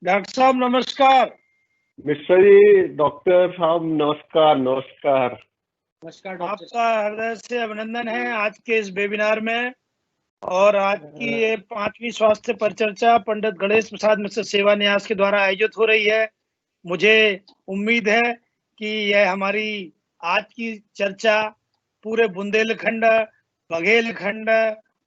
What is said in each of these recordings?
Doctor साहब नमस्कार। Mishra ji, doctor साहब नमस्कार नमस्कार। नमस्कार डॉक्टर, आपका हृदय से अभिनंदन है आज के इस वेबिनार में। और आज की ये 5वीं स्वास्थ्य परिचर्चा पंडित गणेश प्रसाद मिश्र सेवा न्यास के द्वारा आयोजित हो रही है। मुझे उम्मीद है कि यह हमारी आज की चर्चा पूरे बुंदेलखंड, बघेलखंड,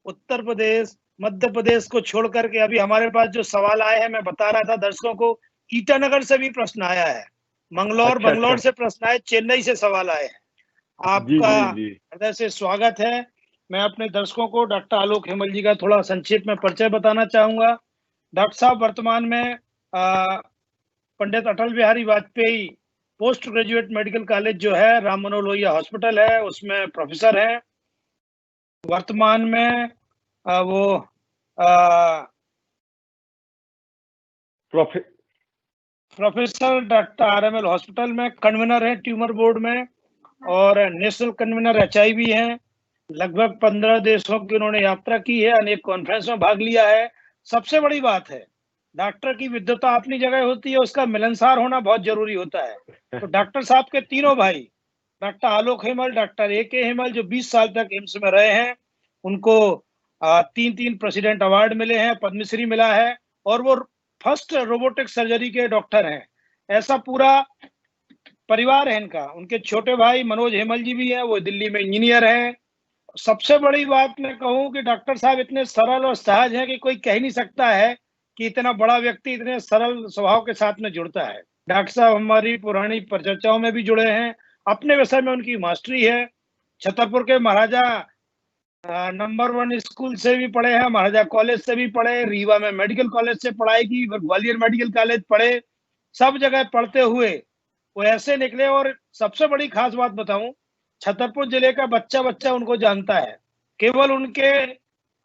उत्तर प्रदेश, मध्य प्रदेश को छोड़ करके अभी हमारे पास जो सवाल आए हैं, मैं बता रहा था दर्शकों को, ईटानगर से भी प्रश्न आया है, मंगलौर अच्छा बंगलौर अच्छा। से प्रश्न आए, चेन्नई से सवाल आए हैं। जी आपका जी जी। हृदय से स्वागत है। मैं अपने दर्शकों को डॉक्टर आलोक हेमल जी का थोड़ा संक्षेप में परिचय बताना चाहूंगा। डॉक्टर साहब वर्तमान में Pandit Atal Bihari Vajpayee post graduate medical college जो है, राम मनोहर लोहिया हॉस्पिटल है, उसमें प्रोफेसर हैं। वर्तमान में वो प्रोफे प्रोफेसर डॉक्टर RML हॉस्पिटल में कन्वीनर है ट्यूमर बोर्ड में, और नेशनल कन्वीनर HIV हैं। लगभग 15 देशों की उन्होंने यात्रा की है, अनेक कॉन्फ्रेंस में भाग लिया है। सबसे बड़ी बात है, डॉक्टर की विद्वता अपनी जगह होती है, उसका मिलनसार होना बहुत जरूरी होता है। तो डॉक्टर साहब के तीनों भाई, डॉक्टर आलोक हेमल, डॉक्टर AK हेमल, जो 20 साल तक एम्स में रहे हैं, उनको 3 प्रेसिडेंट अवार्ड मिले हैं, पद्मश्री मिला है, और वो फर्स्ट रोबोटिक सर्जरी के डॉक्टर हैं। ऐसा पूरा परिवार है इनका। उनके छोटे भाई मनोज हेमल जी भी हैं, वो दिल्ली में इंजीनियर हैं। सबसे बड़ी बात मैं कहूं कि डॉक्टर साहब इतने सरल और सहज हैं कि कोई कह नहीं सकता है कि इतना बड़ा व्यक्ति इतने सरल स्वभाव के साथ में जुड़ता है। डॉक्टर साहब हमारी पुरानी परिचर्चाओं में भी जुड़े हैं, अपने विषय में उनकी मास्टरी है। छतरपुर के महाराजा नंबर 1 स्कूल से भी पढ़े हैं, महाराजा कॉलेज से भी पढ़े, रीवा में मेडिकल कॉलेज से पढ़ाई की, फिर ग्वालियर मेडिकल कॉलेज पढ़े। सब जगह पढ़ते हुए वो ऐसे निकले। और सबसे बड़ी खास बात बताऊं, छतरपुर जिले का बच्चा बच्चा उनको जानता है। केवल उनके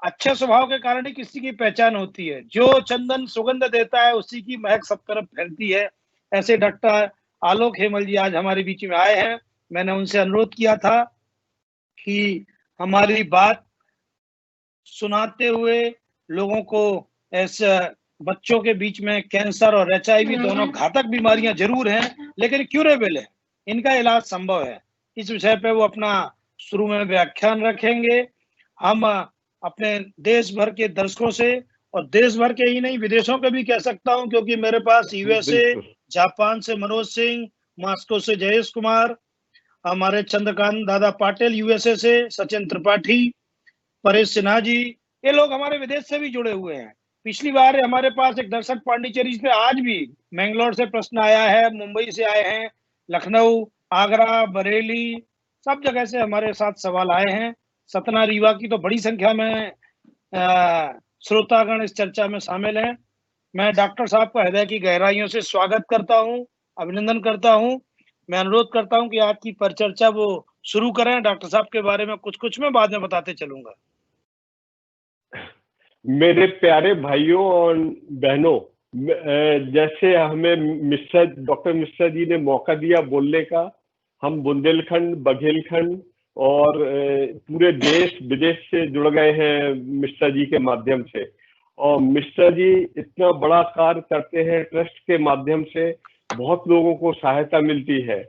अच्छे स्वभाव के कारण ही किसी की पहचान होती है। जो चंदन सुगंध देता है उसी की महक सब तरफ फैलती है। ऐसे डॉक्टर आलोक हेमल जी आज हमारे बीच में आए हैं। मैंने उनसे अनुरोध किया था कि हमारी बात सुनाते हुए लोगों को, ऐसे बच्चों के बीच में कैंसर और HIV दोनों घातक बीमारियां जरूर हैं, लेकिन क्यूरेबल है, इनका इलाज संभव है। इस विषय पे वो अपना शुरू में व्याख्यान रखेंगे। हम अपने देश भर के दर्शकों से, और देश भर के ही नहीं विदेशों के भी कह सकता हूं, क्योंकि मेरे पास USA, बिल्कुल। जापान से मनोज सिंह, मॉस्को से जयेश कुमार, हमारे चंद्रकांत दादा पाटिल USA से, सचिन त्रिपाठी, परेश सिन्हा जी, ये लोग हमारे विदेश से भी जुड़े हुए हैं। पिछली बार हमारे पास एक दर्शक पांडिचेरी से, आज भी मैंगलोर से प्रश्न आया है, मुंबई से आए हैं, लखनऊ, आगरा, बरेली, सब जगह से हमारे साथ सवाल आए हैं। सतना, रीवा की तो बड़ी संख्या में श्रोतागण इस चर्चा में शामिल हैं। मैं डॉक्टर साहब का हृदय की गहराइयों से स्वागत करता हूं, अभिनंदन करता हूं। मैं अनुरोध करता हूं कि आज की परिचर्चा वो शुरू करें। डॉक्टर साहब के बारे में कुछ कुछ मैं बाद में बताते चलूंगा। मेरे प्यारे भाइयों और बहनों, जैसे हमें डॉक्टर मिश्रा जी ने मौका दिया बोलने का, हम बुंदेलखंड, बघेलखंड और पूरे देश विदेश से जुड़ गए हैं मिश्रा जी के माध्यम से। और मिश्रा जी इतना बड़ा कार्य करते हैं, ट्रस्ट के माध्यम से बहुत लोगों को सहायता मिलती है,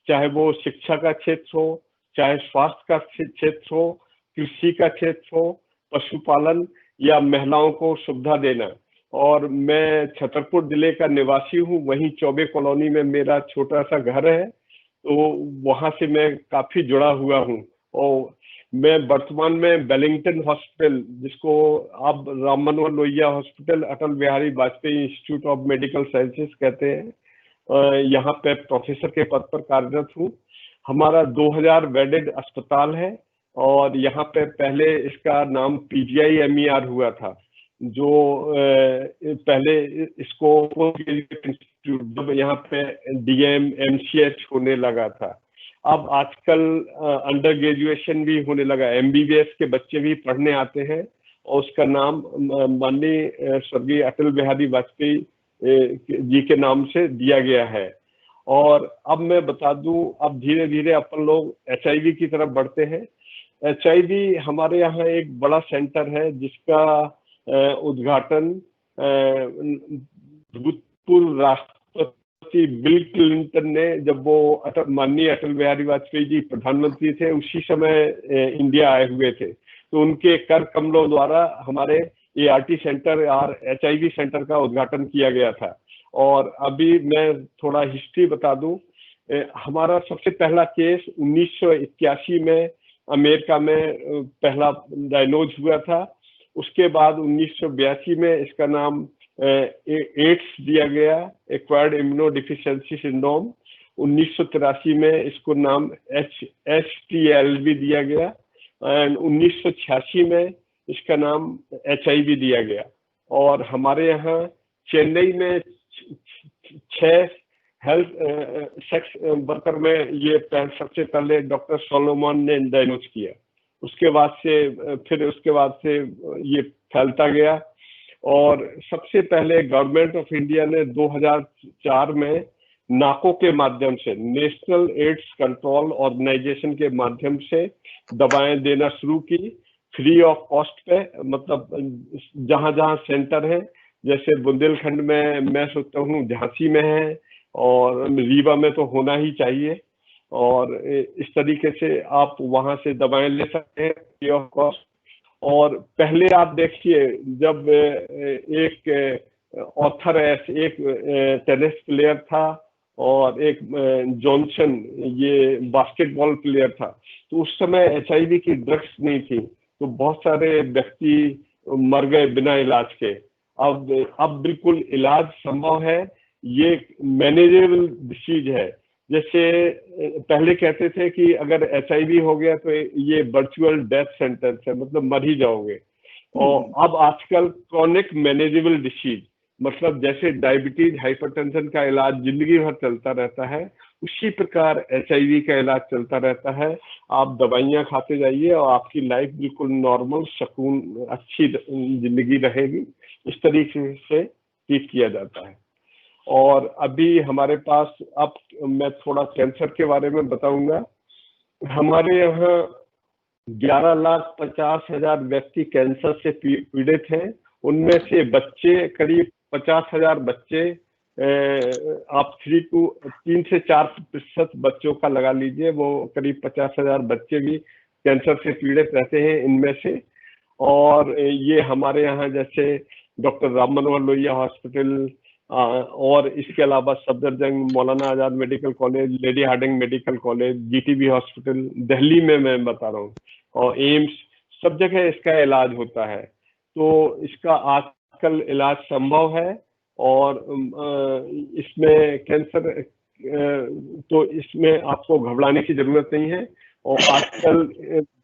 चाहे वो शिक्षा का क्षेत्र हो, चाहे स्वास्थ्य का क्षेत्र हो, कृषि का क्षेत्र हो, पशुपालन या महिलाओं को सुविधा देना। और मैं छतरपुर जिले का निवासी हूँ, वहीं चौबे कॉलोनी में मेरा छोटा सा घर है, तो वहां से मैं काफी जुड़ा हुआ हूँ। और मैं वर्तमान में वेलिंगटन हॉस्पिटल, जिसको आप Ram Manohar Lohia hospital, Atal Bihari Vajpayee institute of medical sciences कहते हैं, यहाँ पे प्रोफेसर के पद पर कार्यरत हूँ। हमारा 2000 बेडेड अस्पताल है, और यहाँ पे पहले इसका नाम PGI-MER हुआ था, जो पहले इसको जब यहाँ पे DM MCH होने लगा था। अब आजकल अंडर ग्रेजुएशन भी होने लगा, MBBS के बच्चे भी पढ़ने आते हैं, और उसका नाम माननीय स्वर्गीय अटल बिहारी वाजपेयी जी के नाम से दिया गया है। और अब मैं बता दूं, अब धीरे धीरे अपन लोग HIV की तरफ बढ़ते हैं। HIV हमारे यहाँ एक बड़ा सेंटर है, जिसका उद्घाटन पूर्व राष्ट्रपति बिल क्लिंटन ने, जब वो माननीय अटल बिहारी वाजपेयी जी प्रधानमंत्री थे, उसी समय इंडिया आए हुए थे, तो उनके कर कमलों द्वारा हमारे ART सेंटर और HIV सेंटर का उद्घाटन किया गया था। और अभी मैं थोड़ा हिस्ट्री बता दूं, हमारा सबसे पहला केस 1981 में अमेरिका में पहला डायग्नोज हुआ था। उसके बाद 1982 में इसका नाम एड्स दिया गया, एक्वायर्ड इम्यूनोडिफिशियंसी सिंड्रोम। 1983 में इसको नाम HTLV दिया गया एंड 1986 में इसका नाम HIV दिया गया। और हमारे यहाँ चेन्नई में 6 हेल्थ सेक्स वर्कर में ये सबसे पहले डॉक्टर सोलोमन ने डायग्नोज किया। उसके बाद से ये फैलता गया। और सबसे पहले गवर्नमेंट ऑफ इंडिया ने 2004 में नाको के माध्यम से, नेशनल एड्स कंट्रोल ऑर्गेनाइजेशन के माध्यम से दवाएं देना शुरू की, फ्री ऑफ कॉस्ट पे। मतलब जहां जहां सेंटर है, जैसे बुंदेलखंड में मैं सोचता हूँ झांसी में है, और रीवा में तो होना ही चाहिए। और इस तरीके से आप वहां से दवाएं ले सकते हैं फ्री ऑफ कॉस्ट। और पहले आप देखिए, जब एक ऑथर है, एक टेनिस प्लेयर था और एक जॉनसन ये बास्केटबॉल प्लेयर था, तो उस समय HIV की ड्रग्स नहीं थी, तो बहुत सारे व्यक्ति मर गए बिना इलाज के। अब बिल्कुल इलाज संभव है, ये मैनेजेबल डिसीज है। जैसे पहले कहते थे कि अगर HIV हो गया तो ये वर्चुअल डेथ सेंटेंस है, मतलब मर ही जाओगे। और अब आजकल क्रॉनिक मैनेजेबल डिसीज, मतलब जैसे डायबिटीज, हाइपरटेंशन का इलाज जिंदगी भर चलता रहता है, उसी प्रकार HIV का इलाज चलता रहता है। आप दवाइयाँ खाते जाइए और आपकी लाइफ बिल्कुल नॉर्मल, सुकून, अच्छी जिंदगी रहेगी। इस तरीके से ट्रीट किया जाता है। और अभी हमारे पास, अब मैं थोड़ा कैंसर के बारे में बताऊंगा। हमारे यहाँ 11,50,000 व्यक्ति कैंसर से पीड़ित हैं। उनमें से बच्चे, करीब 50,000 बच्चे, आप 3 से 4% बच्चों का लगा लीजिए, वो करीब 50,000 बच्चे भी कैंसर से पीड़ित रहते हैं इनमें से। और ये हमारे यहाँ जैसे डॉक्टर राम मनोहर लोहिया हॉस्पिटल, और इसके अलावा Safdarjung, Maulana Azad medical college, Lady Hardinge medical college, GTB hospital Delhi में मैं बता रहा हूँ, और एम्स, सब जगह इसका इलाज होता है। तो इसका आजकल इलाज संभव है। और इसमें कैंसर, तो इसमें आपको घबराने की जरूरत नहीं है। और आजकल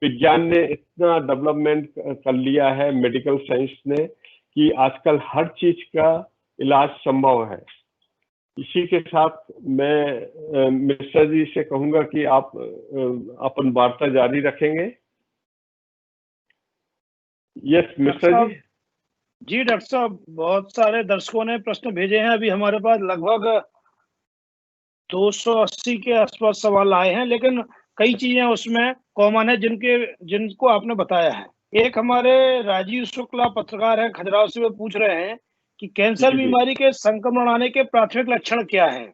विज्ञान ने इतना डेवलपमेंट कर लिया है, मेडिकल साइंस ने, कि आजकल हर चीज का इलाज संभव है। इसी के साथ मैं मिश्रा जी से कहूंगा कि आप अपन वार्ता जारी रखेंगे। यस मिश्रा जी। जी डॉक्टर साहब, बहुत सारे दर्शकों ने प्रश्न भेजे हैं। अभी हमारे पास लगभग 280 के आसपास सवाल आए हैं, लेकिन कई चीजें उसमें कॉमन है जिनको आपने बताया है। एक हमारे राजीव शुक्ला पत्रकार हैं खजुराहो से, वो पूछ रहे हैं कि कैंसर बीमारी के संक्रमण आने के प्राथमिक लक्षण क्या है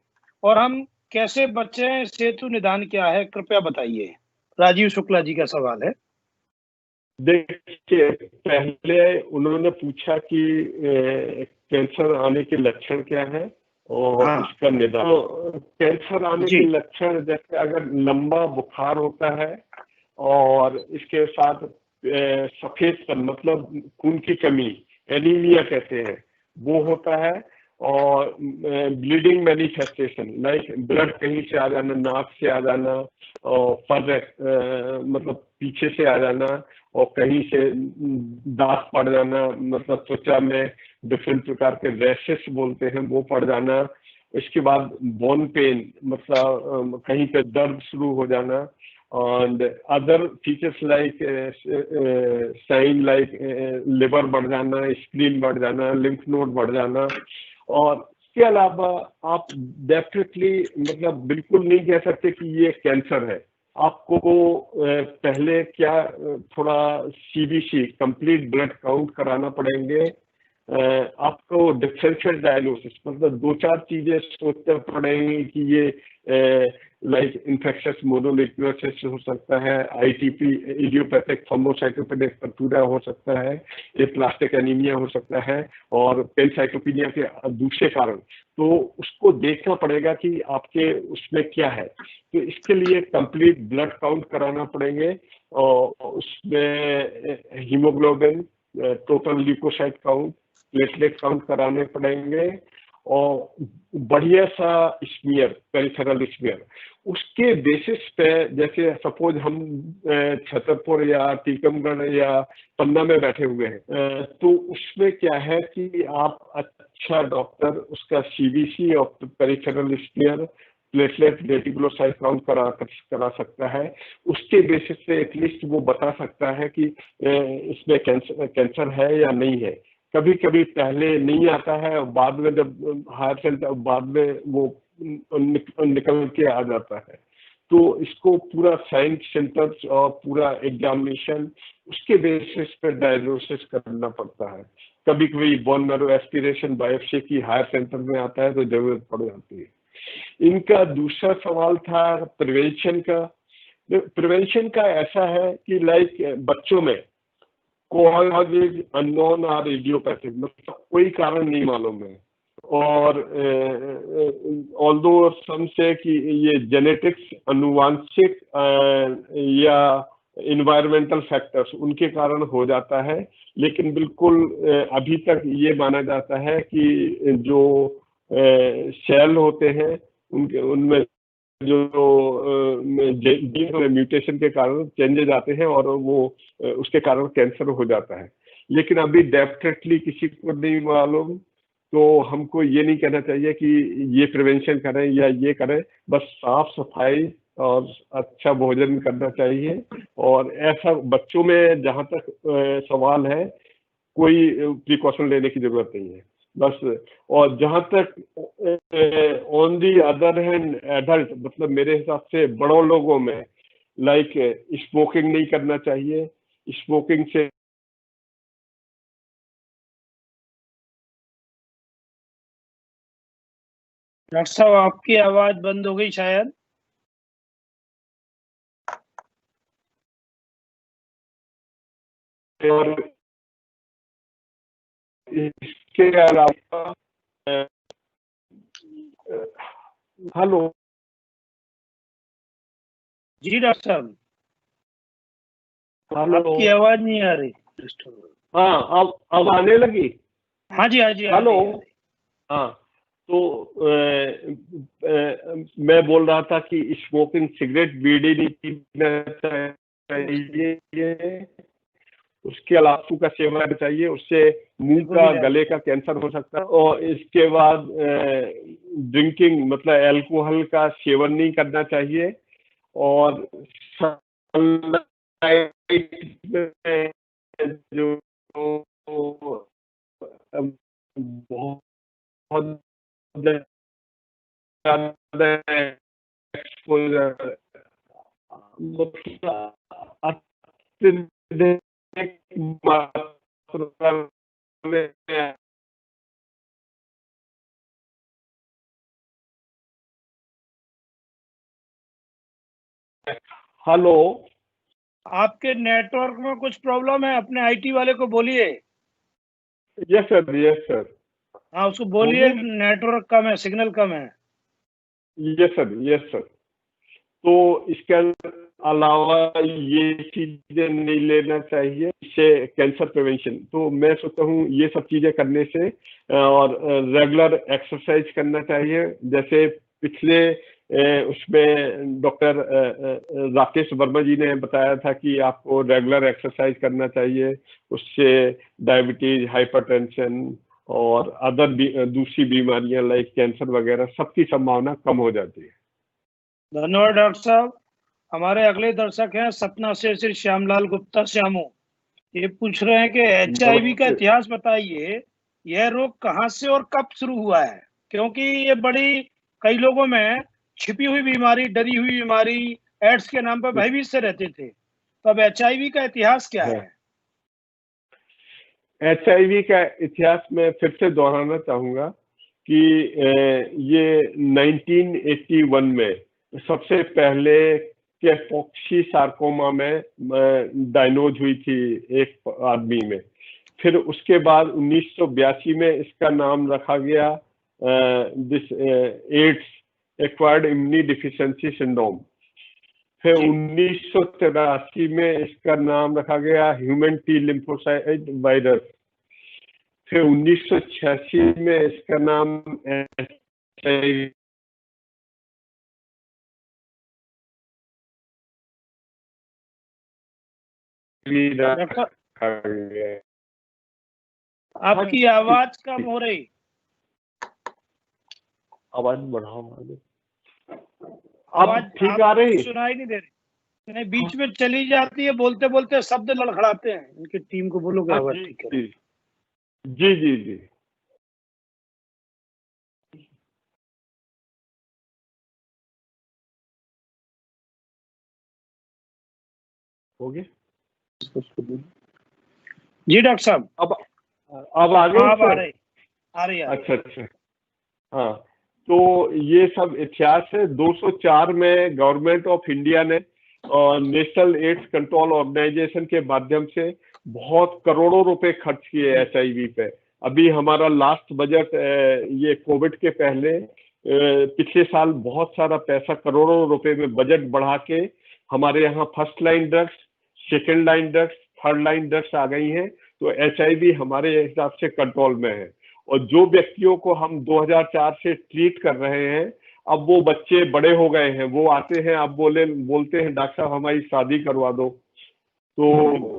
और हम कैसे बचें, सेतु निदान क्या है, कृपया बताइए। राजीव शुक्ला जी का सवाल है। देखिए, पहले उन्होंने पूछा कि कैंसर आने के लक्षण क्या है और इसका निदान। तो कैंसर आने के लक्षण, जैसे अगर लंबा बुखार होता है और इसके साथ सफेदपन, मतलब खून की कमी, एनीमिया कहते हैं, वो होता है। और ब्लीडिंग मैनिफेस्टेशन, लाइक ब्लड कहीं से आ जाना, नाक से आ जाना, और मतलब पीछे से आ जाना, और कहीं से दाग पड़ जाना, मतलब त्वचा में डिफरेंट प्रकार के रैशेस बोलते हैं, वो पड़ जाना। इसके बाद बोन पेन, मतलब कहीं पे दर्द शुरू हो जाना। and other features like sign like liver बढ़ जाना, स्प्लीन बढ़ जाना, लिम्फ नोड बढ़ जाना। और इसके अलावा आप डेफिनेटली, मतलब बिल्कुल नहीं कह सकते कि ये कैंसर है। आपको पहले क्या, थोड़ा CBC, कंप्लीट ब्लड काउंट कराना पड़ेंगे, आपको डिफरेंशियल डायग्नोसिस मतलब 2-4 चीजें सोचते पड़ेंगी कि ये लाइक इन्फेक्शस मोनोन्यूक्लियोसिस हो सकता है, आईटीपी इडियोपैथिक थ्रोम्बोसाइटोपेनिक परटूरा हो सकता है, ये प्लास्टिक एनीमिया हो सकता है और पेनसाइटोपिनिया के दूसरे कारण। तो उसको देखना पड़ेगा कि आपके उसमें क्या है। तो इसके लिए कंप्लीट ब्लड काउंट कराना पड़ेंगे और उसमें haemoglobin, total leucocyte count, platelet count कराने पड़ेंगे और बढ़िया सा स्मीयर, पेरिफेरल स्मीयर। उसके बेसिस पे जैसे सपोज हम छतरपुर या टीकमगढ़ या पन्ना में बैठे हुए हैं, तो उसमें क्या है कि आप अच्छा डॉक्टर उसका सीबीसी और peripheral smear, platelet, reticulocyte count करा सकता है। उसके बेसिस पे एटलीस्ट वो बता सकता है कि इसमें कैंसर है या नहीं है। कभी कभी पहले नहीं आता है और बाद में जब हायर सेंटर बाद में वो निकल के आ जाता है। तो इसको पूरा साइंस सेंटर्स और पूरा एग्जामिनेशन उसके बेसिस पर डायग्नोसिस करना पड़ता है। कभी कभी बोन मैरो एस्पिरेशन बायोप्सी की हायर सेंटर में आता है तो जरूरत पड़ जाती है। इनका दूसरा सवाल था प्रिवेंशन का। प्रिवेंशन का ऐसा है कि लाइक बच्चों में कॉज इज अननोन और इडियोपैथिक, मतलब कोई कारण नहीं मालूम है। और ऑल्दो सम से कि ये जेनेटिक्स, अनुवांशिक या इन्वायरमेंटल फैक्टर्स उनके कारण हो जाता है, लेकिन बिल्कुल अभी तक ये माना जाता है कि जो सेल होते हैं उनके उनमें जो जीन में म्यूटेशन के कारण चेंजेस आते हैं और वो उसके कारण कैंसर हो जाता है। लेकिन अभी डेफिनेटली किसी को नहीं मालूम, तो हमको ये नहीं कहना चाहिए कि ये प्रिवेंशन करें या ये करें। बस साफ सफाई और अच्छा भोजन करना चाहिए। और ऐसा बच्चों में जहाँ तक सवाल है, कोई प्रिकॉशन लेने की जरूरत नहीं है बस। और जहां तक on the other hand adult, मतलब मेरे हिसाब से बड़ों लोगों में लाइक स्मोकिंग नहीं करना चाहिए। स्मोकिंग से डॉक्टर साहब आपकी आवाज बंद हो गई शायद। और इसके अलावा हेलो। जी डॉक्टर साहब, हेलो, आपकी आवाज नहीं आ रही। हाँ अब आने लगी। हाँ जी, हाँ जी, हेलो, हाँ। तो मैं बोल रहा था कि स्मोकिंग, सिगरेट, बीड़ी नहीं पीना चाहिए। उसके अलावा आंसू का सेवन करना चाहिए, उससे मुंह का, गले का कैंसर हो सकता है। और इसके बाद ड्रिंकिंग मतलब अल्कोहल का सेवन नहीं करना चाहिए। और जो बहुत ज्यादा एक्सपोजर, हेलो, आपके नेटवर्क में कुछ प्रॉब्लम है, अपने आईटी वाले को बोलिए। Yes sir, yes sir. हाँ उसको बोलिए नेटवर्क कम है, सिग्नल कम है। Yes sir, yes sir. तो इसके अलावा ये चीजें नहीं लेना चाहिए, इससे कैंसर प्रिवेंशन। तो मैं सोचता हूँ ये सब चीजें करने से और रेगुलर एक्सरसाइज करना चाहिए। जैसे पिछले उसमें डॉक्टर राकेश वर्मा जी ने बताया था कि आपको रेगुलर एक्सरसाइज करना चाहिए, उससे डायबिटीज, हाइपरटेंशन और अदर दूसरी बीमारियां लाइक कैंसर वगैरह सबकी संभावना कम हो जाती है। धन्यवाद डॉक्टर साहब। हमारे अगले दर्शक हैं सतना से श्री श्यामलाल गुप्ता श्यामू। ये पूछ रहे हैं कि HIV का इतिहास बताइए, यह रोग कहाँ से और कब शुरू हुआ है? क्योंकि ये बड़ी कई लोगों में छिपी हुई बीमारी, डरी हुई बीमारी, एड्स के नाम पर भयभीत से रहते थे। तो अब HIV का इतिहास क्या है? HIV का इतिहास में फिर से दोहराना चाहूंगा कि ये 1981 में सबसे पहले कैफॉक्सी सार्कोमा में डायग्नोज हुई थी एक आदमी में। फिर उसके बाद 1982 में इसका नाम रखा गया AIDS, acquired immune deficiency syndrome. फिर 1983 में इसका नाम रखा गया ह्यूमन टी लिम्फोसाइट वायरस। फिर 1986 में इसका नाम HIV रखा गया। आपकी आवाज कम हो रही, आवाज बढ़ाओ। अब ठीक आ रही? सुनाई नहीं दे रही, नहीं बीच में चली जाती है, बोलते बोलते शब्द लड़खड़ाते हैं। इनकी टीम को बोलो कि आवाज ठीक है। जी जी जी। हो गया जी डॉक्टर साहब। अब आगे आ रही। अच्छा अच्छा। हाँ, तो ये सब इतिहास है। 204 में गवर्नमेंट ऑफ इंडिया ने और नेशनल एड्स कंट्रोल ऑर्गेनाइजेशन के माध्यम से बहुत करोड़ों रुपए खर्च किए HIV पे। अभी हमारा लास्ट बजट ये कोविड के पहले पिछले साल बहुत सारा पैसा, करोड़ों रुपए में बजट बढ़ा के हमारे यहाँ first line drugs, second line drugs, third line drugs आ गई हैं। तो HIV हमारे हिसाब से कंट्रोल में है। और जो व्यक्तियों को हम 2004 से ट्रीट कर रहे हैं, अब वो बच्चे बड़े हो गए हैं, वो आते हैं, अब बोलते हैं डॉक्टर साहब हमारी शादी करवा दो। तो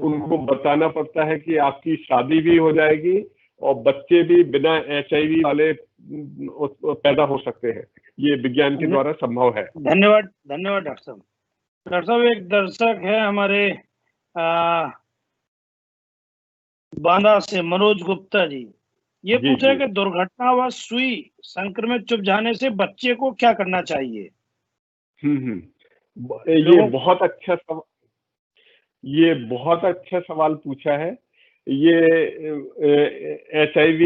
उनको बताना पड़ता है कि आपकी शादी भी हो जाएगी और बच्चे भी बिना HIV वाले पैदा हो सकते हैं। ये विज्ञान के द्वारा संभव है। धन्यवाद धन्यवाद डॉक्टर साहब। डॉक्टर साहब, एक दर्शक है हमारे बांदा से, मनोज गुप्ता जी, ये पूछे कि दुर्घटनावश सुई संक्रमित चुभ जाने से बच्चे को क्या करना चाहिए? ये बहुत अच्छा सवाल पूछा है। ये HIV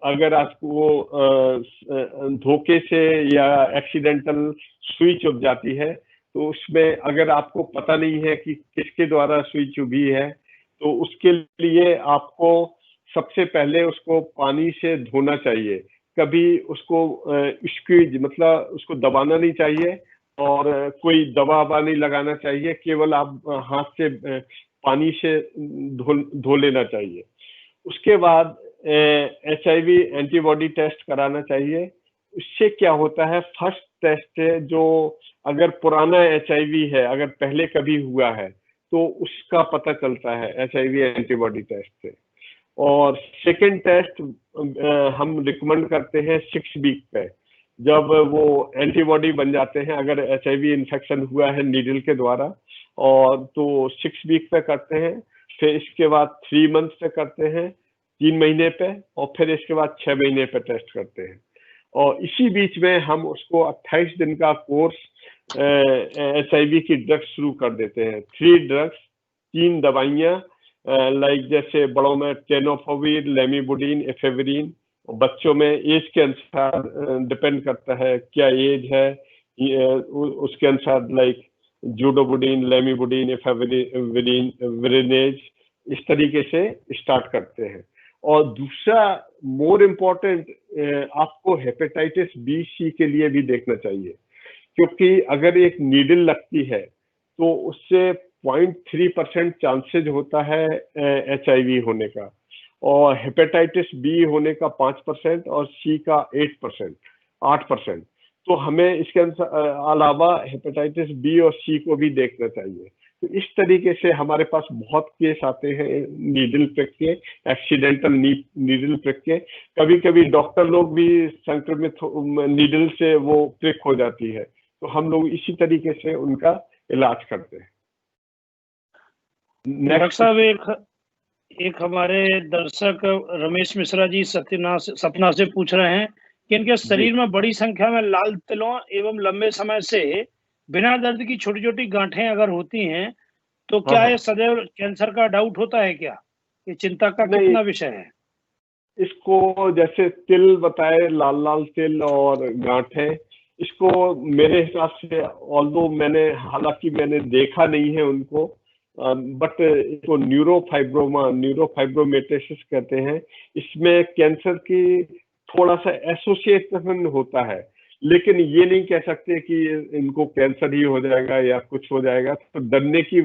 अगर आपको धोखे से या एक्सीडेंटल सुई चुभ जाती है, तो उसमें अगर आपको पता नहीं है कि किसके द्वारा सुई चुभी है, तो उसके लिए आपको सबसे पहले उसको पानी से धोना चाहिए। कभी उसको स्क्वीज मतलब उसको दबाना नहीं चाहिए और कोई दवा नहीं लगाना चाहिए, केवल आप हाथ से पानी से धो लेना चाहिए। उसके बाद HIV एंटीबॉडी टेस्ट कराना चाहिए। उससे क्या होता है, फर्स्ट टेस्ट है जो अगर पुराना HIV है, अगर पहले कभी हुआ है, तो उसका पता चलता है HIV एंटीबॉडी टेस्ट से। और सेकेंड टेस्ट हम रिकमेंड करते हैं 6 वीक पे, जब वो एंटीबॉडी बन जाते हैं, अगर HIV इन्फेक्शन हुआ है नीडल के द्वारा, और तो 6 वीक पे करते हैं। फिर इसके बाद 3 मंथ पे करते हैं, 3 महीने पे, और फिर इसके बाद 6 महीने पे टेस्ट करते हैं। और इसी बीच में हम उसको 28 दिन का कोर्स HIV की ड्रग्स शुरू कर देते हैं। 3 ड्रग्स, 3 दवाइयाँ, लाइक जैसे बड़ों में टेनोफोविर, लेमिबुडिन, एफेविरिन। बच्चों में एज के अनुसार डिपेंड करता है क्या एज है, उसके अनुसार लाइक जूडोबुडिन, लेमिबुडिन, एफेविरिन, विरिनेज, इस तरीके से स्टार्ट करते हैं। और दूसरा मोर इम्पोर्टेंट, आपको हेपेटाइटिस B, C के लिए भी देखना चाहिए, क्योंकि अगर एक नीडल लगती है तो उससे 0.3% चांसेज होता है HIV होने का, और हेपेटाइटिस B होने का 5% और C का 8%। तो हमें इसके अलावा हेपेटाइटिस B और C को भी देखना चाहिए। तो इस तरीके से हमारे पास बहुत केस आते हैं नीडल प्रिक के, एक्सीडेंटल नीडल प्रिक के। कभी कभी डॉक्टर लोग भी संक्रमित नीडल से वो प्रिक हो जाती है, तो हम लोग इसी तरीके से उनका इलाज करते हैं। डॉक्टर साहब, एक हमारे दर्शक रमेश मिश्रा जी सतना से पूछ रहे हैं कि इनके शरीर में बड़ी संख्या में लाल तिलों एवं लंबे समय से बिना दर्द की छोटी छोटी गांठें अगर होती हैं, तो क्या ये सदैव कैंसर का डाउट होता है क्या? ये चिंता का नहीं, कितना विषय है? इसको जैसे तिल बताए, लाल लाल तिल और गांठें, इसको मेरे हिसाब से, ऑल्दो हालांकि मैंने देखा नहीं है उनको, बट इसको न्यूरोफाइब्रोमेटेसिस कहते हैं। इसमें कैंसर की थोड़ा सा एसोसिएशन होता है, लेकिन ये नहीं कह सकते कि इनको कैंसर ही हो जाएगा या कुछ हो जाएगा, तो डरने की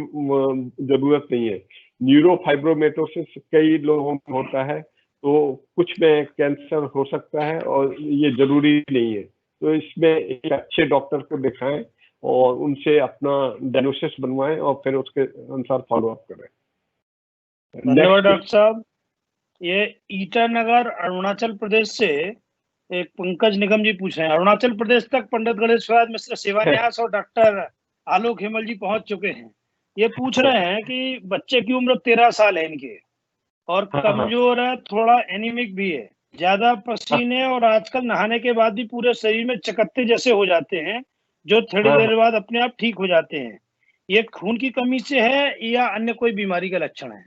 जरूरत नहीं है। न्यूरोफाइब्रोमेटोसिस कई लोगों में होता है, तो कुछ में कैंसर हो सकता है और ये जरूरी नहीं है। तो इसमें एक अच्छे डॉक्टर को दिखाएं और उनसे अपना डायग्नोसिस बनवाएं और फिर उसके अनुसार फॉलो अप करें। धन्यवाद डॉक्टर साहब। ये ईटानगर अरुणाचल प्रदेश से एक पंकज निगम जी पूछ रहे हैं, अरुणाचल प्रदेश तक पंडित गणेश प्रसाद मिश्र सेवान्यास और डॉक्टर आलोक हेमल जी पहुंच चुके हैं। ये पूछ रहे हैं कि बच्चे की उम्र 13 साल है इनके, और कमजोर है, थोड़ा एनीमिक भी है, ज्यादा पसीने और आजकल नहाने के बाद भी पूरे शरीर में चकत्ते जैसे हो जाते हैं, जो थोड़ी देर बाद अपने आप ठीक हो जाते हैं। ये खून की कमी से है या अन्य कोई बीमारी का लक्षण है?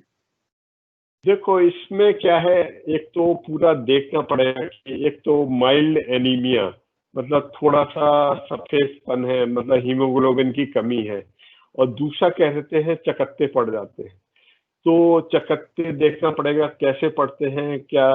देखो, इसमें क्या है, एक तो पूरा देखना पड़ेगा कि एक तो माइल्ड एनीमिया, मतलब थोड़ा सा सफेदपन है, मतलब हीमोग्लोबिन की कमी है, और दूसरा कह देते हैं चकत्ते पड़ जाते हैं। तो चकत्ते देखना पड़ेगा कैसे पड़ते हैं, क्या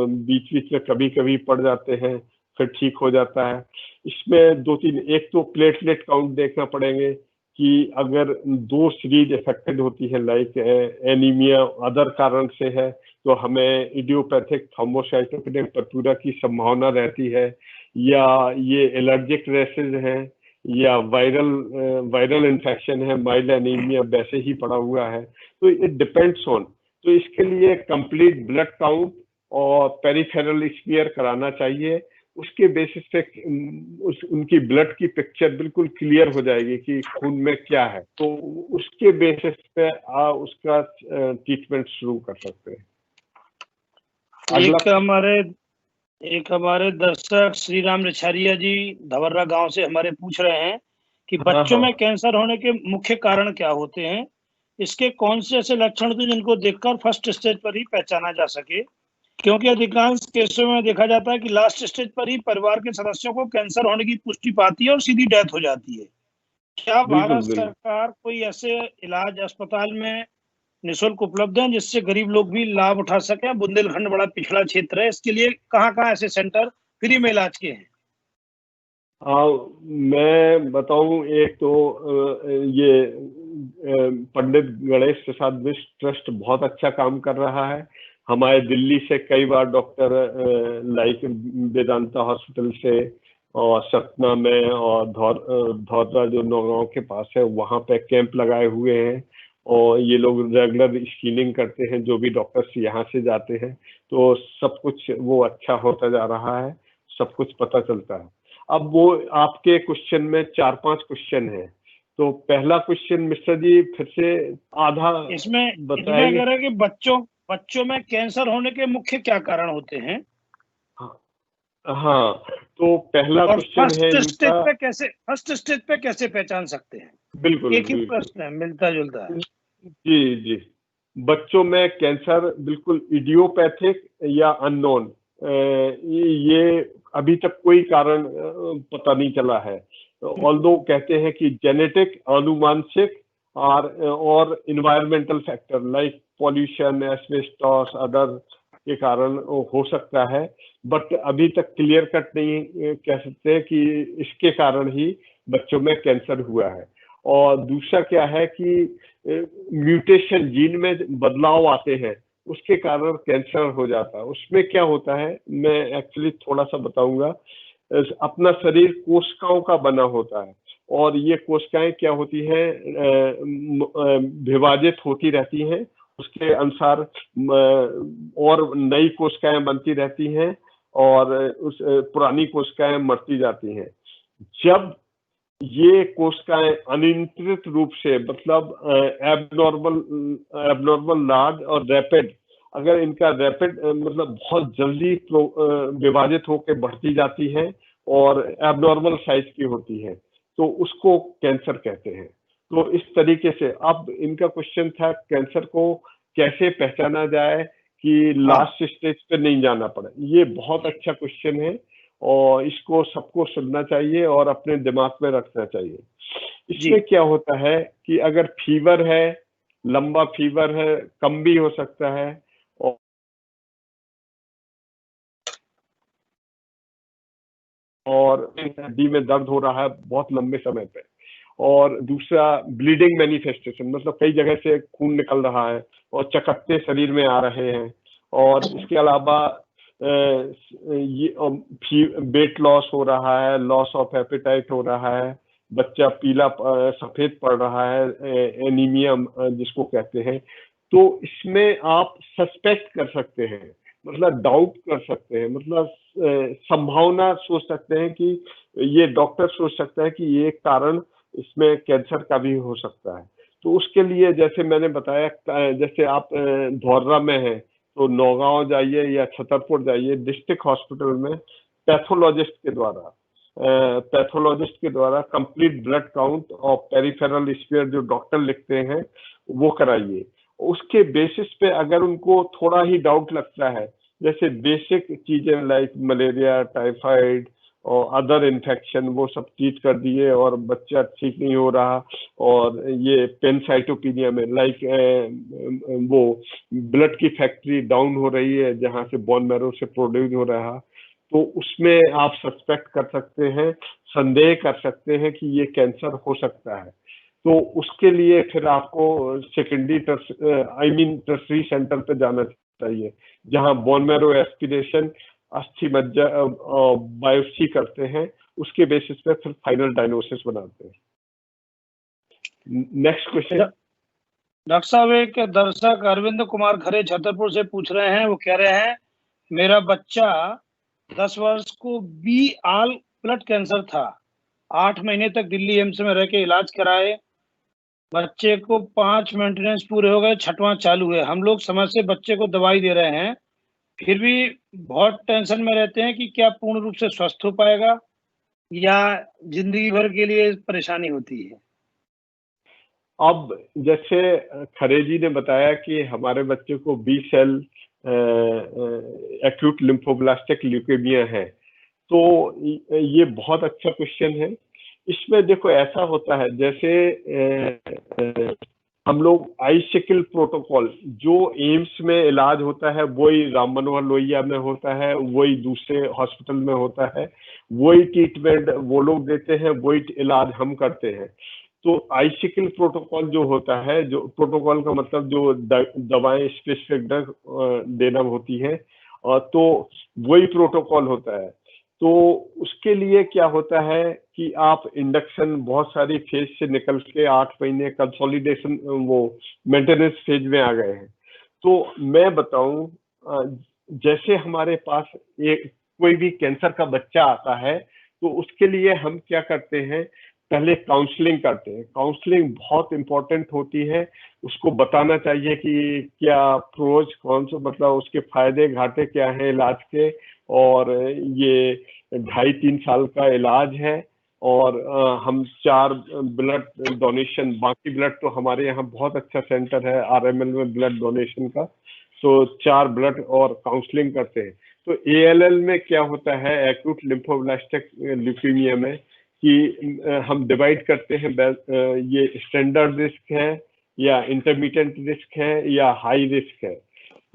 बीच बीच में कभी कभी पड़ जाते हैं फिर ठीक हो जाता है। इसमें दो तीन, एक तो प्लेटलेट काउंट देखना पड़ेंगे कि अगर 2 सीरीज इफेक्टेड होती है, लाइक एनीमिया अदर कारण से है, तो हमें इडियोपैथिक थ्रोम्बोसाइटोपेनिक पर्टूरा की संभावना रहती है, या ये एलर्जिक रेसेस हैं, या वायरल इन्फेक्शन है, माइल्ड एनीमिया वैसे ही पड़ा हुआ है। तो इट डिपेंड्स ऑन, तो इसके लिए कंप्लीट ब्लड काउंट और पेरिफेरल स्मीयर कराना चाहिए। उसके बेसिस पे उनकी ब्लड की पिक्चर बिल्कुल क्लियर हो जाएगी कि खून में क्या है, तो उसके बेसिस पे उसका ट्रीटमेंट शुरू कर सकते हैं। एक हमारे दर्शक श्री राम रिछारिया जी धवर्रा गांव से हमारे पूछ रहे हैं कि बच्चों में कैंसर होने के मुख्य कारण क्या होते हैं, इसके कौन से ऐसे लक्षण थे जिनको देखकर फर्स्ट स्टेज पर ही पहचाना जा सके, क्योंकि अधिकांश केसों में देखा जाता है कि लास्ट स्टेज पर ही परिवार के सदस्यों को कैंसर होने की पुष्टि पाती है और सीधी डेथ हो जाती है। क्या भारत सरकार कोई ऐसे इलाज अस्पताल में निःशुल्क उपलब्ध है जिससे गरीब लोग भी लाभ उठा सके? बुंदेलखंड बड़ा पिछड़ा क्षेत्र है, इसके लिए कहाँ ऐसे सेंटर फ्री में इलाज के हैं? मैं बताऊं, एक तो ये पंडित गणेश प्रसाद मिश्र ट्रस्ट बहुत अच्छा काम कर रहा है। हमारे दिल्ली से कई बार डॉक्टर लाइक वेदांता हॉस्पिटल से, और सतना में, और धौररा जो नौगांव के पास है, वहाँ पे कैंप लगाए हुए हैं, और ये लोग रेगुलर स्क्रीनिंग करते हैं, जो भी डॉक्टर्स यहाँ से जाते हैं, तो सब कुछ वो अच्छा होता जा रहा है, सब कुछ पता चलता है। अब वो आपके क्वेश्चन में 4-5 क्वेश्चन है, तो पहला क्वेश्चन मिश्रा जी फिर से आधा इसमें बताएंगे? कह रहे हैं कि बच्चों में कैंसर होने के मुख्य क्या कारण होते हैं? हाँ, तो पहला क्वेश्चन है इनका, फर्स्ट स्टेज पे कैसे पहचान सकते हैं? बिल्कुल एक ही प्रश्न है, मिलता जुलता है। जी जी, बच्चों में कैंसर बिल्कुल इडियोपैथिक या अननोन, ये अभी तक कोई कारण पता नहीं चला है। ऑल्दो कहते हैं कि जेनेटिक, आनुवांशिक और environmental factor like pollution, asbestos, other के कारण हो सकता है, बट अभी तक क्लियर कट नहीं कह सकते कि इसके कारण ही बच्चों में कैंसर हुआ है। और दूसरा क्या है कि म्यूटेशन, जीन में बदलाव आते हैं, उसके कारण कैंसर हो जाता है। उसमें क्या होता है, मैं एक्चुअली थोड़ा सा बताऊंगा। अपना शरीर कोशिकाओं का बना होता है, और ये कोशिकाएं क्या होती हैं, विभाजित होती रहती हैं, उसके अनुसार और नई कोशिकाएं बनती रहती हैं, और उस पुरानी कोशिकाएं मरती जाती हैं। जब ये कोशिकाएं अनियंत्रित रूप से, मतलब एबनॉर्मल लार्ज और रैपिड, अगर इनका रैपिड मतलब बहुत जल्दी विभाजित होकर बढ़ती जाती हैं और एबनॉर्मल साइज की होती है, तो उसको कैंसर कहते हैं। तो इस तरीके से, अब इनका क्वेश्चन था कैंसर को कैसे पहचाना जाए कि लास्ट स्टेज पे नहीं जाना पड़े? ये बहुत अच्छा क्वेश्चन है और इसको सबको सुनना चाहिए और अपने दिमाग में रखना चाहिए। जी। इसमें क्या होता है कि अगर फीवर है, लंबा फीवर है, कम भी हो सकता है, और हड्डी में दर्द हो रहा है बहुत लंबे समय पे, और दूसरा ब्लीडिंग मैनिफेस्टेशन, मतलब कई जगह से खून निकल रहा है और चकत्ते शरीर में आ रहे हैं, और इसके अलावा ये वेट लॉस हो रहा है, लॉस ऑफ एपेटाइट हो रहा है, बच्चा पीला सफेद पड़ रहा है, एनीमिया जिसको कहते हैं, तो इसमें आप सस्पेक्ट कर सकते हैं, मतलब डाउट कर सकते हैं, मतलब संभावना सोच सकते हैं कि ये डॉक्टर सोच सकता है कि ये कारण इसमें कैंसर का भी हो सकता है। तो उसके लिए जैसे मैंने बताया, जैसे आप धौर्रा में हैं तो नौगांव जाइए या छतरपुर जाइए, डिस्ट्रिक्ट हॉस्पिटल में पैथोलॉजिस्ट के द्वारा कंप्लीट ब्लड काउंट और पेरिफेरल स्फीयर जो डॉक्टर लिखते हैं वो कराइए। उसके बेसिस पे अगर उनको थोड़ा ही डाउट लगता है, जैसे बेसिक चीजें लाइक मलेरिया, टाइफाइड और अदर इन्फेक्शन, वो सब ट्रीट कर दिए और बच्चा ठीक नहीं हो रहा, और ये पेनसाइटोपिनिया में लाइक वो ब्लड की फैक्ट्री डाउन हो रही है जहां से बोन मैरो से प्रोड्यूस हो रहा, तो उसमें आप सस्पेक्ट कर सकते हैं, संदेह कर सकते हैं कि ये कैंसर हो सकता है। तो उसके लिए फिर आपको सेकेंडरी टर्सरी सेंटर पे जाना चाहिए, जहां बोन मैरो एस्पिरेशन, अस्थि मज्जा बायोप्सी करते हैं, उसके बेसिस पे फिर फाइनल डायग्नोसिस बनाते हैं। Next question. डॉक्टर साहब, एक दर्शक अरविंद कुमार खरे छतरपुर से पूछ रहे हैं, वो कह रहे हैं मेरा बच्चा 10 वर्ष को बी आल ब्लड कैंसर था, 8 महीने तक दिल्ली एम्स में रह के इलाज कराए, बच्चे को 5 मेंटेनेंस पूरे हो गए, 6वां चालू है। हम लोग समय से बच्चे को दवाई दे रहे हैं, फिर भी बहुत टेंशन में रहते हैं कि क्या पूर्ण रूप से स्वस्थ हो पाएगा या जिंदगी भर के लिए परेशानी होती है। अब जैसे खरे जी ने बताया कि हमारे बच्चे को B cell acute lymphoblastic leukaemia है, तो ये बहुत अच्छा क्वेश्चन है। इसमें देखो ऐसा होता है, जैसे हम लोग आईसिकल प्रोटोकॉल जो एम्स में इलाज होता है वही राम मनोहर लोहिया में होता है, वही दूसरे हॉस्पिटल में होता है, वही ट्रीटमेंट वो लोग देते हैं, वही इलाज हम करते हैं। तो आईसिकल प्रोटोकॉल जो होता है, जो प्रोटोकॉल का मतलब जो दवाएं स्पेसिफिक ड्रग देना होती है, तो वही प्रोटोकॉल होता है। तो उसके लिए क्या होता है कि आप इंडक्शन बहुत सारी फेज से निकल के 8 महीने कंसोलिडेशन वो मेंटेनेंस फेज में आ गए हैं। तो मैं बताऊं, जैसे हमारे पास एक कोई भी कैंसर का बच्चा आता है तो उसके लिए हम क्या करते हैं, पहले काउंसलिंग करते हैं। काउंसलिंग बहुत इंपॉर्टेंट होती है, उसको बताना चाहिए कि क्या प्रोज कौन सा, मतलब उसके फायदे घाटे क्या हैं इलाज के, और ये 2.5-3 साल का इलाज है, और हम 4 ब्लड डोनेशन, बाकी ब्लड तो हमारे यहाँ बहुत अच्छा सेंटर है आरएमएल में ब्लड डोनेशन का, तो 4 ब्लड और काउंसलिंग करते हैं। तो एएलएल में क्या होता है, एक्यूट लिम्फोब्लास्टिक ल्यूकेमिया में, कि हम डिवाइड करते हैं, ये स्टैंडर्ड रिस्क है या इंटरमीडिएट रिस्क है या हाई रिस्क है।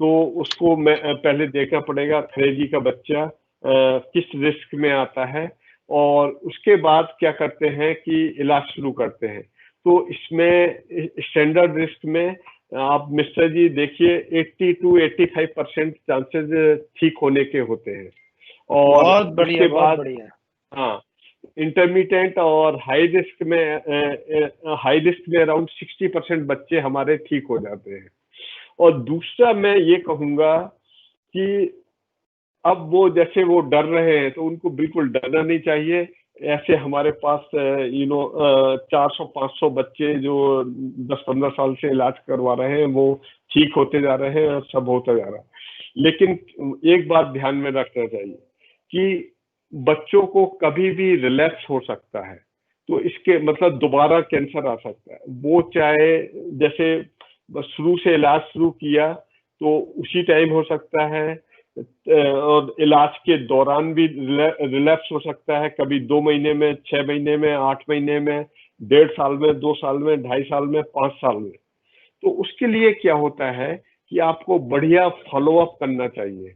तो उसको मैं पहले देखना पड़ेगा खरे जी का बच्चा किस रिस्क में आता है, और उसके बाद क्या करते हैं कि इलाज शुरू करते हैं। तो इसमें स्टैंडर्ड रिस्क में आप मिस्टर जी देखिए 80 to 85% चांसेस ठीक होने के होते हैं, और बहुत बढ़िया, उसके बहुत बाद बढ़िया। हाँ, इंटरमीडिएट और हाई रिस्क में अराउंड 60% बच्चे हमारे ठीक हो जाते हैं। और दूसरा मैं ये कहूंगा कि अब वो जैसे वो डर रहे हैं तो उनको बिल्कुल डरना नहीं चाहिए। ऐसे हमारे पास 400-500 बच्चे जो 10-15 साल से इलाज करवा रहे हैं, वो ठीक होते जा रहे हैं और सब होता जा रहा है। लेकिन एक बात ध्यान में रखना चाहिए कि बच्चों को कभी भी रिलैप्स हो सकता है, तो इसके मतलब दोबारा कैंसर आ सकता है, वो चाहे जैसे बस शुरू से इलाज शुरू किया तो उसी टाइम हो सकता है, और इलाज के दौरान भी रिलैप्स हो सकता है, कभी 2 महीने में, 6 महीने में, 8 महीने में, 1.5 साल में, 2 साल में, 2.5 साल में, 5 साल में। तो उसके लिए क्या होता है कि आपको बढ़िया फॉलोअप करना चाहिए।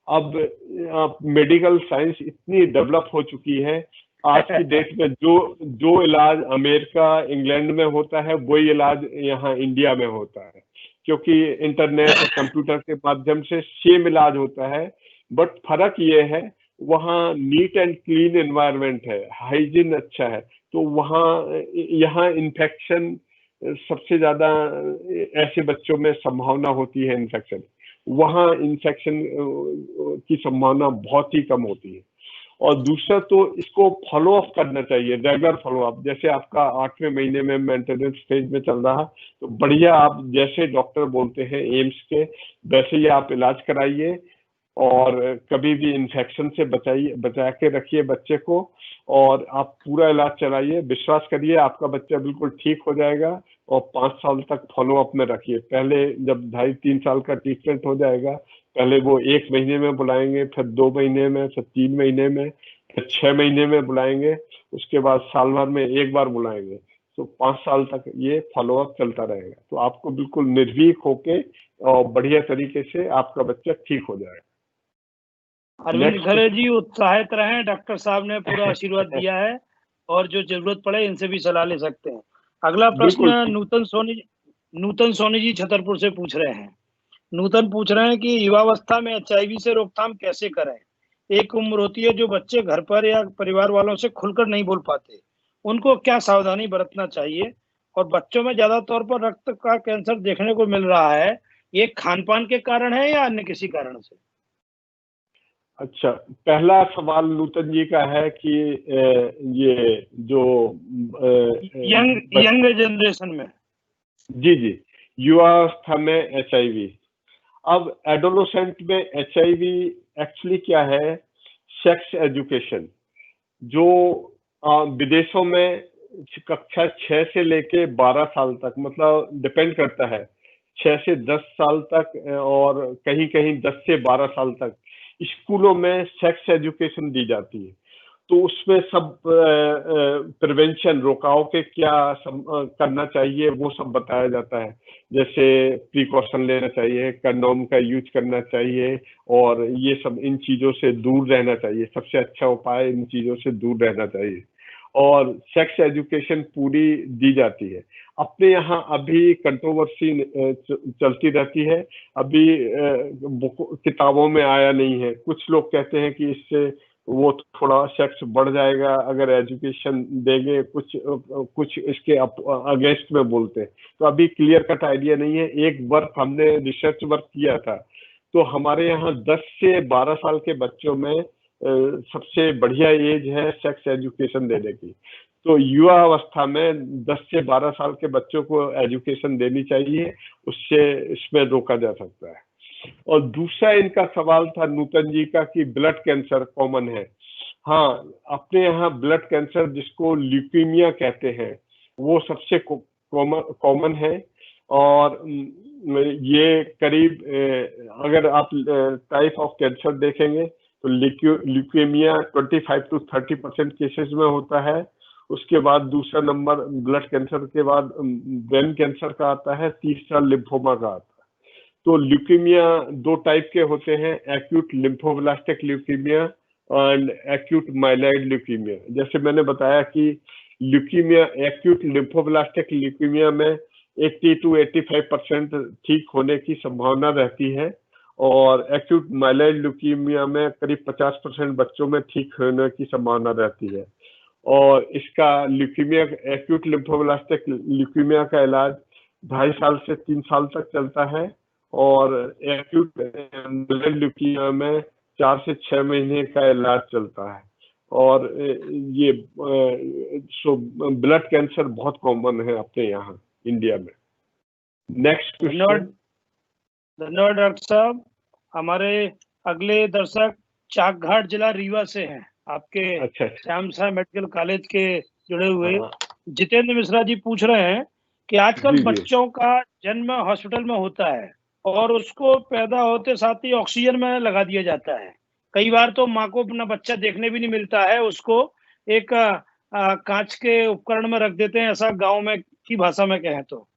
अब मेडिकल साइंस इतनी डेवलप हो चुकी है, आज की डेट में जो इलाज अमेरिका, इंग्लैंड में होता है वही इलाज यहाँ इंडिया में होता है, क्योंकि इंटरनेट और कंप्यूटर के माध्यम से सेम इलाज होता है। बट फर्क ये है, वहाँ नीट एंड क्लीन एनवायरनमेंट है, हाइजीन अच्छा है, तो वहाँ यहाँ इन्फेक्शन सबसे ज्यादा ऐसे बच्चों में संभावना होती है इन्फेक्शन, वहाँ इन्फेक्शन की संभावना बहुत ही कम होती है। और दूसरा तो इसको फॉलो अप करना चाहिए, रेगुलर फॉलो अप। जैसे आपका 8वें महीने में मेंटेनेंस स्टेज में चल रहा, तो बढ़िया आप जैसे डॉक्टर बोलते हैं एम्स के, वैसे ही आप इलाज कराइए और कभी भी इन्फेक्शन से बचा के रखिए बच्चे को, और आप पूरा इलाज चलाइए। विश्वास करिए आपका बच्चा बिल्कुल ठीक हो जाएगा, और 5 साल तक फॉलो अप में रखिए। पहले जब 2.5-3 साल का ट्रीटमेंट हो जाएगा, पहले वो 1 महीने में बुलाएंगे, फिर 2 महीने में, फिर 3 महीने में, फिर 6 महीने में बुलाएंगे, उसके बाद साल भर में 1 बार बुलाएंगे। तो 5 साल तक ये फॉलो अप चलता रहेगा, तो आपको बिल्कुल निर्भीक होके और बढ़िया तरीके से आपका बच्चा ठीक हो जाएगा। अरविंद खरे जी उत्साहित रहें, डॉक्टर साहब ने पूरा आशीर्वाद दिया है, और जो जरूरत पड़े इनसे भी सलाह ले सकते हैं। अगला प्रश्न नूतन सोनी जी छतरपुर से पूछ रहे हैं। नूतन पूछ रहे हैं कि युवावस्था में एचआईवी से रोकथाम कैसे करें। एक उम्र होती है जो बच्चे घर पर या परिवार वालों से खुलकर नहीं बोल पाते, उनको क्या सावधानी बरतना चाहिए। और बच्चों में ज्यादा तौर पर रक्त का कैंसर देखने को मिल रहा है, ये खान पान के कारण है या अन्य किसी कारण से। अच्छा, पहला सवाल नूतन जी का है कि ये जो यंग जनरेशन में, जी युवावस्था में एचआईवी। अब एडोलोसेंट में एचआईवी एक्चुअली क्या है, सेक्स एजुकेशन, जो विदेशों में कक्षा 6 से लेके 12 साल तक, मतलब डिपेंड करता है, 6 से 10 साल तक, और कहीं कहीं 10 से 12 साल तक स्कूलों में सेक्स एजुकेशन दी जाती है। तो उसमें सब प्रिवेंशन, रोकाव के क्या करना चाहिए वो सब बताया जाता है। जैसे प्रिकॉशन लेना चाहिए, कंडोम का यूज करना चाहिए, और ये सब इन चीजों से दूर रहना चाहिए। सबसे अच्छा उपाय इन चीजों से दूर रहना चाहिए, और सेक्स एजुकेशन पूरी दी जाती है। अपने यहाँ अभी कंट्रोवर्सी चलती रहती है, अभी किताबों में आया नहीं है। कुछ लोग कहते हैं कि इससे वो थोड़ा सेक्स बढ़ जाएगा अगर एजुकेशन देंगे, कुछ इसके अगेंस्ट में बोलते हैं। तो अभी क्लियर कट आइडिया नहीं है। एक वर्क हमने रिसर्च वर्क किया था, तो हमारे यहाँ 10 से 12 साल के बच्चों में सबसे बढ़िया एज है सेक्स एजुकेशन देने की। तो युवा अवस्था में 10 से 12 साल के बच्चों को एजुकेशन देनी चाहिए, उससे इसमें रोका जा सकता है। और दूसरा इनका सवाल था नूतन जी का कि ब्लड कैंसर कॉमन है। हाँ, अपने यहाँ ब्लड कैंसर जिसको ल्यूकीमिया कहते हैं वो सबसे कॉमन है। और ये करीब अगर आप टाइप ऑफ कैंसर देखेंगे तो ल्यूकेमिया 25 to 30% केसेस में होता है। उसके बाद दूसरा नंबर ब्लड कैंसर के बाद ब्रेन कैंसर का आता है, तीसरा लिम्फोमा का आता है। तो ल्यूकेमिया 2 टाइप के होते हैं, acute lymphoblastic leukaemia and acute myeloid leukaemia. जैसे मैंने बताया कि ल्यूकेमिया, एक्यूट लिम्फोब्लास्टिक ल्यूकेमिया में 80 to 85% ठीक होने की संभावना रहती है, और एक्यूट माइलॉइड ल्यूकेमिया में करीब 50% बच्चों में ठीक होने की संभावना रहती है। और इसका ल्यूकेमिया, एक्यूट लिम्फोब्लास्टिक ल्यूकेमिया का इलाज 2.5 साल से 3 साल तक चलता है, और एक्यूट माइलॉइड ल्यूकेमिया में 4 से 6 महीने का इलाज चलता है। और ये ब्लड कैंसर बहुत कॉमन है अपने यहाँ इंडिया में। Next question. धन्यवाद डॉक्टर साहब। हमारे अगले दर्शक चाकघाट जिला रीवा से हैं, आपके अच्छा। श्याम साह मेडिकल कॉलेज के जुड़े हुए जितेंद्र मिश्रा जी पूछ रहे हैं कि आजकल जी जी। बच्चों का जन्म हॉस्पिटल में होता है और उसको पैदा होते साथ ही ऑक्सीजन में लगा दिया जाता है। कई बार तो माँ को अपना बच्चा देखने भी नहीं मिलता है, उसको एक काँच के उपकरण में रख देते हैं, ऐसा गाँव में की भाषा में कहें तो।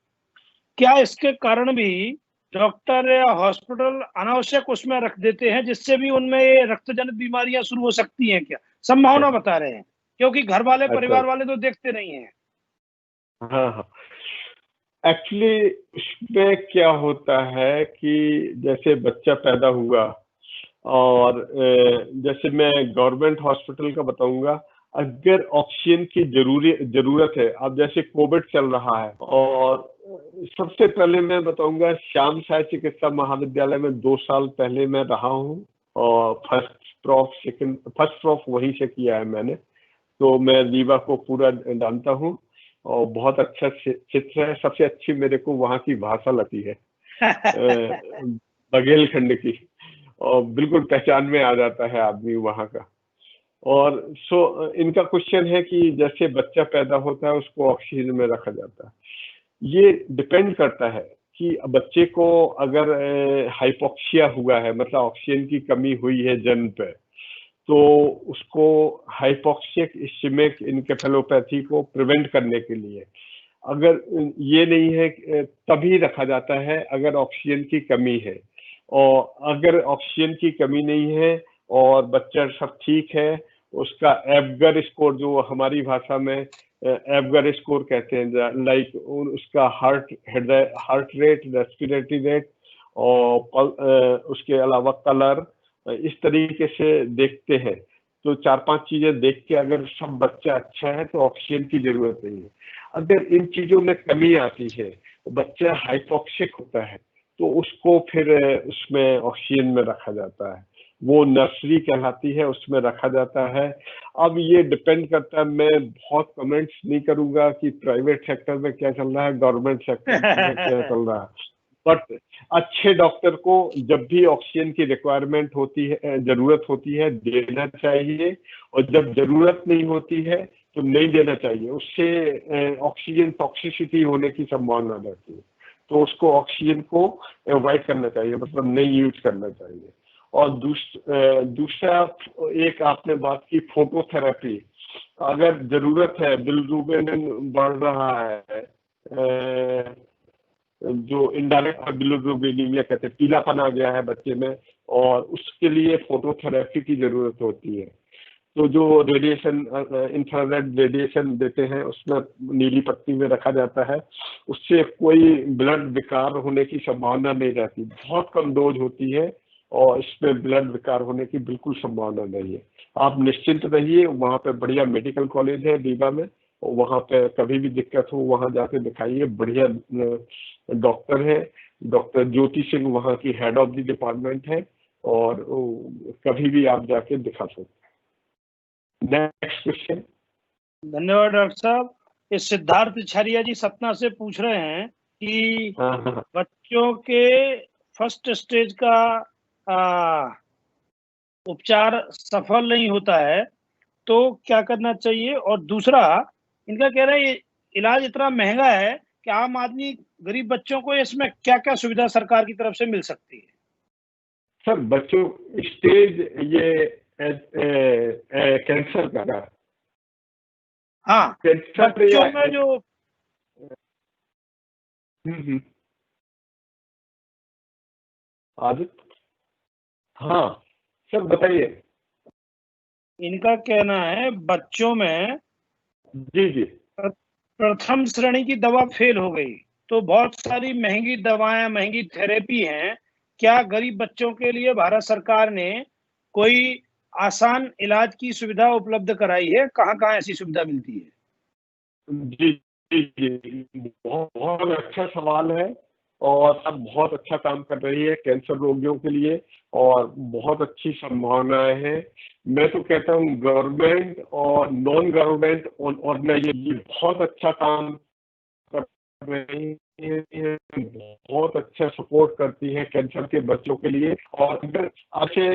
क्या इसके कारण भी डॉक्टर या हॉस्पिटल अनावश्यक उसमें रख देते हैं, जिससे भी उनमें ये रक्तजनित बीमारियाँ शुरू हो सकती हैं क्या? संभावना बता रहे हैं, क्योंकि घर वाले, अच्छा। परिवार वाले तो देखते नहीं हैं। हाँ हाँ। एक्चुअली उसमें क्या होता है कि जैसे बच्चा पैदा हुआ और जैसे मैं गवर्नमेंट हॉस्पिटल का बताऊंगा, अगर ऑक्सीजन की जरूरत है, अब जैसे कोविड चल रहा है, और सबसे पहले मैं बताऊंगा श्याम साई चिकित्सा महाविद्यालय में 2 साल पहले मैं रहा हूँ, और फर्स्ट प्रॉफ वहीं से किया है मैंने, तो मैं रीवा को पूरा जानता हूँ। और बहुत अच्छा चित्र है, सबसे अच्छी मेरे को वहाँ की भाषा लगती है, बघेलखंड की, और बिल्कुल पहचान में आ जाता है आदमी वहाँ का। और इनका क्वेश्चन है कि जैसे बच्चा पैदा होता है उसको ऑक्सीजन में रखा जाता है, ये डिपेंड करता है कि बच्चे को अगर हाइपोक्सिया हुआ है, मतलब ऑक्सीजन की कमी हुई है जन्म पे, तो उसको हाइपोक्सिक इस्केमिक इनकेफेलोपैथी को प्रिवेंट करने के लिए, अगर ये नहीं है तभी रखा जाता है अगर ऑक्सीजन की कमी है। और अगर ऑक्सीजन की कमी नहीं है और बच्चा सब ठीक है, उसका एवगर स्कोर, जो हमारी भाषा में एवगर स्कोर कहते हैं, लाइक उसका हार्ट रेट, रेस्पिरेटरी रेट, और उसके अलावा कलर, इस तरीके से देखते हैं। तो 4-5 चीजें देख के अगर सब बच्चा अच्छा है तो ऑक्सीजन की जरूरत नहीं है। अगर इन चीजों में कमी आती है, बच्चा हाइपोक्सिक होता है, तो उसको फिर उसमें ऑक्सीजन में रखा जाता है, वो नर्सरी कहलाती है, उसमें रखा जाता है। अब ये डिपेंड करता है, मैं बहुत कमेंट्स नहीं करूंगा कि प्राइवेट सेक्टर में क्या चल रहा है, गवर्नमेंट सेक्टर में क्या चल रहा है, बट अच्छे डॉक्टर को जब भी ऑक्सीजन की रिक्वायरमेंट होती है, जरूरत होती है, देना चाहिए, और जब जरूरत नहीं होती है तो नहीं देना चाहिए, उससे ऑक्सीजन टॉक्सिसिटी होने की संभावना रहती है, तो उसको ऑक्सीजन को अवॉइड करना चाहिए, मतलब नहीं यूज करना चाहिए। और दूसरा एक आपने बात की फोटोथेरेपी, अगर जरूरत है, बिलिरुबिन बढ़ रहा है, जो इनडायरेक्ट बिलिरुबिनेमिया कहते हैं, पीलापन आ गया है बच्चे में, और उसके लिए फोटोथेरेपी की जरूरत होती है। तो जो रेडिएशन, इंफ्रारेड रेडिएशन देते हैं, उसमें नीली पट्टी में रखा जाता है, उससे कोई ब्लड विकार होने की संभावना नहीं रहती, बहुत कम डोज होती है, और इसमें ब्लड विकार होने की बिल्कुल संभावना नहीं है। आप निश्चिंत रहिए, वहाँ पे बढ़िया मेडिकल कॉलेज है रीवा में, और वहाँ पे कभी भी दिक्कत हो वहाँ जाके दिखाइए, बढ़िया डॉक्टर है, डॉक्टर ज्योति सिंह वहाँ की हेड ऑफ द डिपार्टमेंट है, और कभी भी आप जाके दिखा सकते हैं। Next question. धन्यवाद डॉक्टर साहब। ये सिद्धार्थ छरिया जी सतना से पूछ रहे हैं कि हाँ, बच्चों के फर्स्ट स्टेज का आ, उपचार सफल नहीं होता है तो क्या करना चाहिए, और दूसरा इनका कह रहे हैं ये इलाज इतना महंगा है कि आम आदमी, गरीब बच्चों को इसमें क्या क्या सुविधा सरकार की तरफ से मिल सकती है? सर बच्चों स्टेज ये कैंसर का, हाँ, कैंसर या बच्चों में जो हम्म, आदित्य, हाँ सर बताइए। इनका कहना है बच्चों में जी जी। प्रथम श्रेणी की दवा फेल हो गई तो बहुत सारी महंगी दवाएं, महंगी थेरेपी हैं। क्या गरीब बच्चों के लिए भारत सरकार ने कोई आसान इलाज की सुविधा उपलब्ध कराई है? कहाँ-कहाँ ऐसी सुविधा मिलती है? जी जी जी, बहुत बहुत अच्छा सवाल है, और अब बहुत अच्छा काम कर रही है कैंसर रोगियों के लिए, और बहुत अच्छी संभावनाएं हैं। मैं तो कहता हूँ गवर्नमेंट और नॉन गवर्नमेंट ऑर्गेनाइजेशन बहुत अच्छा काम कर रही है, बहुत अच्छा सपोर्ट करती है कैंसर के बच्चों के लिए। और अगर अच्छे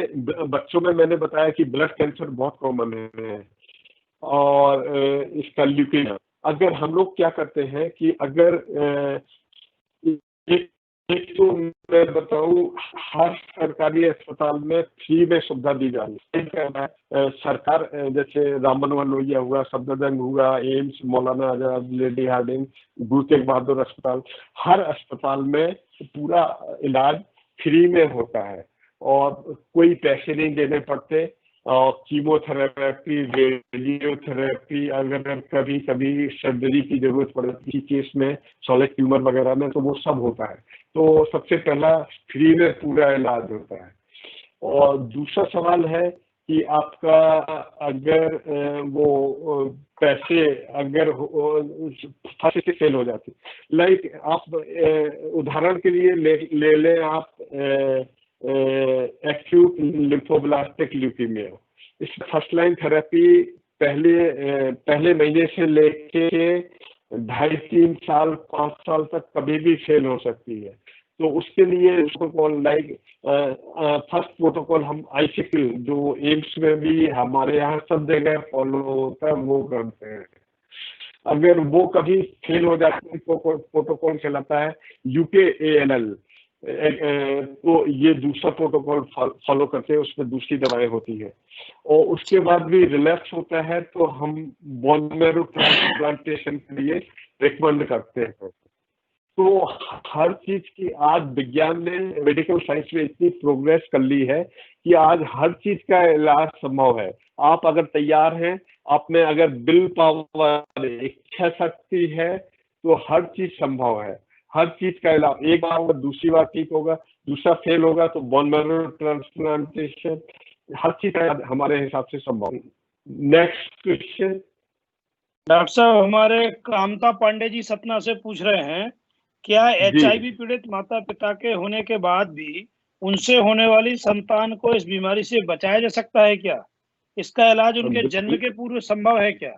बच्चों में मैंने बताया कि ब्लड कैंसर बहुत कॉमन है, और इसका ल्यूकेमिया, अगर हम लोग क्या करते हैं कि अगर एक एक तो मैं बताऊं, हर सरकारी अस्पताल में फ्री में सुविधा दी जा रही है। सरकार जैसे राम मनोहर लोहिया हुआ, सफदरजंग हुआ, AIIMS, Maulana Azad, lady Hardinge, Guru Tegh Bahadur अस्पताल, हर अस्पताल में पूरा इलाज फ्री में होता है और कोई पैसे नहीं देने पड़ते। और कीमोथेरेपी, रेडियोथेरेपी, अगर कभी कभी सर्जरी की जरूरत पड़ती है केस में, सॉलिड ट्यूमर वगैरह में, तो वो सब होता है। तो सबसे पहला फ्री में पूरा इलाज होता है। और दूसरा सवाल है कि आपका अगर वो पैसे अगर फर्स्ट से फेल हो जाती, लाइक आप उदाहरण के लिए ले लें आप एक्यूट लिम्फोब्लास्टिक ल्यूकीमिया। इसमें फर्स्ट लाइन थेरेपी पहले महीने से लेके 2.5-3 साल 5 साल तक कभी भी फेल हो सकती है। तो उसके लिए प्रोटोकॉल लाइक फर्स्ट प्रोटोकॉल हम आईसीक्यू जो एम्स में भी हमारे यहाँ सब जगह फॉलो होता है वो करते हैं। अगर वो कभी फेल हो जाते हैं तो प्रोटोकॉल चलाता है UKALL। तो ये दूसरा प्रोटोकॉल फॉलो करते हैं, उसमें दूसरी दवाएं होती है। और उसके बाद भी रिलैप्स होता है तो हम बोन मैरो ट्रांसप्लांटेशन के लिए रिकमेंड करते हैं। तो हर चीज की आज विज्ञान ने, मेडिकल साइंस में इतनी प्रोग्रेस कर ली है कि आज हर चीज का इलाज संभव है। आप अगर तैयार हैं, आप में अगर विल पावर, इच्छा शक्ति है, तो हर चीज संभव है। हर चीज का इलाज, एक बार होगा, दूसरी बार ठीक होगा, दूसरा फेल होगा तो बोन मैरो ट्रांसप्लांटेशन, हर चीज हमारे हिसाब से संभव है। Next question. डॉक्टर साहब, हमारे कामता पांडे जी सतना से पूछ रहे हैं, क्या HIV पीड़ित माता पिता के होने के बाद भी उनसे होने वाली संतान को इस बीमारी से बचाया जा सकता है क्या? इसका इलाज उनके जन्म के पूर्व संभव है क्या?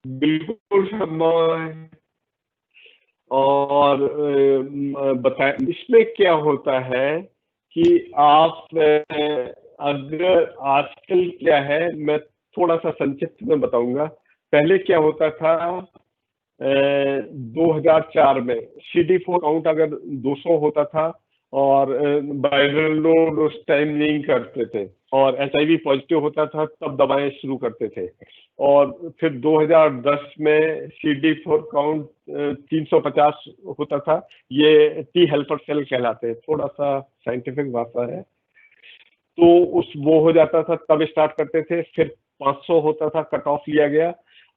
बिल्कुल संभव है। और बताएं इसमें क्या होता है कि आप अगर आजकल क्या है, मैं थोड़ा सा संक्षिप्त में बताऊंगा। पहले क्या होता था, 2004 में CD4 काउंट अगर 200 होता था और वायरल लोड उस टाइम नहीं करते थे और HIV पॉजिटिव होता था तब दवाएं शुरू करते थे। और फिर 2010 में CD4 काउंट 350 होता था। ये T हेल्पर सेल कहलाते हैं, थोड़ा सा साइंटिफिक भाषा है। तो वो हो जाता था तब स्टार्ट करते थे। फिर 500 होता था, कट ऑफ लिया गया।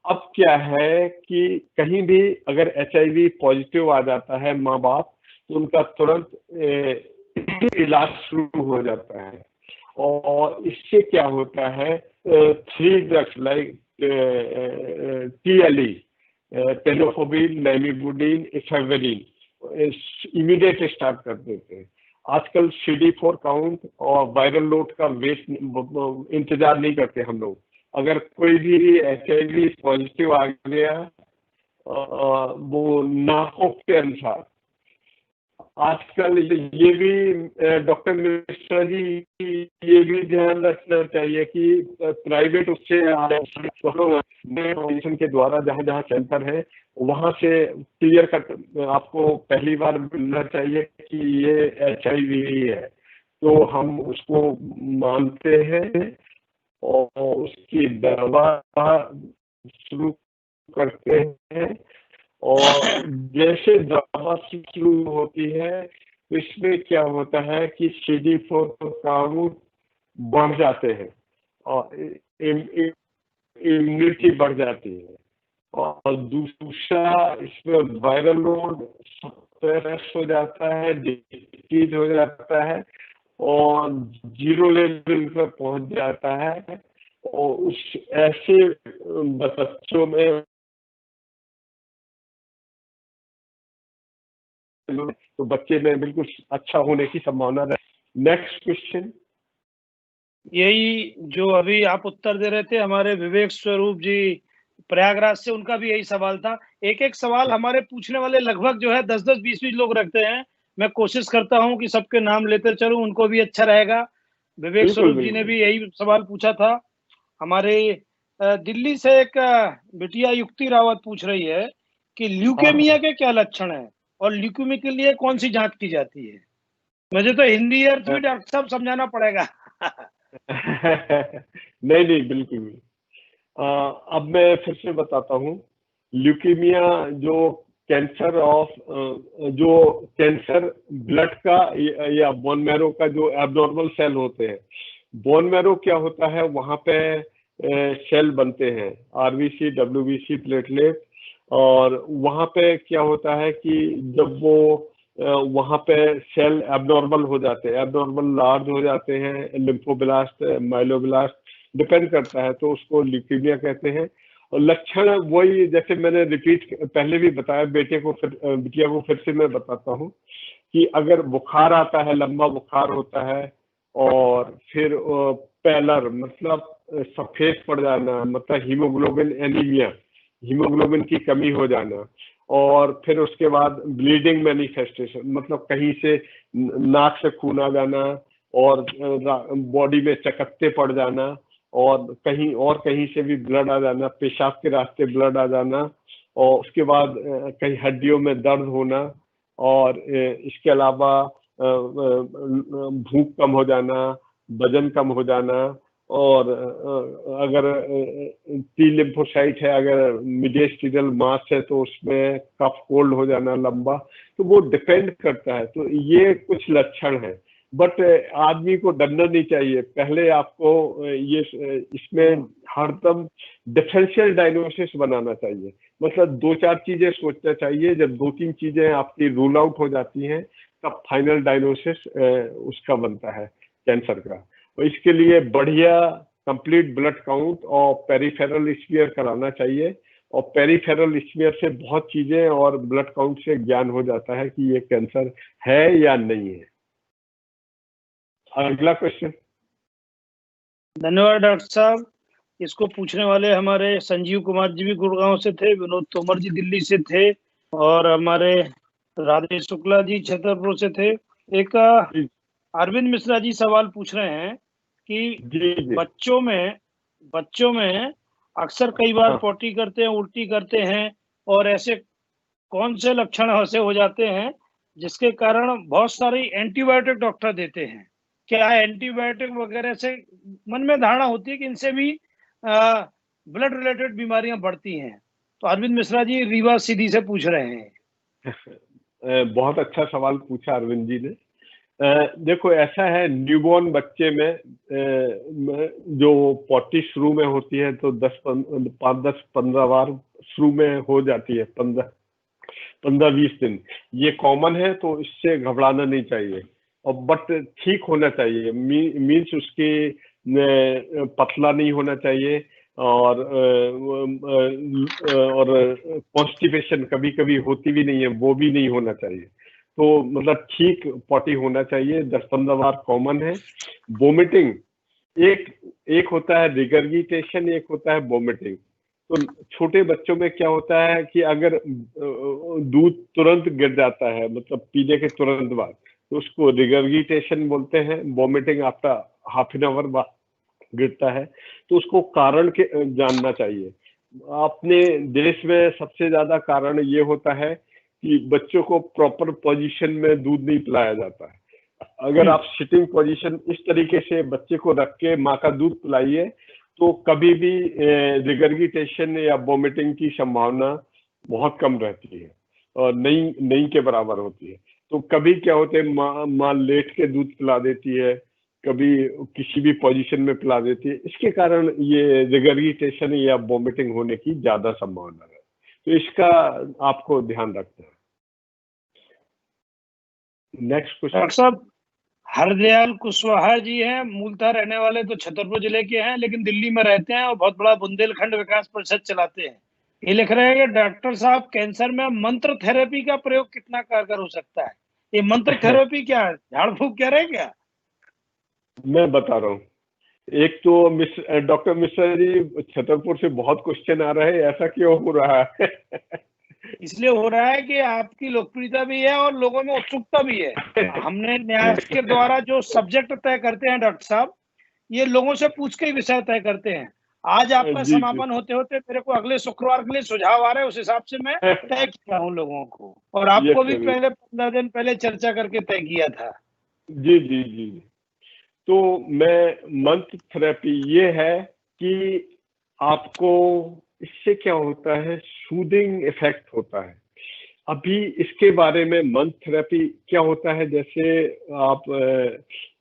अब क्या है कि कहीं भी अगर HIV पॉजिटिव आ जाता है माँ बाप, तो उनका तुरंत इलाज शुरू हो जाता है। और इससे क्या होता है, 3 drugs like TLE, tenofovir, lamivudine, efavirenz immediate start कर देते हैं। आजकल CD4 काउंट और वायरल लोड का वेट इंतजार नहीं करते हम लोग। अगर कोई भी HIV पॉजिटिव आ गया, वो नाकों के अनुसार, आजकल ये भी डॉक्टर मिश्रा जी, ये भी ध्यान रखना चाहिए कि प्राइवेट उससे के द्वारा जहाँ जहाँ सेंटर है वहाँ से क्लियर कट आपको पहली बार मिलना चाहिए कि ये HIV है, तो हम उसको मानते हैं और उसकी दवा शुरू करते हैं। और जैसे दवा शुरू होती है तो इसमें क्या होता है कि CD4 काउंट बढ़ जाते हैं और इम्यूनिटी बढ़ जाती है। और दूसरा इसमें वायरल लोड सप्रेस हो जाता है, डिक्रीज हो जाता है और 0 लेवल पर पहुंच जाता है। और उस ऐसे बच्चों में तो बच्चे में बिल्कुल अच्छा होने की संभावना है। Next question. यही जो अभी आप उत्तर दे रहे थे हमारे विवेक स्वरूप जी प्रयागराज से, उनका भी यही सवाल था। एक एक सवाल हमारे पूछने वाले लगभग जो है 10-10, 20-20 लोग रखते हैं। मैं कोशिश करता हूं कि सबके नाम लेते चलूं, उनको भी अच्छा रहेगा। विवेक स्वरूप जी ने भी यही सवाल पूछा था। हमारे दिल्ली से एक बिटिया युक्ति रावत पूछ रही है कि ल्यूकेमिया के क्या लक्षण हैं और ल्यूकेमिया के लिए कौन सी जांच की जाती है। मुझे तो हिंदी अर्थ भी डॉक्टर साहब समझाना पड़ेगा। नहीं नहीं, बिल्कुल भी। अब मैं फिर से बताता हूँ। ल्यूकीमिया जो कैंसर ऑफ जो कैंसर ब्लड का या बोन मैरो का जो एबनॉर्मल सेल होते हैं, बोन मैरो क्या होता है, वहां पे सेल बनते हैं, आरबीसी, डब्ल्यूबीसी, प्लेटलेट, और वहां पे क्या होता है कि जब वो वहां पे सेल एबनॉर्मल हो जाते हैं, एबनॉर्मल लार्ज हो जाते हैं, लिम्फोब्लास्ट, माइलोब्लास्ट, डिपेंड करता है, तो उसको ल्यूकीमिया कहते हैं। और लक्षण वही, जैसे मैंने रिपीट पहले भी बताया, बिटिया को फिर से मैं बताता हूँ कि अगर बुखार आता है, लंबा बुखार होता है, और फिर पैलर मतलब सफेद पड़ जाना, मतलब हीमोग्लोबिन एनीमिया, हीमोग्लोबिन की कमी हो जाना, और फिर उसके बाद ब्लीडिंग मैनिफेस्टेशन, मतलब कहीं से नाक से खून आ जाना, और बॉडी में चकत्ते पड़ जाना, और कहीं से भी ब्लड आ जाना, पेशाब के रास्ते ब्लड आ जाना, और उसके बाद कहीं हड्डियों में दर्द होना, और इसके अलावा भूख कम हो जाना, वजन कम हो जाना, और अगर टी लिम्फोसाइट है, अगर मीडियस्टीरियल मास है, तो उसमें कफ कोल्ड हो जाना लंबा, तो वो डिपेंड करता है। तो ये कुछ लक्षण है, बट आदमी को डरना नहीं चाहिए। पहले आपको ये इसमें हरदम डिफरेंशियल डायग्नोसिस बनाना चाहिए, मतलब 2-4 चीजें सोचना चाहिए। जब 2-3 चीजें आपकी रूल आउट हो जाती हैं, तब फाइनल डायग्नोसिस उसका बनता है, कैंसर का। तो इसके लिए बढ़िया कंप्लीट ब्लड काउंट और पेरिफेरल स्मीयर कराना चाहिए, और पेरिफेरल स्मीयर से बहुत चीजें और ब्लड काउंट से ज्ञान हो जाता है कि ये कैंसर है या नहीं है। अगला क्वेश्चन। धन्यवाद डॉक्टर साहब। इसको पूछने वाले हमारे संजीव कुमार जी भी गुड़गांव से थे, विनोद तोमर जी दिल्ली से थे, और हमारे राजेश शुक्ला जी छतरपुर से थे। एक अरविंद मिश्रा जी सवाल पूछ रहे हैं कि जी। बच्चों में अक्सर कई बार हाँ। पोटी करते हैं, उल्टी करते हैं, और ऐसे कौन से लक्षण ऐसे हो जाते हैं जिसके कारण बहुत सारी एंटीबायोटिक डॉक्टर देते हैं। क्या एंटीबायोटिक वगैरह से मन में धारणा होती है कि इनसे भी ब्लड रिलेटेड बीमारियां बढ़ती हैं? तो अरविंद मिश्रा जी रीवा सीधी से पूछ रहे हैं। बहुत अच्छा सवाल पूछा अरविंद जी ने। देखो, ऐसा है, न्यूबॉर्न बच्चे में जो पॉटी शुरू में होती है, तो 5-10-15 बार शुरू में हो जाती है, 15-20 दिन, ये कॉमन है, तो इससे घबराना नहीं चाहिए। और बट ठीक होना चाहिए, मीन्स उसके पतला नहीं होना चाहिए, और कॉन्स्टिपेशन कभी कभी होती भी नहीं है, वो भी नहीं होना चाहिए। तो मतलब ठीक पॉटी होना चाहिए, 10-15 बार कॉमन है। वोमिटिंग, एक होता है रिगर्गिटेशन, एक होता है वोमिटिंग। तो छोटे बच्चों में क्या होता है कि अगर दूध तुरंत गिर जाता है, मतलब पीने के तुरंत बाद, तो उसको रिगर्गिटेशन बोलते हैं। Vomiting after half an hour बाद गिरता है, तो उसको कारण के जानना चाहिए। अपने देश में सबसे ज्यादा कारण ये होता है कि बच्चों को प्रॉपर पोजीशन में दूध नहीं पिलाया जाता है। अगर आप सिटिंग पोजीशन इस तरीके से बच्चे को रख के माँ का दूध पिलाइए, तो कभी भी रिगर्गिटेशन या वोमिटिंग की संभावना बहुत कम रहती है, और नहीं के बराबर होती है। तो कभी क्या होते है, माँ लेट के दूध पिला देती है, कभी किसी भी पोजीशन में पिला देती है, इसके कारण ये रिगर्गिटेशन या वोमिटिंग होने की ज्यादा संभावना है। तो इसका आपको ध्यान रखना है। Next question. डॉक्टर साहब, हरदयाल कुशवाहा जी हैं, मूलतः रहने वाले तो छतरपुर जिले के हैं, लेकिन दिल्ली में रहते हैं और बहुत बड़ा बुंदेलखंड विकास परिषद चलाते हैं। ये लिख रहे हैं कि डॉक्टर साहब, कैंसर में मंत्र थेरेपी का प्रयोग कितना कारगर हो सकता है? ये मंत्र थेरेपी क्या है, झाड़ फूक कह रहे हैं क्या? मैं बता रहा हूँ। एक तो डॉक्टर मिश्रा जी, छतरपुर से बहुत क्वेश्चन आ रहे हैं, ऐसा क्यों हो रहा है? इसलिए हो रहा है कि आपकी लोकप्रियता भी है और लोगों में उत्सुकता भी है। हमने न्यास के द्वारा जो सब्जेक्ट तय करते हैं डॉक्टर साहब, ये लोगों से पूछ के ही विषय तय करते हैं। आज आपका जी जी। समापन होते होते मेरे को अगले शुक्रवार के लिए सुझाव आ रहे हैं, उस हिसाब से मैं तय किया हूँ लोगों को, और यस आपको भी सर। पहले 15 दिन पहले चर्चा करके तय किया था। जी जी जी। तो मैं मंत्र थेरेपी ये है कि आपको इससे क्या होता है, सूदिंग इफेक्ट होता है। अभी इसके बारे में मंत्र थेरेपी क्या होता है, जैसे आप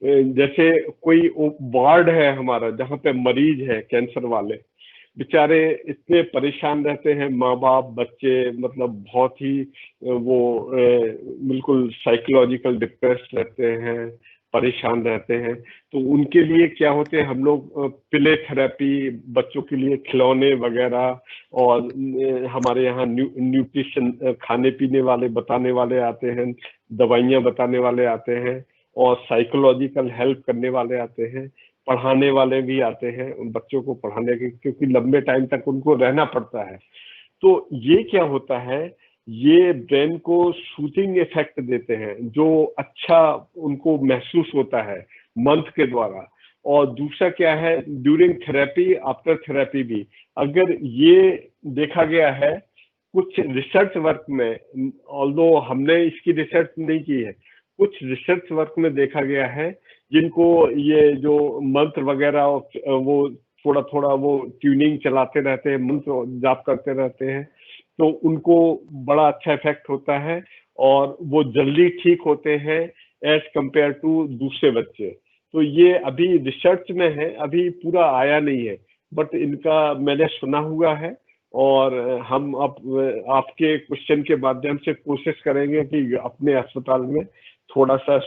जैसे कोई वार्ड है हमारा जहाँ पे मरीज है कैंसर वाले, बेचारे इतने परेशान रहते हैं, माँ बाप बच्चे, मतलब बहुत ही वो बिल्कुल साइकोलॉजिकल डिप्रेस रहते हैं, परेशान रहते हैं। तो उनके लिए क्या होते हैं, हम लोग प्ले थेरेपी, बच्चों के लिए खिलौने वगैरह, और हमारे यहाँ न्यूट्रिशन खाने पीने वाले बताने वाले आते हैं, दवाइयाँ बताने वाले आते हैं, और साइकोलॉजिकल हेल्प करने वाले आते हैं, पढ़ाने वाले भी आते हैं उन बच्चों को पढ़ाने के, क्योंकि लंबे टाइम तक उनको रहना पड़ता है। तो ये क्या होता है, ये ब्रेन को सूथिंग इफेक्ट देते हैं, जो अच्छा उनको महसूस होता है मंत्र के द्वारा। और दूसरा क्या है, ड्यूरिंग थेरेपी, आफ्टर थेरेपी भी, अगर ये देखा गया है कुछ रिसर्च वर्क में, ऑल्दो हमने इसकी रिसर्च नहीं की है, कुछ रिसर्च वर्क में देखा गया है, जिनको ये जो मंत्र वगैरह वो थोड़ा थोड़ा वो ट्यूनिंग चलाते रहते हैं, मंत्र जाप करते रहते हैं, तो उनको बड़ा अच्छा इफेक्ट होता है, और वो जल्दी ठीक होते हैं एज कंपेयर टू दूसरे बच्चे। तो ये अभी रिसर्च में है, अभी पूरा आया नहीं है, बट इनका मैंने सुना हुआ है। और हम आपके क्वेश्चन के माध्यम से कोशिश करेंगे कि अपने अस्पताल में थोड़ा सा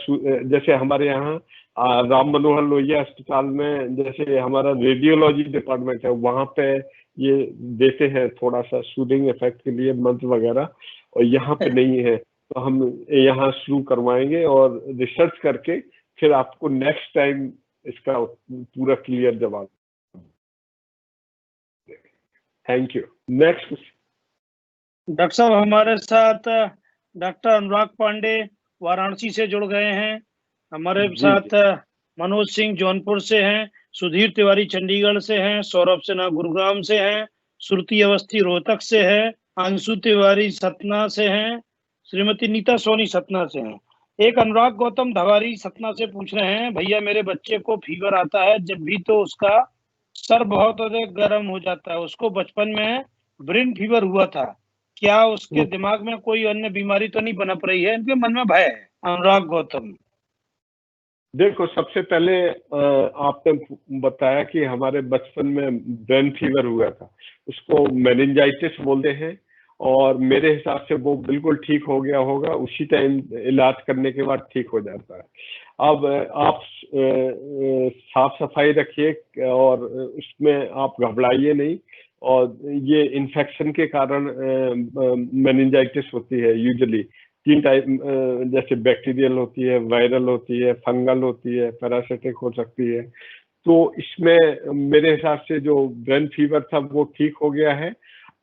जैसे हमारे यहाँ राम मनोहर लोहिया अस्पताल में जैसे हमारा रेडियोलॉजी डिपार्टमेंट है, वहाँ पे ये देते हैं थोड़ा सा सूदिंग इफेक्ट के लिए मंत्र वगैरह, और यहाँ पे नहीं है। तो हम यहाँ शुरू करवाएंगे और रिसर्च करके फिर आपको नेक्स्ट टाइम इसका पूरा क्लियर जवाब। Thank you. नेक्स्ट। डॉक्टर साहब हमारे साथ डॉक्टर अनुराग पांडे वाराणसी से जुड़ गए हैं। हमारे जी जी। साथ मनोज सिंह जौनपुर से हैं, सुधीर तिवारी चंडीगढ़ से हैं, सौरभ सिन्हा गुरुग्राम से हैं, श्रुति अवस्थी रोहतक से है, अंशु तिवारी सतना से हैं, श्रीमती नीता सोनी सतना से हैं। एक अनुराग गौतम धवारी सतना से पूछ रहे हैं, भैया मेरे बच्चे को फीवर आता है जब भी, तो उसका सर बहुत अधिक गर्म हो जाता है। उसको बचपन में ब्रेन फीवर हुआ था, क्या उसके दिमाग में कोई अन्य बीमारी तो नहीं पनप रही है? इनके मन में भय है। अनुराग गौतम। देखो, सबसे पहले आपने बताया कि हमारे बचपन में ब्रेन फीवर हुआ था, उसको मेनिंजाइटिस बोलते हैं, और मेरे हिसाब से वो बिल्कुल ठीक हो गया होगा, उसी टाइम इलाज करने के बाद ठीक हो जाता है। अब आप साफ सफाई रखिए, और उसमें आप घबराइए नहीं। और ये इन्फेक्शन के कारण मेनिंजाइटिस होती है यूजुअली। 3 टाइप, जैसे बैक्टीरियल होती है, वायरल होती है, फंगल होती है, पैरासिटिक हो सकती है। तो इसमें मेरे हिसाब से जो ब्रेन फीवर था वो ठीक हो गया है।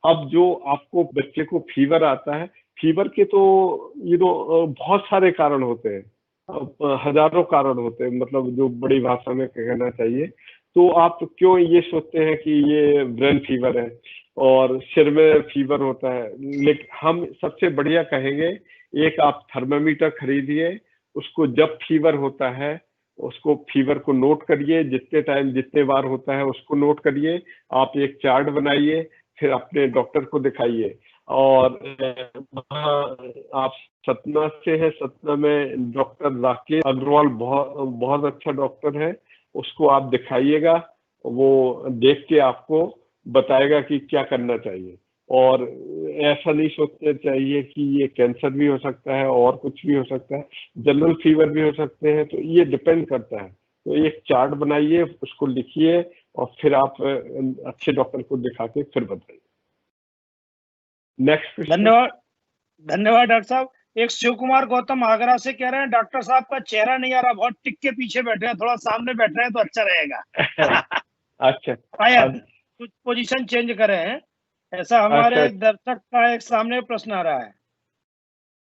अब जो आपको बच्चे को फीवर आता है, फीवर के तो बहुत सारे कारण होते हैं, हजारों कारण होते हैं, मतलब जो बड़ी भाषा में कहना चाहिए। तो आप क्यों ये सोचते हैं कि ये ब्रेन फीवर है और सिर में फीवर होता है? लेकिन हम सबसे बढ़िया कहेंगे, एक आप थर्मामीटर खरीदिए, उसको जब फीवर होता है उसको फीवर को नोट करिए, जितने टाइम जितने बार होता है उसको नोट करिए, आप एक चार्ट बनाइए, फिर अपने डॉक्टर को दिखाइए। और आप सतना से है, सतना में डॉक्टर राकेश अग्रवाल बहुत बहुत अच्छा डॉक्टर है, उसको आप दिखाइएगा, वो देख के आपको बताएगा कि क्या करना चाहिए। और ऐसा नहीं सोचना चाहिए कि ये कैंसर भी हो सकता है और कुछ भी हो सकता है, जनरल फीवर भी हो सकते हैं, तो ये डिपेंड करता है। तो एक चार्ट बनाइए, उसको लिखिए, और फिर आप अच्छे डॉक्टर को दिखा के फिर बताइए। Next question. धन्यवाद। धन्यवाद डॉक्टर साहब। एक शिव कुमार गौतम आगरा से कह रहे हैं, डॉक्टर साहब का चेहरा नहीं आ रहा, बहुत टिक के पीछे बैठे हैं, थोड़ा सामने बैठ रहे हैं तो अच्छा रहेगा। अच्छा शायद कुछ पोजीशन चेंज करे हैं, ऐसा हमारे अच्छा। एक दर्शक का एक सामने प्रश्न आ रहा है।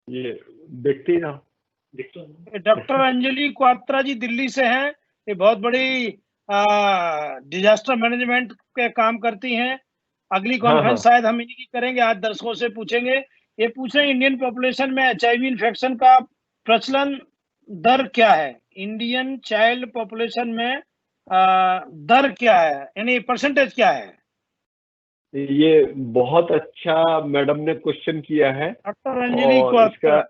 ये देखते ही ना। डॉक्टर अंजलि क्वात्रा जी दिल्ली से हैं, ये बहुत बड़ी डिजास्टर मैनेजमेंट के काम करती हैं। अगली हाँ हाँ कॉन्फ्रेंस शायद हम इन्हीं की करेंगे। आज दर्शकों से पूछेंगे, ये पूछ रहे हैं इंडियन पॉपुलेशन में एचआईवी इन्फेक्शन का प्रचलन दर क्या है? इंडियन चाइल्ड पॉपुलेशन में दर क्या है, यानी परसेंटेज क्या है? ये बहुत अच्छा मैडम ने क्वेश्चन किया है। डॉक्टर अंजलि और को इसका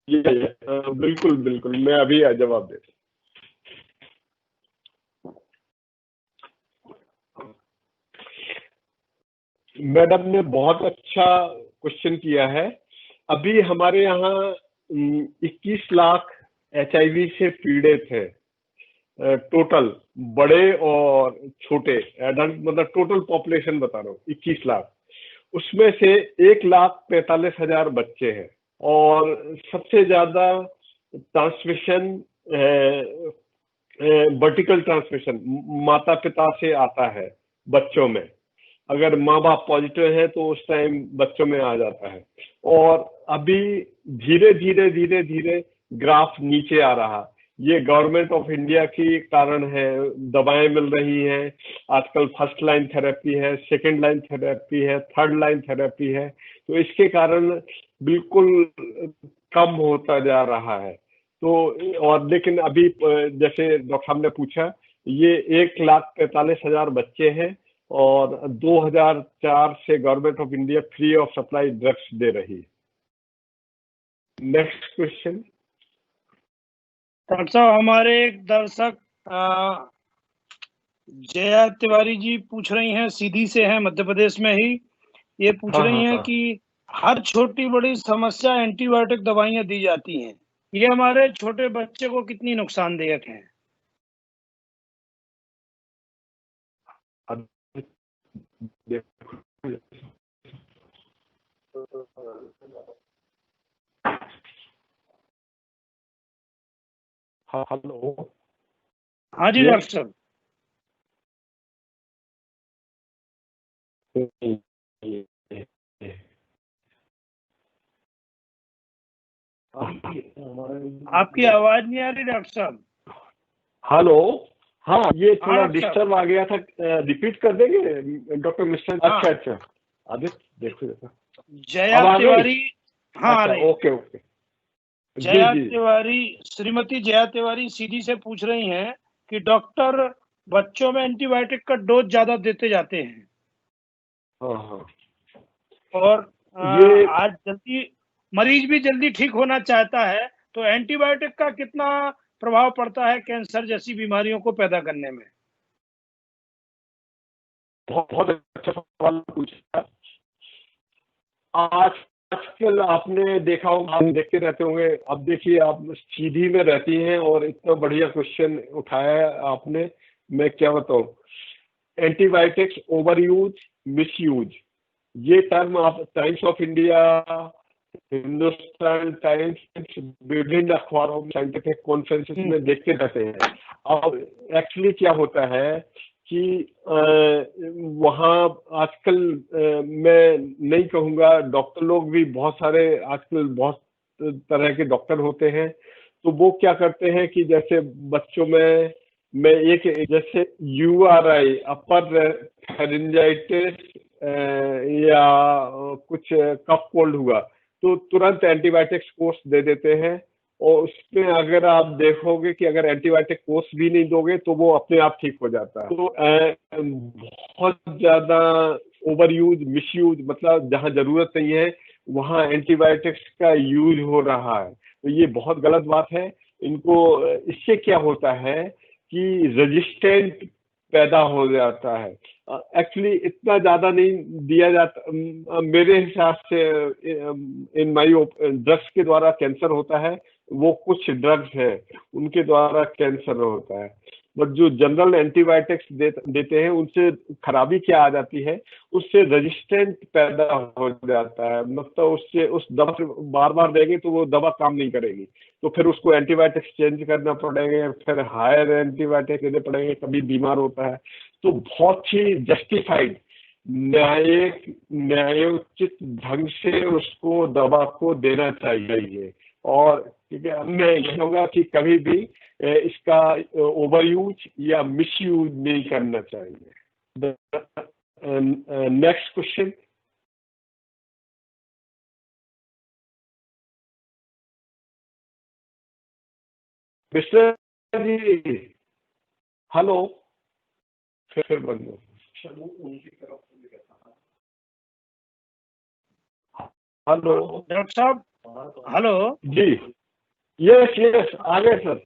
बिल्कुल बिल्कुल मैं अभी जवाब दे। मैडम ने बहुत अच्छा क्वेश्चन किया है। अभी हमारे यहाँ 21 लाख एचआईवी से पीड़ित है, टोटल बड़े और छोटे एडल्ट, मतलब टोटल पॉपुलेशन बता रहा हूँ 21 लाख। उसमें से 1,45,000 बच्चे हैं। और सबसे ज्यादा ट्रांसमिशन वर्टिकल ट्रांसमिशन माता पिता से आता है बच्चों में। अगर माँ बाप पॉजिटिव है तो उस टाइम बच्चों में आ जाता है। और अभी धीरे धीरे धीरे धीरे ग्राफ नीचे आ रहा। ये गवर्नमेंट ऑफ इंडिया की कारण है, दवाएं मिल रही हैं आजकल। फर्स्ट लाइन थेरेपी है, सेकंड लाइन थेरेपी है, थर्ड लाइन थेरेपी है। तो इसके कारण बिल्कुल कम होता जा रहा है। तो और लेकिन अभी जैसे डॉक्टर साहब ने पूछा, ये 1,45,000 बच्चे हैं और 2004 से government of India free of supply drugs दे रही है। Next question. डॉक्टर साहब, हमारे एक दर्शक जया तिवारी जी पूछ रही हैं, सीधी से हैं, मध्य प्रदेश में ही। ये पूछ हाँ रही हाँ हैं हाँ। कि हर छोटी बड़ी समस्या एंटीबायोटिक दवाइयां दी जाती हैं, ये हमारे छोटे बच्चे को कितनी नुकसानदायक है? अब देखो, हेलो। हाँ जी डॉक्टर साहब। आपकी आवाज नहीं आ रही डॉक्टर साहब। हेलो। हाँ, ये थोड़ा डॉक्टर साहब। डिस्टर्ब आ गया था, रिपीट कर देंगे डॉक्टर मिश्रा? हाँ। अच्छा अच्छा, आदित्य देखो देखो, जया अब आ गई? तिवारी। हाँ, आ अच्छा, रही है। Okay okay. जी जया जी। तिवारी, श्रीमती जया तिवारी सीधी से पूछ रही हैं कि डॉक्टर बच्चों में एंटीबायोटिक का डोज ज्यादा देते जाते हैं हाँ हाँ। और ये आज जल्दी मरीज भी जल्दी ठीक होना चाहता है, तो एंटीबायोटिक का कितना प्रभाव पड़ता है कैंसर जैसी बीमारियों को पैदा करने में? बहुत बहुत अच्छा सवाल पूछा। आज आजकल आपने देखा होगा, आप देखते रहते होंगे। अब देखिए, आप सीधी में रहती हैं और इतना बढ़िया क्वेश्चन उठाया है आपने। मैं क्या बताऊं, antibiotics over use, miss use, ये टर्म आप times of India, Hindustan times, विभिन्न अखबारों में, साइंटिफिक कॉन्फ्रेंसेस में देखते रहते हैं। अब एक्चुअली क्या होता है कि वहाँ आजकल मैं नहीं कहूँगा, डॉक्टर लोग भी बहुत सारे आजकल बहुत तरह के डॉक्टर होते हैं। तो वो क्या करते हैं कि जैसे बच्चों में मैं एक जैसे URI, अपर फेरिंजाइटिस, या कुछ कफ कोल्ड हुआ तो तुरंत एंटीबायोटिक्स कोर्स दे देते हैं। और उसमें अगर आप देखोगे कि अगर एंटीबायोटिक कोर्स भी नहीं दोगे तो वो अपने आप ठीक हो जाता है। तो बहुत ज्यादा ओवर यूज, मिस यूज, मतलब जहाँ जरूरत नहीं है वहाँ एंटीबायोटिक्स का यूज हो रहा है। तो ये बहुत गलत बात है। इनको इससे क्या होता है कि रेजिस्टेंट पैदा हो जाता है। एक्चुअली इतना ज्यादा नहीं दिया जाता मेरे हिसाब से। इन माई ड्रग्स के द्वारा कैंसर होता है, वो कुछ ड्रग्स है उनके द्वारा कैंसर होता है। बट जो जनरल एंटीबायोटिक्स देते हैं उनसे खराबी क्या आ जाती है, उससे रेजिस्टेंट पैदा हो जाता है। मतलब उससे उस दवा से बार बार देंगे तो वो दवा काम नहीं करेगी, तो फिर उसको एंटीबायोटिक्स चेंज करना पड़ेगा, फिर हायर एंटीबायोटिक देने पड़ेंगे, कभी बीमार होता है। तो बहुत ही जस्टिफाइड, न्यायोचित ढंग से उसको दवा को देना चाहिए। और ठीक है, मैं ये कहूँगा कि कभी भी इसका ओवर यूज या मिस यूज नहीं करना चाहिए। Next question. मिस्टर जी, हेलो, फिर बंद हो। हेलो डॉक्टर साहब, हेलो। जी, यस यस, आ गए सर।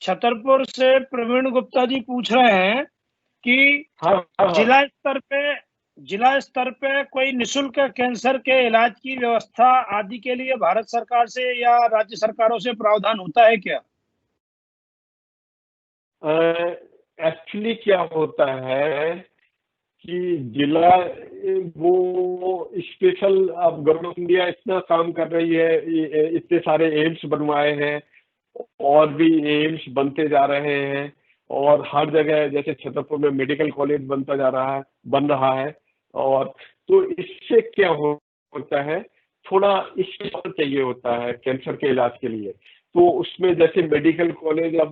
छतरपुर से प्रवीण गुप्ता जी पूछ रहे हैं कि हाँ हाँ जिला स्तर पे कोई निशुल्क कैंसर के इलाज की व्यवस्था आदि के लिए भारत सरकार से या राज्य सरकारों से प्रावधान होता है क्या? एक्चुअली क्या होता है कि जिला वो स्पेशल, अब गवर्नमेंट ऑफ इंडिया इतना काम कर रही है, इतने सारे एम्स बनवाए हैं और भी एम्स बनते जा रहे हैं, और हर जगह जैसे छतरपुर में मेडिकल कॉलेज बन रहा है। और तो इससे क्या होता है, थोड़ा स्पेशल चाहिए होता है कैंसर के इलाज के लिए। तो उसमें जैसे मेडिकल कॉलेज, अब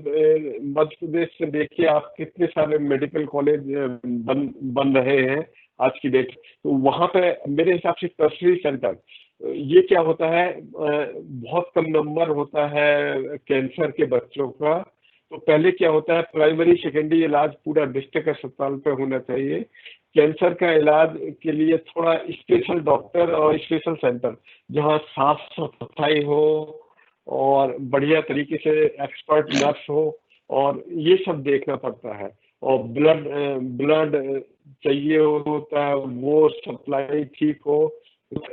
मध्य प्रदेश से देखिए आप, कितने सारे मेडिकल कॉलेज बन रहे हैं आज की डेट। तो वहां पे मेरे हिसाब से टर्शरी सेंटर, ये क्या होता है, बहुत कम नंबर होता है कैंसर के बच्चों का। तो पहले क्या होता है, प्राइमरी सेकेंडरी इलाज पूरा डिस्ट्रिक्ट अस्पताल पे होना चाहिए। कैंसर का इलाज के लिए थोड़ा स्पेशल डॉक्टर और स्पेशल सेंटर, जहाँ साफ सफाई हो और बढ़िया तरीके से एक्सपर्ट नर्स हो, और ये सब देखना पड़ता है। और ब्लड ब्लड चाहिए होता है, वो सप्लाई ठीक हो,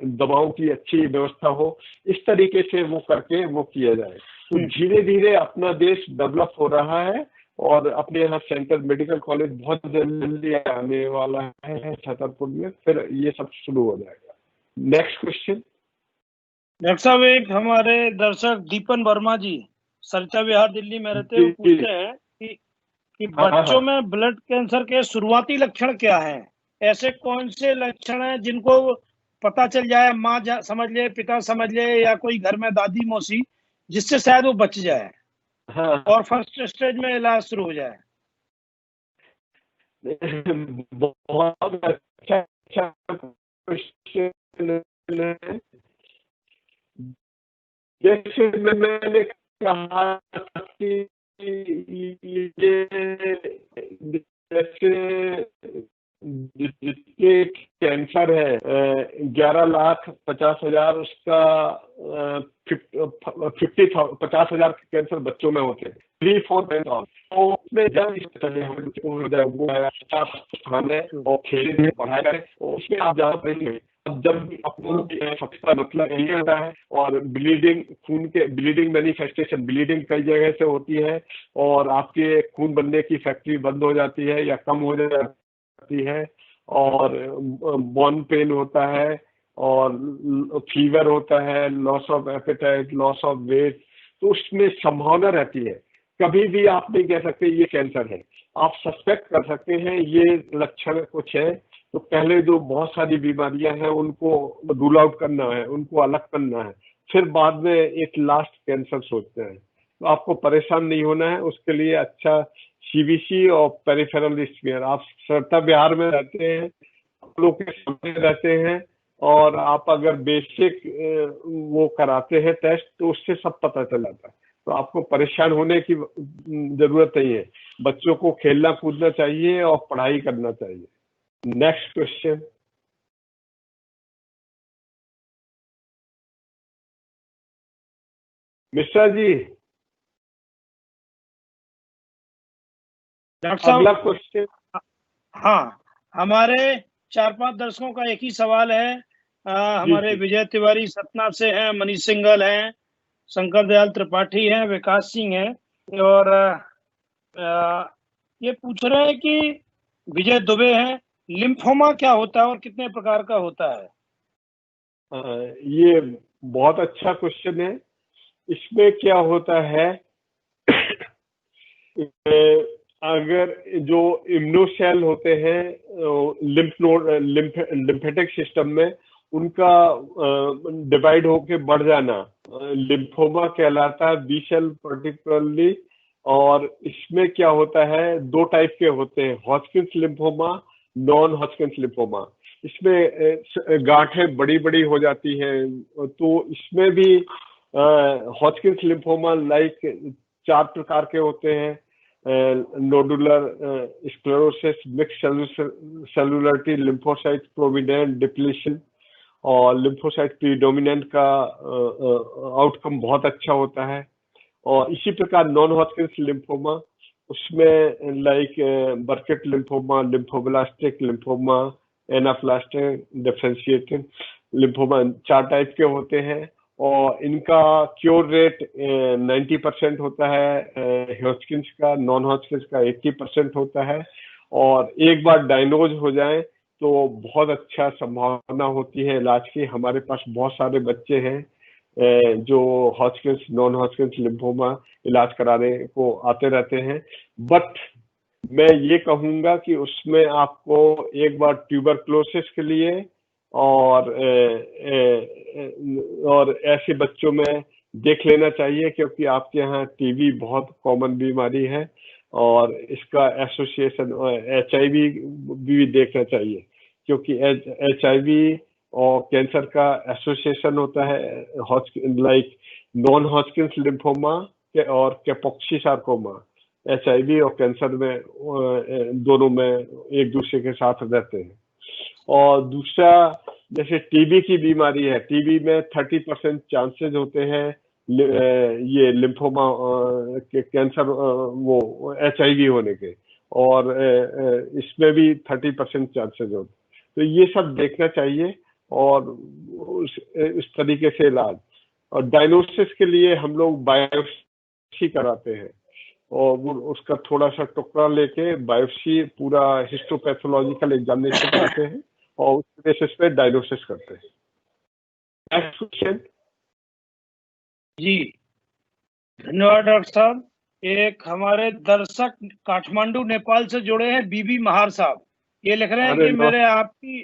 दवाओं की अच्छी व्यवस्था हो, इस तरीके से वो करके वो किया जाए। तो धीरे धीरे अपना देश डेवलप हो रहा है, और अपने यहाँ सेंटर मेडिकल कॉलेज बहुत जल्दी आने वाला है छतरपुर में, फिर ये सब शुरू हो जाएगा। Next question. डॉक्टर साहब, एक हमारे दर्शक दीपन वर्मा जी सरचा विहार दिल्ली में रहते हैं, वो पूछते हैं कि बच्चों में ब्लड कैंसर के शुरुआती लक्षण क्या हैं? ऐसे कौन से लक्षण हैं जिनको पता चल जाए, माँ समझ ले, पिता समझ ले, या कोई घर में दादी मौसी, जिससे शायद वो बच जाए और फर्स्ट स्टेज में इलाज शुरू हो जाए? बहुत अच्छा क्वेश्चन है। जैसे मैंने कहा कि ये जैसे जिसके कैंसर है 11,50,000, उसका 50,000 कैंसर बच्चों में होते हैं, 3-4 तो उसमें जब खाने और खेलने पढ़ाई करें, उसमें आप ज्यादा पढ़ेंगे। अब जब सबका मतलब यही होता है, और ब्लीडिंग मैनिफेस्टेशन, ब्लीडिंग कई जगह से होती है, और आपके खून बनने की फैक्ट्री बंद हो जाती है या कम हो जाती है, और बोन पेन होता है, और फीवर होता है, loss of appetite, loss of weight. तो उसमें संभावना रहती है, कभी भी आप नहीं कह सकते ये कैंसर है। आप सस्पेक्ट कर सकते हैं ये लक्षण कुछ है, तो पहले जो बहुत सारी बीमारियां हैं उनको रूल आउट करना है, उनको अलग करना है, फिर बाद में एक लास्ट कैंसर सोचते हैं। तो आपको परेशान नहीं होना है, उसके लिए अच्छा सीबीसी और पेरिफेरल स्मीयर, आप सरता बिहार में रहते हैं, आप लोग के सामने रहते हैं, और आप अगर बेसिक वो कराते हैं टेस्ट, तो उससे सब पता चल जाता है। तो आपको परेशान होने की जरूरत नहीं है। बच्चों को खेलना कूदना चाहिए और पढ़ाई करना चाहिए। Next question. Mishra ji, doctor साहब, अगला क्वेश्चन। हाँ, हमारे 4-5 दर्शकों का एक ही सवाल है। हमारे विजय तिवारी सतना से हैं, मनीष सिंघल हैं, शंकर दयाल त्रिपाठी हैं, विकास सिंह हैं, और ये पूछ रहे हैं कि विजय दुबे हैं, लिम्फोमा क्या होता है और कितने प्रकार का होता है? ये बहुत अच्छा क्वेश्चन है। इसमें क्या होता है, अगर जो इम्यूनो सेल होते हैं लिम्फेटिक सिस्टम में, उनका डिवाइड होके बढ़ जाना लिम्फोमा कहलाता है, बी सेल पर्टिकुलरली। और इसमें क्या होता है, दो टाइप के होते हैं, हॉजकिंस लिम्फोमा, नॉन हॉजकिंस लिम्फोमा। इसमें गांठें बड़ी बड़ी हो जाती हैं। तो इसमें भी हॉजकिंस लिम्फोमा लाइक 4 प्रकार के होते हैं, nodular sclerosis, mix cellularity, lymphocyte prominent depletion और लिम्फोसाइट प्रीडोमिनेंट का आउटकम बहुत अच्छा होता है। और इसी प्रकार नॉन हॉजकिंस लिम्फोमा, उसमें like Burkitt lymphoma, lymphoblastic lymphoma, anaplastic differentiated lymphoma, 4 type के होते हैं। और इनका क्योर रेट 90% होता है, हॉजकिंस का, नॉन हॉजकिंस का 80% होता है। और एक बार डायग्नोज हो जाए तो बहुत अच्छा संभावना होती है इलाज की। हमारे पास बहुत सारे बच्चे हैं जो हॉजकिंस, नॉन हॉजकिंस लिम्फोमा इलाज कराने को आते रहते हैं। बट मैं ये कहूंगा कि उसमें आपको एक बार ट्यूबरक्लोसिस के लिए और ऐसे बच्चों में देख लेना चाहिए, क्योंकि आपके यहाँ टीबी बहुत कॉमन बीमारी है और इसका एसोसिएशन HIV भी देखना चाहिए, क्योंकि HIV और कैंसर का एसोसिएशन होता है, लाइक नॉन हॉजकिंस लिम्फोमा और कैपोक्सी सार्कोमा। HIV और कैंसर में दोनों में एक दूसरे के साथ रहते हैं। और दूसरा, जैसे टीबी की बीमारी है, टीबी में 30% चांसेस होते हैं ये लिम्फोमा के कैंसर वो HIV होने के, और इसमें भी 30% चांसेस होते हैं। तो ये सब देखना चाहिए और उस तरीके से इलाज। और डायग्नोसिस के लिए हम लोग बायोप्सी कराते हैं और वो उसका थोड़ा सा टुकड़ा लेके बायोप्सी पूरा हिस्टोपैथोलॉजिकल एग्जामिनेशन करते हैं और उस बेसिस पे डायग्नोसिस करते हैं। Next question. जी धन्यवाद डॉक्टर साहब। एक हमारे दर्शक काठमांडू नेपाल से जुड़े हैं, बीबी महार साहब। ये लिख रहे हैं कि मेरे आपकी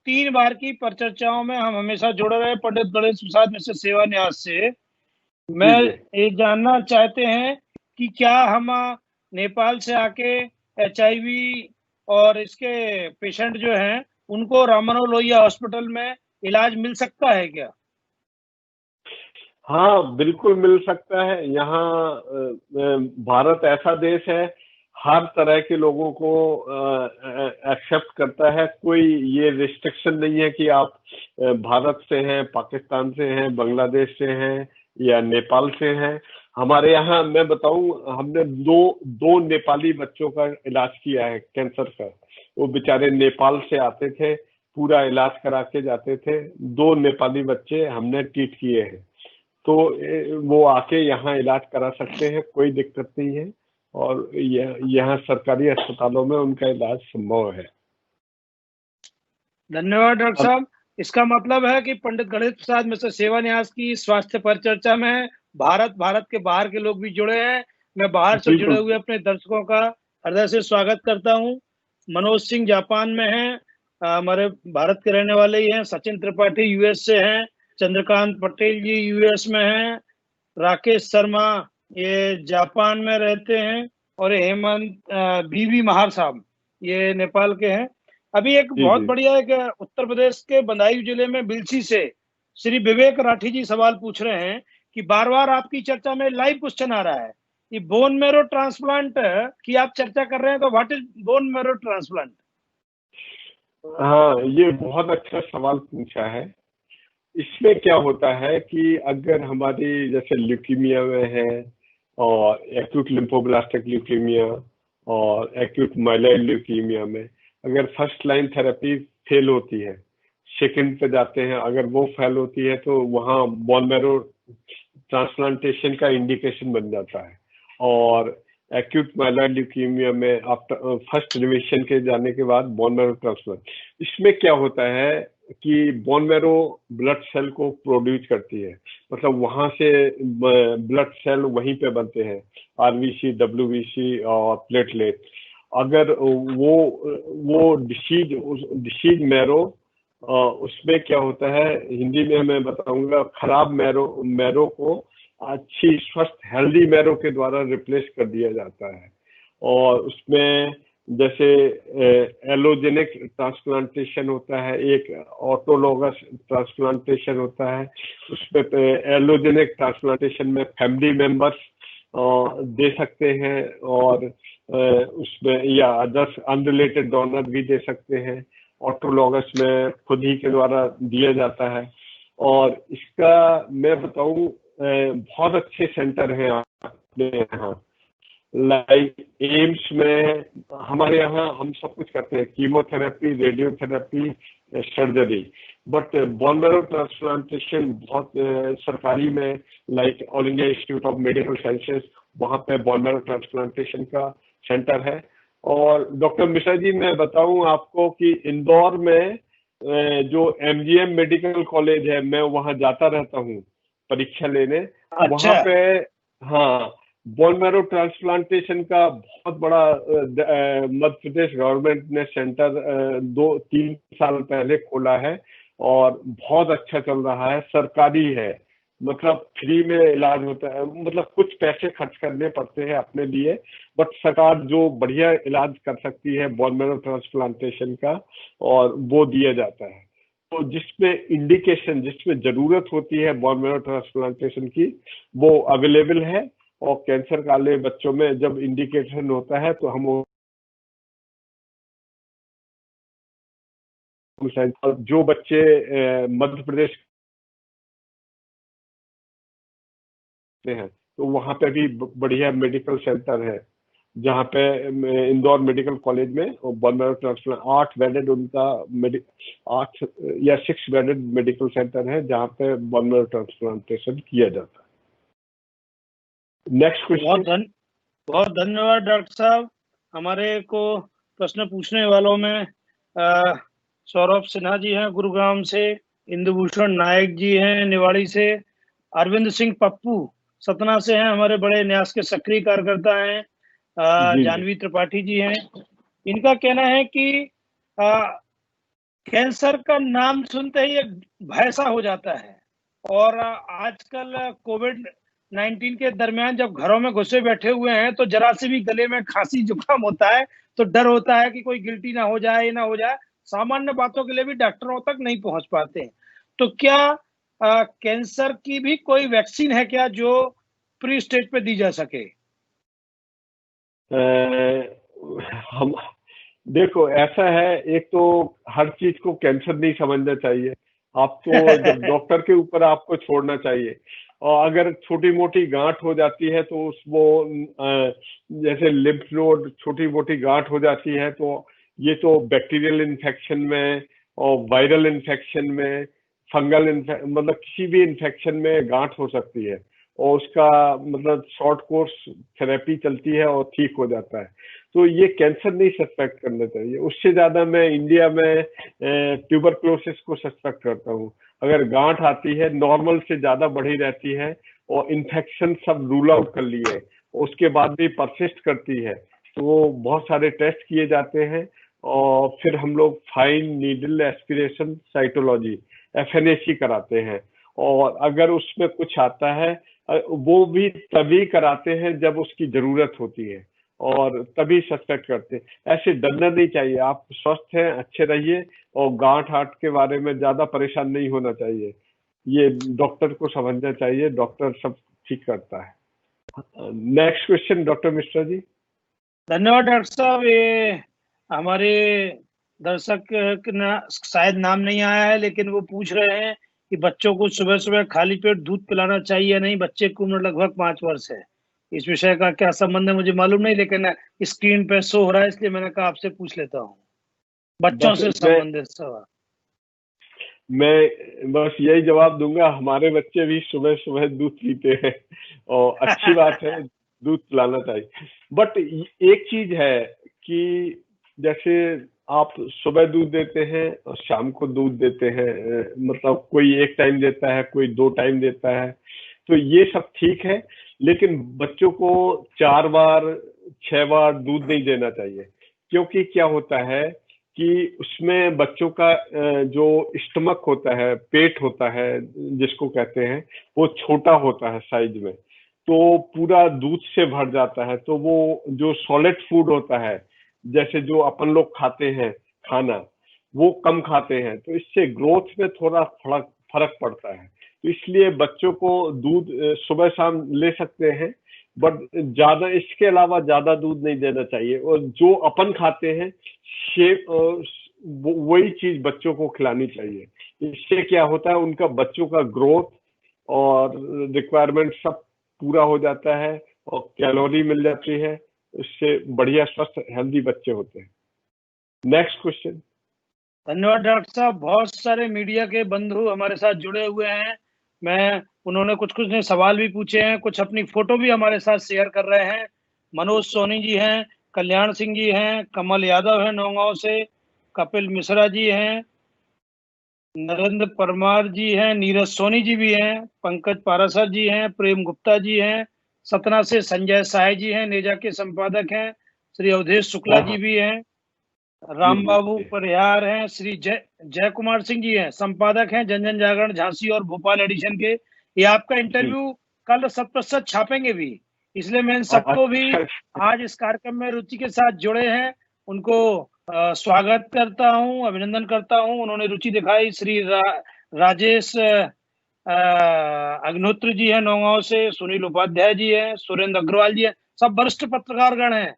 3 बार की परिचर्चाओं में हम हमेशा जुड़े रहे पंडित गणेश प्रसाद मिश्र सेवा न्यास से। मैं ये जानना चाहते हैं कि क्या हम नेपाल से आके HIV और इसके पेशेंट जो हैं उनको राममनोहर लोहिया हॉस्पिटल में इलाज मिल सकता है क्या? हाँ, बिल्कुल मिल सकता है। यहाँ भारत ऐसा देश है, हर तरह के लोगों को एक्सेप्ट करता है। कोई ये रिस्ट्रिक्शन नहीं है कि आप भारत से हैं, पाकिस्तान से हैं, बांग्लादेश से हैं या नेपाल से हैं। हमारे यहाँ मैं बताऊं, हमने दो नेपाली बच्चों का इलाज किया है कैंसर का। वो बेचारे नेपाल से आते थे, पूरा इलाज करा के जाते थे। 2 नेपाली बच्चे हमने ट्रीट किए हैं, तो वो आके यहाँ इलाज करा सकते हैं, कोई दिक्कत नहीं है। और यहाँ सरकारी अस्पतालों में उनका इलाज संभव है। धन्यवाद डॉक्टर साहब। इसका मतलब है कि पंडित गणेश प्रसाद मिश्र सेवा न्यास की स्वास्थ्य परिचर्चा में भारत के बाहर के लोग भी जुड़े हैं। मैं बाहर से जुड़े हुए अपने दर्शकों का हृदय से स्वागत करता हूं। मनोज सिंह जापान में हैं, हमारे भारत के रहने वाले ही हैं। सचिन त्रिपाठी US से हैं, चंद्रकांत पटेल जी US में हैं, राकेश शर्मा ये जापान में रहते हैं, और हेमंत बीबी महार साहब ये नेपाल के हैं। अभी एक बहुत बढ़िया एक उत्तर प्रदेश के बदायूं जिले में बिलसी से श्री विवेक राठी जी सवाल पूछ रहे हैं कि बार बार आपकी चर्चा में लाइव क्वेश्चन आ रहा है कि बोन मैरो ट्रांसप्लांट की आप चर्चा कर रहे हैं, तो what is bone marrow transplant? हाँ, ये बहुत अच्छा सवाल पूछा है। इसमें क्या होता है कि अगर हमारी जैसे ल्यूकीमिया में है, और एक्यूट लिम्फोब्लास्टिक ल्यूकीमिया और एक्यूट माइलॉइड ल्यूकीमिया में अगर फर्स्ट लाइन थेरेपी फेल होती है, सेकंड पे जाते हैं, अगर वो फेल होती है तो वहाँ बोन मैरो ट्रांसप्लांटेशन का इंडिकेशन बन जाता है। और एक्यूट माइलॉइड ल्यूकीमिया में आफ्टर फर्स्ट रिमिशन के जाने के बाद बोन मैरो ट्रांसप्लांट, इसमें क्या होता है कि बोन मैरो ब्लड सेल को प्रोड्यूस करती है, मतलब वहां से ब्लड सेल वहीं पे बनते हैं, RBC, WBC और प्लेटलेट। अगर वो डिसीज मैरो उसमें क्या होता है, हिंदी में मैं बताऊंगा, खराब मैरो को अच्छी स्वस्थ हेल्दी मैरो के द्वारा रिप्लेस कर दिया जाता है। और उसमें जैसे एलोजेनिक ट्रांसप्लांटेशन होता है, एक ऑटोलॉगस ट्रांसप्लांटेशन होता है। उसमें एलोजेनिक ट्रांसप्लांटेशन में फैमिली मेंबर्स दे सकते हैं, और उसमें या अदर्स अनरिलेटेड डोनर भी दे सकते हैं। ऑटोलॉगस में खुद ही के द्वारा दिया जाता है। और इसका मैं बताऊं, बहुत अच्छे सेंटर हैं अपने यहाँ, लाइक एम्स में। हमारे यहाँ हम सब कुछ करते हैं, chemotherapy, radiotherapy, surgery. But bone marrow transplantation बहुत सरकारी में, like all India institute of medical sciences, वहाँ पे बोन मैरो ट्रांसप्लांटेशन का सेंटर है। और डॉक्टर मिश्रा जी, मैं बताऊं आपको कि इंदौर में जो एमजीएम मेडिकल कॉलेज है, मैं वहाँ जाता रहता हूँ परीक्षा लेने। वहाँ अच्छा। पे हाँ, बोन मैरो ट्रांसप्लांटेशन का बहुत बड़ा मध्य प्रदेश गवर्नमेंट ने सेंटर 2-3 साल पहले खोला है, और बहुत अच्छा चल रहा है। सरकारी है, मतलब फ्री में इलाज होता है, मतलब कुछ पैसे खर्च करने पड़ते हैं अपने लिए, बट सरकार जो बढ़िया इलाज कर सकती है बोन मैरो ट्रांसप्लांटेशन का, और वो दिया जाता है। तो जिसमें इंडिकेशन, जिसमें जरूरत होती है बोन मैरो ट्रांसप्लांटेशन की, वो अवेलेबल है। और कैंसर वाले बच्चों में जब इंडिकेशन होता है तो हम जो बच्चे मध्य प्रदेश में हैं, तो वहाँ पे भी बढ़िया मेडिकल सेंटर है, जहाँ पे इंदौर मेडिकल कॉलेज में बोन मैरो ट्रांसप्लांट 8 बेडेड उनका 8 या 6 बेडेड मेडिकल सेंटर है, जहाँ पे बोन मैरो ट्रांसप्लांटेशन किया जाता है। Next question. बहुत धन्यवाद डॉक्टर साहब। हमारे को प्रश्न पूछने वालों में सौरभ सिन्हा जी हैं गुरुग्राम से, इंदुभूषण नायक जी हैं निवाड़ी से, अरविंद सिंह पप्पू सतना से हैं, हमारे बड़े न्यास के सक्रिय कार्यकर्ता हैं, जी जी। जानवी त्रिपाठी जी हैं। इनका कहना है कि कैंसर का नाम सुनते ही एक भय सा हो जाता है, और आजकल कोविड-19 के दरमियान जब घरों में घुसे बैठे हुए हैं, तो जरा से भी गले में खांसी जुकाम होता है तो डर होता है कि कोई गिल्टी ना हो जाए, ना हो जाए। सामान्य बातों के लिए भी डॉक्टरों तक नहीं पहुंच पाते हैं। तो क्या कैंसर की भी कोई वैक्सीन है क्या जो प्री स्टेज पे दी जा सके? हम देखो, ऐसा है, एक तो हर चीज को कैंसर नहीं समझना चाहिए। आपको जब डॉक्टर के ऊपर आपको छोड़ना चाहिए। और अगर छोटी मोटी गांठ हो जाती है तो उसको जैसे लिम्फ नोड छोटी मोटी गांठ हो जाती है, तो ये तो बैक्टीरियल इन्फेक्शन में और वायरल इन्फेक्शन में, फंगल मतलब किसी भी इन्फेक्शन में गांठ हो सकती है, और उसका मतलब शॉर्ट कोर्स थेरेपी चलती है और ठीक हो जाता है। तो ये कैंसर नहीं सस्पेक्ट करना चाहिए। उससे ज्यादा मैं इंडिया में ट्यूबरक्लोसिस को सस्पेक्ट करता हूँ। अगर गांठ आती है, नॉर्मल से ज्यादा बढ़ी रहती है, और इन्फेक्शन सब रूल आउट कर लिए, उसके बाद भी परसिस्ट करती है, तो बहुत सारे टेस्ट किए जाते हैं। और फिर हम लोग fine needle aspiration cytology, FNAC कराते हैं। और अगर उसमें कुछ आता है, वो भी तभी कराते हैं जब उसकी जरूरत होती है, और तभी सस्पेक्ट करते हैं। ऐसे डरना नहीं चाहिए। आप स्वस्थ हैं, अच्छे रहिए, और गांठ हाट के बारे में ज्यादा परेशान नहीं होना चाहिए। ये डॉक्टर को समझना चाहिए, डॉक्टर सब ठीक करता है। Next question doctor Mishra ji. धन्यवाद डॉक्टर साहब। ये हमारे दर्शक शायद नाम नहीं आया है, लेकिन वो पूछ रहे हैं कि बच्चों को सुबह सुबह खाली पेट दूध पिलाना चाहिए या नहीं। बच्चे की उम्र लगभग 5 वर्ष है। इस विषय का क्या संबंध है मुझे मालूम नहीं, लेकिन स्क्रीन पे शो हो रहा है, इसलिए मैंने कहा आपसे पूछ लेता हूँ। बच्चों बस से संबंधित सवाल। मैं बस यही जवाब दूंगा, हमारे बच्चे भी सुबह सुबह दूध पीते हैं, और अच्छी बात है, दूध पिलाना चाहिए। बट एक चीज है कि जैसे आप सुबह दूध देते हैं और शाम को दूध देते हैं, मतलब कोई एक टाइम देता है, कोई 2 टाइम देता है, तो ये सब ठीक है। लेकिन बच्चों को 4 बार 6 बार दूध नहीं देना चाहिए। क्योंकि क्या होता है कि उसमें बच्चों का जो स्टमक होता है, पेट होता है जिसको कहते हैं, वो छोटा होता है साइज में, तो पूरा दूध से भर जाता है। तो वो जो सॉलिड फूड होता है, जैसे जो अपन लोग खाते हैं खाना, वो कम खाते हैं, तो इससे ग्रोथ में थोड़ा फर्क फर्क पड़ता है। तो इसलिए बच्चों को दूध सुबह शाम ले सकते हैं, बट ज्यादा, इसके अलावा ज्यादा दूध नहीं देना चाहिए। और जो अपन खाते हैं शेप, वही चीज बच्चों को खिलानी चाहिए। इससे क्या होता है, उनका बच्चों का ग्रोथ और रिक्वायरमेंट सब पूरा हो जाता है और कैलोरी मिल जाती है। इससे बढ़िया स्वस्थ हेल्दी बच्चे होते हैं। Next question. धन्यवाद डॉक्टर साहब। बहुत सारे मीडिया के बंधु हमारे साथ जुड़े हुए हैं। उन्होंने कुछ कुछ ने सवाल भी पूछे हैं, कुछ अपनी फोटो भी हमारे साथ शेयर कर रहे हैं। मनोज सोनी जी हैं, कल्याण सिंह जी हैं, कमल यादव हैं नौगांव से, कपिल मिश्रा जी हैं, नरेंद्र परमार जी हैं, नीरज सोनी जी भी हैं, पंकज पारासर जी हैं, प्रेम गुप्ता जी हैं, सतना से संजय साय जी हैं, नेजा के संपादक हैं, श्री अवधेश शुक्ला हाँ जी हाँ, भी हैं, जी राम जी बाबू जी परिहार हैं, श्री जय कुमार सिंह जी हैं, संपादक हैं जन जन जागरण झांसी और भोपाल एडिशन के। ये आपका जी। इंटरव्यू कल 100% छापेंगे भी, इसलिए मैं इन सबको भी अच्छा, आज इस कार्यक्रम में रुचि के साथ जुड़े हैं उनको स्वागत करता हूं, अभिनंदन करता हूं। उन्होंने रुचि दिखाई। श्री राजेश अग्निहोत्री जी हैं नौगांव से, सुनील उपाध्याय जी हैं, सुरेंद्र अग्रवाल जी हैं, सब वरिष्ठ पत्रकारगण हैं।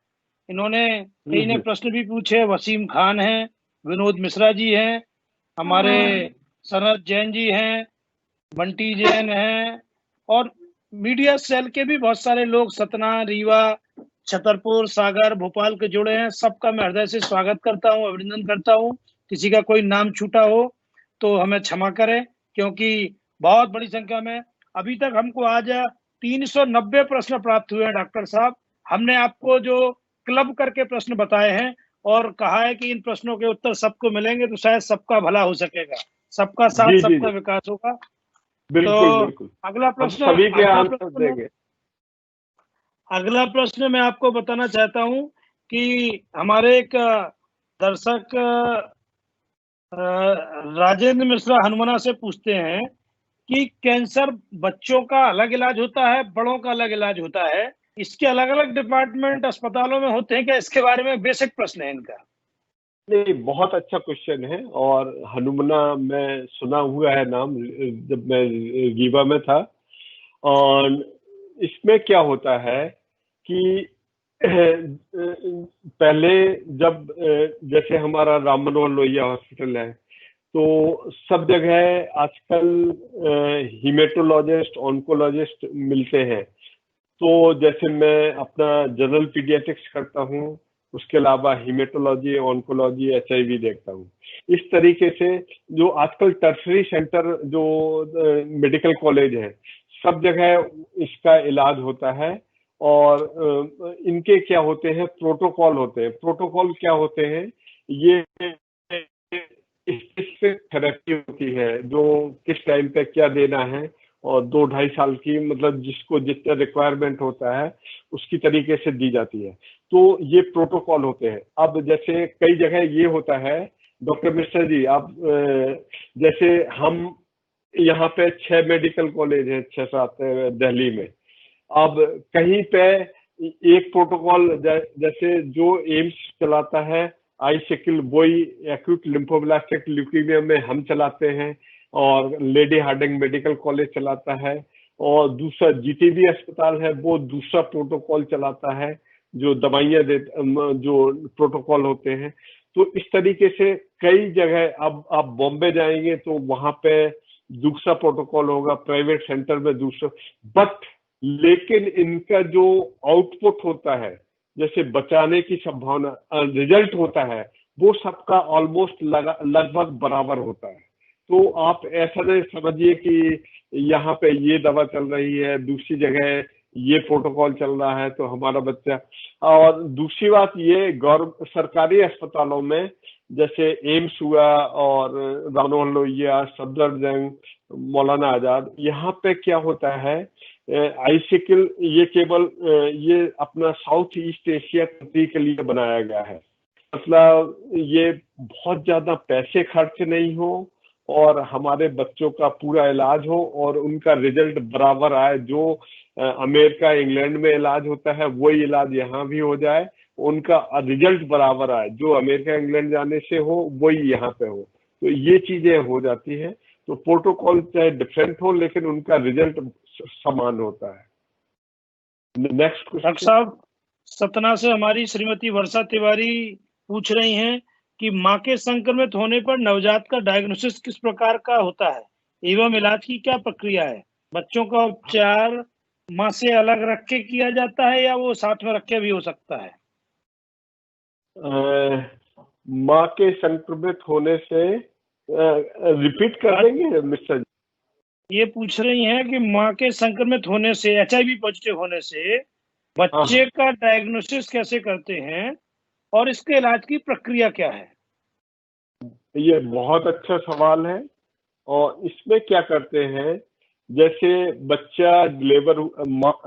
इन्होंने कई ने प्रश्न भी पूछे। वसीम खान हैं, विनोद मिश्रा जी हैं, हमारे सनत जैन जी हैं, बंटी जैन हैं, और मीडिया सेल के भी बहुत सारे लोग सतना, रीवा, छतरपुर, सागर, भोपाल के जुड़े हैं। सबका मैं हृदय से स्वागत करता हूं, अभिनंदन करता हूं। किसी का कोई नाम छूटा हो तो हमें क्षमा करें, क्योंकि बहुत बड़ी संख्या में अभी तक हमको आज 390 प्रश्न प्राप्त हुए हैं डॉक्टर साहब। हमने आपको जो क्लब करके प्रश्न बताए हैं और कहा है कि इन प्रश्नों के उत्तर सबको मिलेंगे, तो शायद सबका भला हो सकेगा, सबका साथ जी जी सबका जी, विकास होगा। बिल्कुल तो बिल्कुल। अगला हम प्रश्न सभी के अगला आंसर प्रश्न देंगे। अगला प्रश्न मैं आपको बताना चाहता हूं कि हमारे एक दर्शक राजेंद्र मिश्रा हनुमाना से पूछते हैं कि कैंसर बच्चों का अलग इलाज होता है, बड़ों का अलग इलाज होता है, इसके अलग अलग डिपार्टमेंट अस्पतालों में होते हैं क्या? इसके बारे में बेसिक प्रश्न है इनका। नहीं, बहुत अच्छा क्वेश्चन है। और हनुमना मैं सुना हुआ है नाम, जब मैं रीवा में था। और इसमें क्या होता है कि पहले जब जैसे हमारा राम मनोहर लोहिया हॉस्पिटल है, तो सब जगह आजकल हीमेटोलॉजिस्ट, ऑन्कोलॉजिस्ट मिलते हैं। तो जैसे मैं अपना जनरल पीडियाट्रिक्स करता हूँ, उसके अलावा हीमेटोलॉजी, ऑन्कोलॉजी, एचआईवी देखता हूँ। इस तरीके से जो आजकल टर्सरी सेंटर जो मेडिकल कॉलेज है, सब जगह इसका इलाज होता है। और इनके क्या होते हैं, प्रोटोकॉल होते हैं। प्रोटोकॉल क्या होते हैं, ये स्पेसिफिक थेरेपी होती है, जो किस टाइम पे क्या देना है, और 2-2.5 साल की, मतलब जिसको जितना रिक्वायरमेंट होता है उसकी तरीके से दी जाती है। तो ये प्रोटोकॉल होते हैं। अब जैसे कई जगह ये होता है, डॉक्टर मिश्रा जी, आप जैसे हम यहाँ पे 6 मेडिकल कॉलेज हैं, 6-7 दिल्ली में। अब कहीं पे एक प्रोटोकॉल, जैसे जो एम्स चलाता है आई शकिल, वही एक्यूट लिम्फोब्लास्टिक ल्यूकीमिया में हम चलाते हैं। और लेडी हार्डिंग मेडिकल कॉलेज चलाता है। और दूसरा जीटीबी अस्पताल है, वो दूसरा प्रोटोकॉल चलाता है, जो दवाइयाँ दे, जो प्रोटोकॉल होते हैं। तो इस तरीके से कई जगह, अब आप बॉम्बे जाएंगे तो वहां पे दूसरा प्रोटोकॉल होगा, प्राइवेट सेंटर में दूसरा। बट लेकिन इनका जो आउटपुट होता है, जैसे बचाने की संभावना, रिजल्ट होता है, वो सबका ऑलमोस्ट लगभग बराबर होता है। तो आप ऐसा नहीं समझिए कि यहाँ पे ये दवा चल रही है, दूसरी जगह ये प्रोटोकॉल चल रहा है तो हमारा बच्चा। और दूसरी बात ये, गौरव सरकारी अस्पतालों में जैसे एम्स हुआ और राम मनोहर लोहिया, सफदरजंग, मौलाना आजाद, यहाँ पे क्या होता है, आईसिकल ये केवल ये अपना साउथ ईस्ट एशिया कंट्री के लिए बनाया गया है। मतलब ये बहुत ज्यादा पैसे खर्च नहीं हो और हमारे बच्चों का पूरा इलाज हो और उनका रिजल्ट बराबर आए। जो अमेरिका इंग्लैंड में इलाज होता है वही इलाज यहाँ भी हो जाए, उनका रिजल्ट बराबर आए। जो अमेरिका इंग्लैंड जाने से हो वही यहाँ पे हो, तो ये चीजें हो जाती है। तो प्रोटोकॉल चाहे डिफरेंट हो लेकिन उनका रिजल्ट समान होता है। Next doctor question. साहब, सतना से हमारी श्रीमती वर्षा तिवारी पूछ रही हैं कि मां के संक्रमित होने पर नवजात का डायग्नोसिस किस प्रकार का होता है एवं इलाज की क्या प्रक्रिया है? बच्चों का उपचार मां से अलग रख के किया जाता है या वो साथ में रख के भी हो सकता है? माँ के संक्रमित होने से रिपीट कर देंगे मिस्टर? ये पूछ रही हैं कि मां के संक्रमित होने से, HIV पॉजिटिव होने से बच्चे का डायग्नोसिस कैसे करते हैं और इसके इलाज की प्रक्रिया क्या है? ये बहुत अच्छा सवाल है। और इसमें क्या करते हैं, जैसे बच्चा डिलीवर,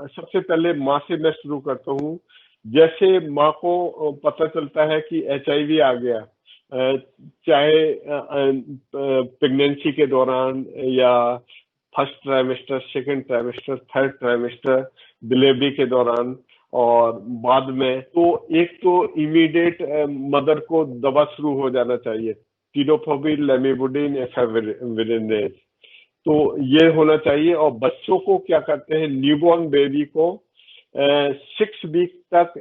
सबसे पहले माँ से मैं शुरू करता हूँ। जैसे माँ को पता चलता है कि HIV आ गया, चाहे प्रेगनेंसी के दौरान या first trimester, second trimester, third trimester, delivery के दौरान और बाद में, तो एक तो इमीडिएट मदर को दवा शुरू हो जाना चाहिए, टिनोफोबिन, लेमिबुडिन, एफेविरिनेज, तो ये होना चाहिए। और बच्चों को क्या करते हैं, न्यूबॉर्न बेबी को 6 वीक तक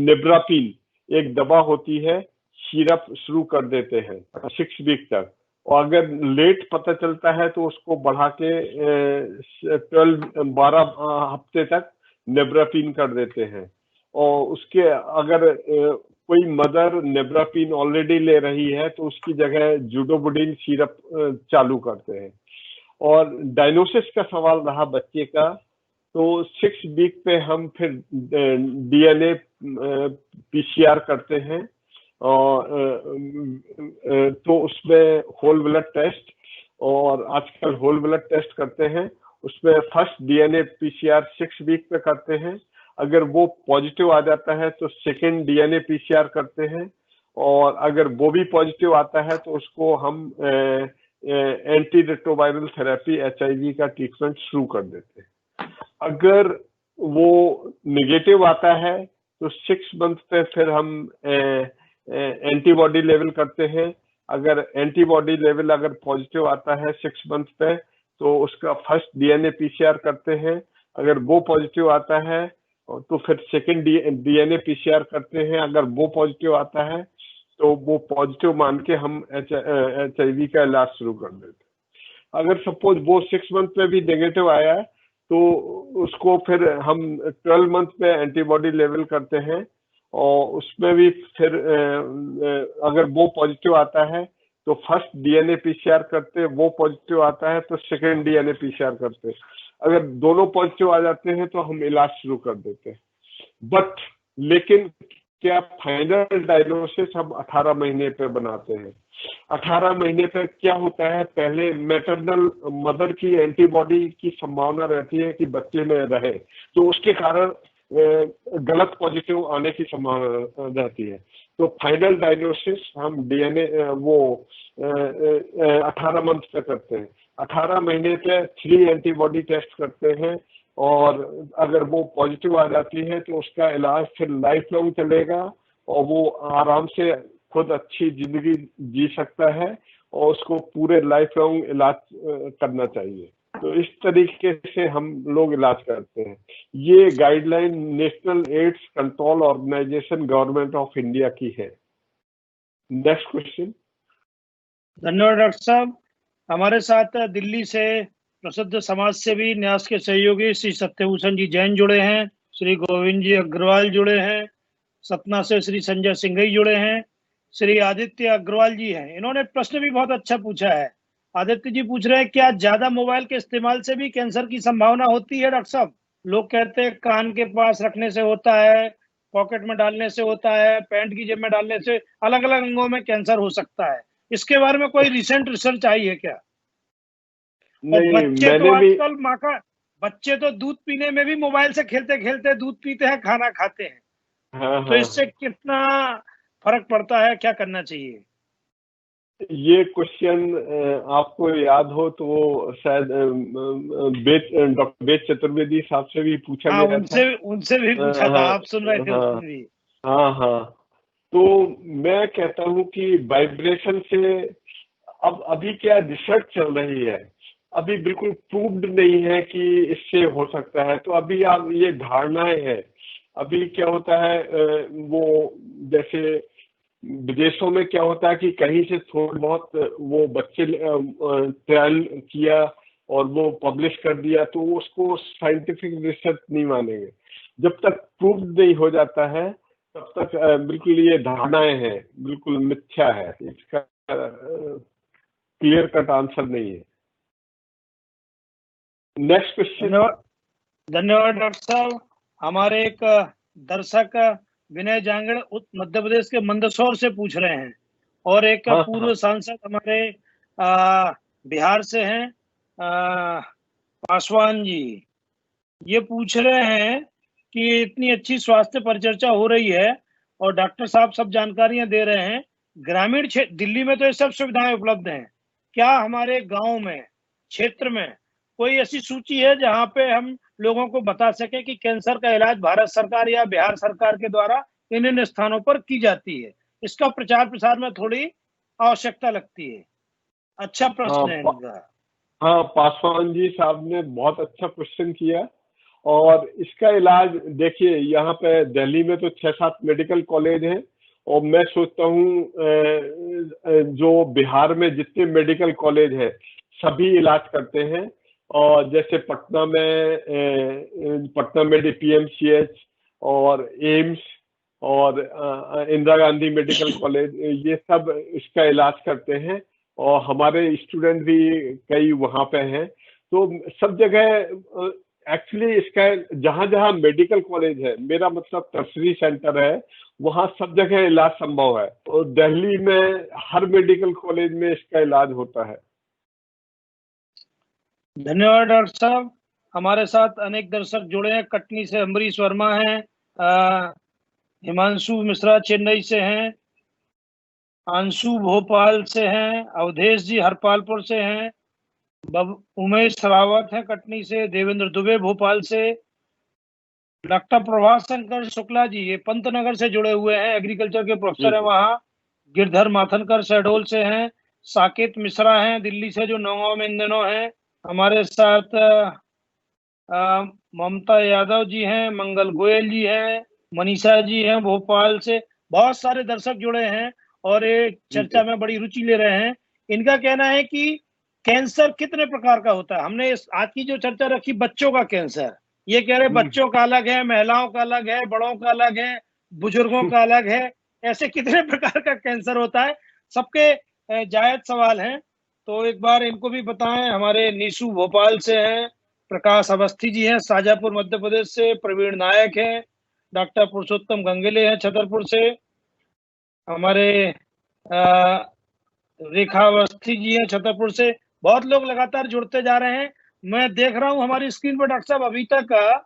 नेब्रापिन एक दवा होती है, सिरप शुरू कर देते हैं 6 वीक तक। और अगर लेट पता चलता है तो उसको बढ़ा के 12 हफ्ते तक नेब्रापिन कर देते हैं। और उसके अगर कोई मदर नेब्रापिन ऑलरेडी ले रही है तो उसकी जगह जूडोबुडिन सिरप चालू करते हैं। और डायग्नोसिस का सवाल रहा बच्चे का, तो 6 वीक पे हम फिर DNA PCR करते हैं। और तो उसमें होल ब्लड टेस्ट, और आजकल होल ब्लड टेस्ट करते हैं। उसमें फर्स्ट DNA PCR 6 वीक पे करते हैं। अगर वो पॉजिटिव आ जाता है तो सेकेंड DNA PCR करते हैं। और अगर वो भी पॉजिटिव आता है तो उसको हम एंटी रेट्रोवायरल थेरेपी HIV का ट्रीटमेंट शुरू कर देते हैं। अगर वो नेगेटिव आता है तो 6 मंथ पे फिर हम एंटीबॉडी लेवल करते हैं। अगर एंटीबॉडी लेवल अगर पॉजिटिव आता है 6 मंथ पे तो उसका फर्स्ट DNA PCR करते हैं। अगर वो पॉजिटिव आता है तो फिर सेकेंड DNA PCR करते हैं। अगर वो पॉजिटिव आता है तो वो पॉजिटिव मान के हम HIV का इलाज शुरू कर देते हैं। अगर सपोज वो 6 मंथ में भी नेगेटिव आया है तो उसको फिर हम 12 मंथ पे एंटीबॉडी लेवल करते हैं। और उसमें भी फिर अगर वो पॉजिटिव आता है तो फर्स्ट DNA PCR करते हैं, वो पॉजिटिव आता है तो सेकेंड DNA PCR करते हैं। अगर दोनों पॉजिटिव आ जाते हैं तो हम इलाज शुरू कर देते हैं। बट लेकिन क्या फाइनल डायग्नोसिस हम 18 महीने पे बनाते हैं। 18 महीने पे क्या होता है, पहले मैटरनल मदर की एंटीबॉडी की संभावना रहती है कि बच्चे में रहे, तो उसके कारण गलत पॉजिटिव आने की संभावना रहती है। तो फाइनल डायग्नोसिस हम DNA वो 18 मंथ पे करते हैं। 18 महीने पे 3 एंटीबॉडी टेस्ट करते हैं और अगर वो पॉजिटिव आ जाती है तो उसका इलाज फिर लाइफ लॉन्ग चलेगा और वो आराम से खुद अच्छी जिंदगी जी सकता है और उसको पूरे लाइफ लॉन्ग इलाज करना चाहिए। तो इस तरीके से हम लोग इलाज करते हैं। ये guideline national AIDS control organisation government of India की है। Next question. धन्यवाद डॉक्टर साहब। हमारे साथ दिल्ली से प्रसिद्ध समाज सेवी न्यास के सहयोगी श्री सत्यभूषण जी जैन जुड़े हैं, श्री गोविंद जी अग्रवाल जुड़े हैं, सतना से श्री संजय सिंघई जुड़े हैं, श्री आदित्य अग्रवाल जी हैं। इन्होंने प्रश्न भी बहुत अच्छा पूछा है। आदित्य जी पूछ रहे हैं, क्या ज्यादा मोबाइल के इस्तेमाल से भी कैंसर की संभावना होती है? डॉक्टर साहब, लोग कहते हैं कान के पास रखने से होता है, पॉकेट में डालने से होता है, पैंट की जेब में डालने से, अलग अलग अंगों में कैंसर हो सकता है। इसके बारे में कोई रिसेंट रिसर्च आई है क्या? और नहीं, बच्चे तो मैंने भी आजकल बच्चे तो दूध पीने में भी मोबाइल से खेलते खेलते दूध पीते हैं, खाना खाते हैं। हाँ तो हाँ। इससे कितना फर्क पड़ता है, क्या करना चाहिए? ये क्वेश्चन आपको याद हो तो वो शायद डॉक्टर वेद चतुर्वेदी साहब से भी पूछा हाँ, गया था। उनसे उनसे भी पूछा था, हाँ आप सुन रहे थे उस हाँ दिन भी। हाँ हाँ। तो मैं कहता हूँ कि वाइब्रेशन से अब अभी क्या रिसर्च चल रही है, अभी बिल्कुल प्रूव्ड नहीं है कि इससे हो सकता है। तो अभी आप ये धारणाएं हैं। अभी क्या होता है वो जैसे विदेशों में क्या होता है कि कहीं से थोड़ा बहुत वो बच्चे ट्रायल किया और वो पब्लिश कर दिया, तो उसको साइंटिफिक रिसर्च नहीं मानेंगे। जब तक प्रूव नहीं हो जाता है तब तक बिल्कुल ये धारणाएं हैं, बिल्कुल मिथ्या है। इसका क्लियर कट आंसर नहीं है। Next question. धन्यवाद। धन्यवाद डॉक्टर साहब। हमारे एक दर्शक विनय जांगड़ मध्य प्रदेश के मंदसौर से पूछ रहे हैं, और एक हाँ पूर्व हाँ सांसद हमारे बिहार से हैं, पासवान जी। ये पूछ रहे हैं कि इतनी अच्छी स्वास्थ्य परिचर्चा हो रही है और डॉक्टर साहब सब जानकारियां दे रहे हैं, ग्रामीण क्षेत्र दिल्ली में तो ये सब सुविधाएं उपलब्ध हैं, क्या हमारे गांव में, क्षेत्र में कोई ऐसी सूची है जहां पे हम लोगों को बता सके कि कैंसर का इलाज भारत सरकार या बिहार सरकार के द्वारा इन इन स्थानों पर की जाती है? इसका प्रचार प्रसार में थोड़ी आवश्यकता लगती है। अच्छा हाँ प्रश्न है पा, इनका। हाँ, पासवान जी साहब ने बहुत अच्छा क्वेश्चन किया। और इसका इलाज देखिए, यहाँ पे दिल्ली में तो 6-7 मेडिकल कॉलेज हैं। और मैं सोचता हूँ जो बिहार में जितने मेडिकल कॉलेज है सभी इलाज करते हैं। और जैसे पटना में पीएमसीएच और एम्स और इंदिरा गांधी मेडिकल कॉलेज, ये सब इसका इलाज करते हैं। और हमारे स्टूडेंट भी कई वहाँ पे हैं। तो सब जगह एक्चुअली इसका जहां जहां मेडिकल कॉलेज है, मेरा मतलब टर्सरी सेंटर है, वहां सब जगह इलाज संभव है। और दिल्ली में हर मेडिकल कॉलेज में इसका इलाज होता है। धन्यवाद डॉक्टर साहब। हमारे साथ अनेक दर्शक जुड़े हैं। कटनी से अम्बरीश वर्मा हैं, हिमांशु मिश्रा चेन्नई से हैं, अंशु भोपाल से हैं, अवधेश जी हरपालपुर से हैं, उमेश रावत हैं कटनी से, देवेंद्र दुबे भोपाल से, डॉक्टर प्रभास शंकर शुक्ला जी ये पंतनगर से जुड़े हुए हैं, एग्रीकल्चर के जी प्रोफेसर हैं जी वहाँ, गिरधर माथनकर शहडोल से हैं, साकेत मिश्रा हैं दिल्ली से जो नौगांव में इन दिनों हैं, हमारे साथ ममता यादव जी हैं, मंगल गोयल जी हैं, मनीषा जी हैं भोपाल से। बहुत सारे दर्शक जुड़े हैं और ये जी चर्चा जी में बड़ी रुचि ले रहे हैं। इनका कहना है कि कैंसर कितने प्रकार का होता है। हमने आज की जो चर्चा रखी बच्चों का कैंसर, ये कह रहे हम्म, बच्चों का अलग है, महिलाओं का अलग है, बड़ों का अलग है, बुजुर्गों का अलग है। ऐसे कितने प्रकार का कैंसर होता है? सबके जायज सवाल हैं, तो एक बार इनको भी बताएं। हमारे नीशू भोपाल से हैं, प्रकाश अवस्थी जी हैं शाजापुर मध्य प्रदेश से, प्रवीण नायक हैं, डॉक्टर पुरुषोत्तम गंगेले हैं छतरपुर से, हमारे रेखा अवस्थी जी हैं छतरपुर से। बहुत लोग लगातार जुड़ते जा रहे हैं। मैं देख रहा हूं हमारी स्क्रीन पर डॉक्टर साहब अभी तक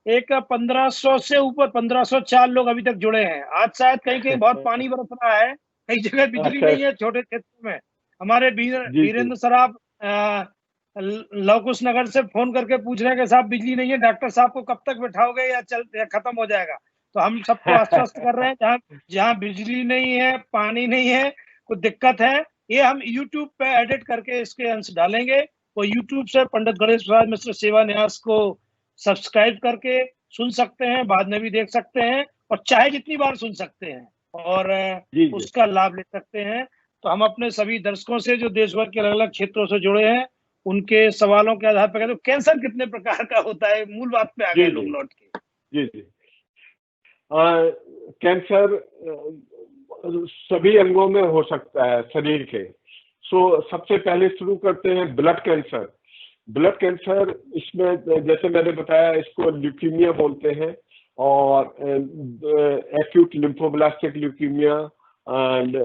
एक 1500 से ऊपर 1504 लोग अभी तक जुड़े हैं। आज शायद कहीं कहीं बहुत पानी बरस रहा है, कई जगह बिजली अच्छा। नहीं है छोटे क्षेत्रों में। हमारे जी जी। वीरेंद्र सराफ लव कुश नगर से फोन करके पूछ रहे हैं कि साहब बिजली नहीं है, डॉक्टर साहब को कब तक बैठाओगे या खत्म हो जाएगा? तो हम सबको आश्वस्त कर रहे हैं, जहाँ जहाँ बिजली नहीं है, पानी नहीं है, कुछ दिक्कत है, ये हम YouTube पे एडिट करके इसके अंश डालेंगे। वो YouTube से पंडित गणेश प्रसाद मिश्र सेवा न्यास को सब्सक्राइब करके सुन सकते हैं, बाद में भी देख सकते हैं, और चाहे जितनी बार सुन सकते हैं, और जी जी। उसका लाभ ले सकते हैं। तो हम अपने सभी दर्शकों से जो देश भर के अलग अलग क्षेत्रों से जुड़े हैं, उनके सवालों के आधार पर कहते कैंसर कितने प्रकार का होता है, मूल बात पे आ जी गए जी। लोग लौट के। जी जी। कैंसर सभी अंगों में हो सकता है शरीर के। सो सबसे पहले शुरू करते हैं ब्लड कैंसर। ब्लड कैंसर इसमें जैसे मैंने बताया, इसको ल्यूकीमिया बोलते हैं। और acute lymphoblastic leukaemia and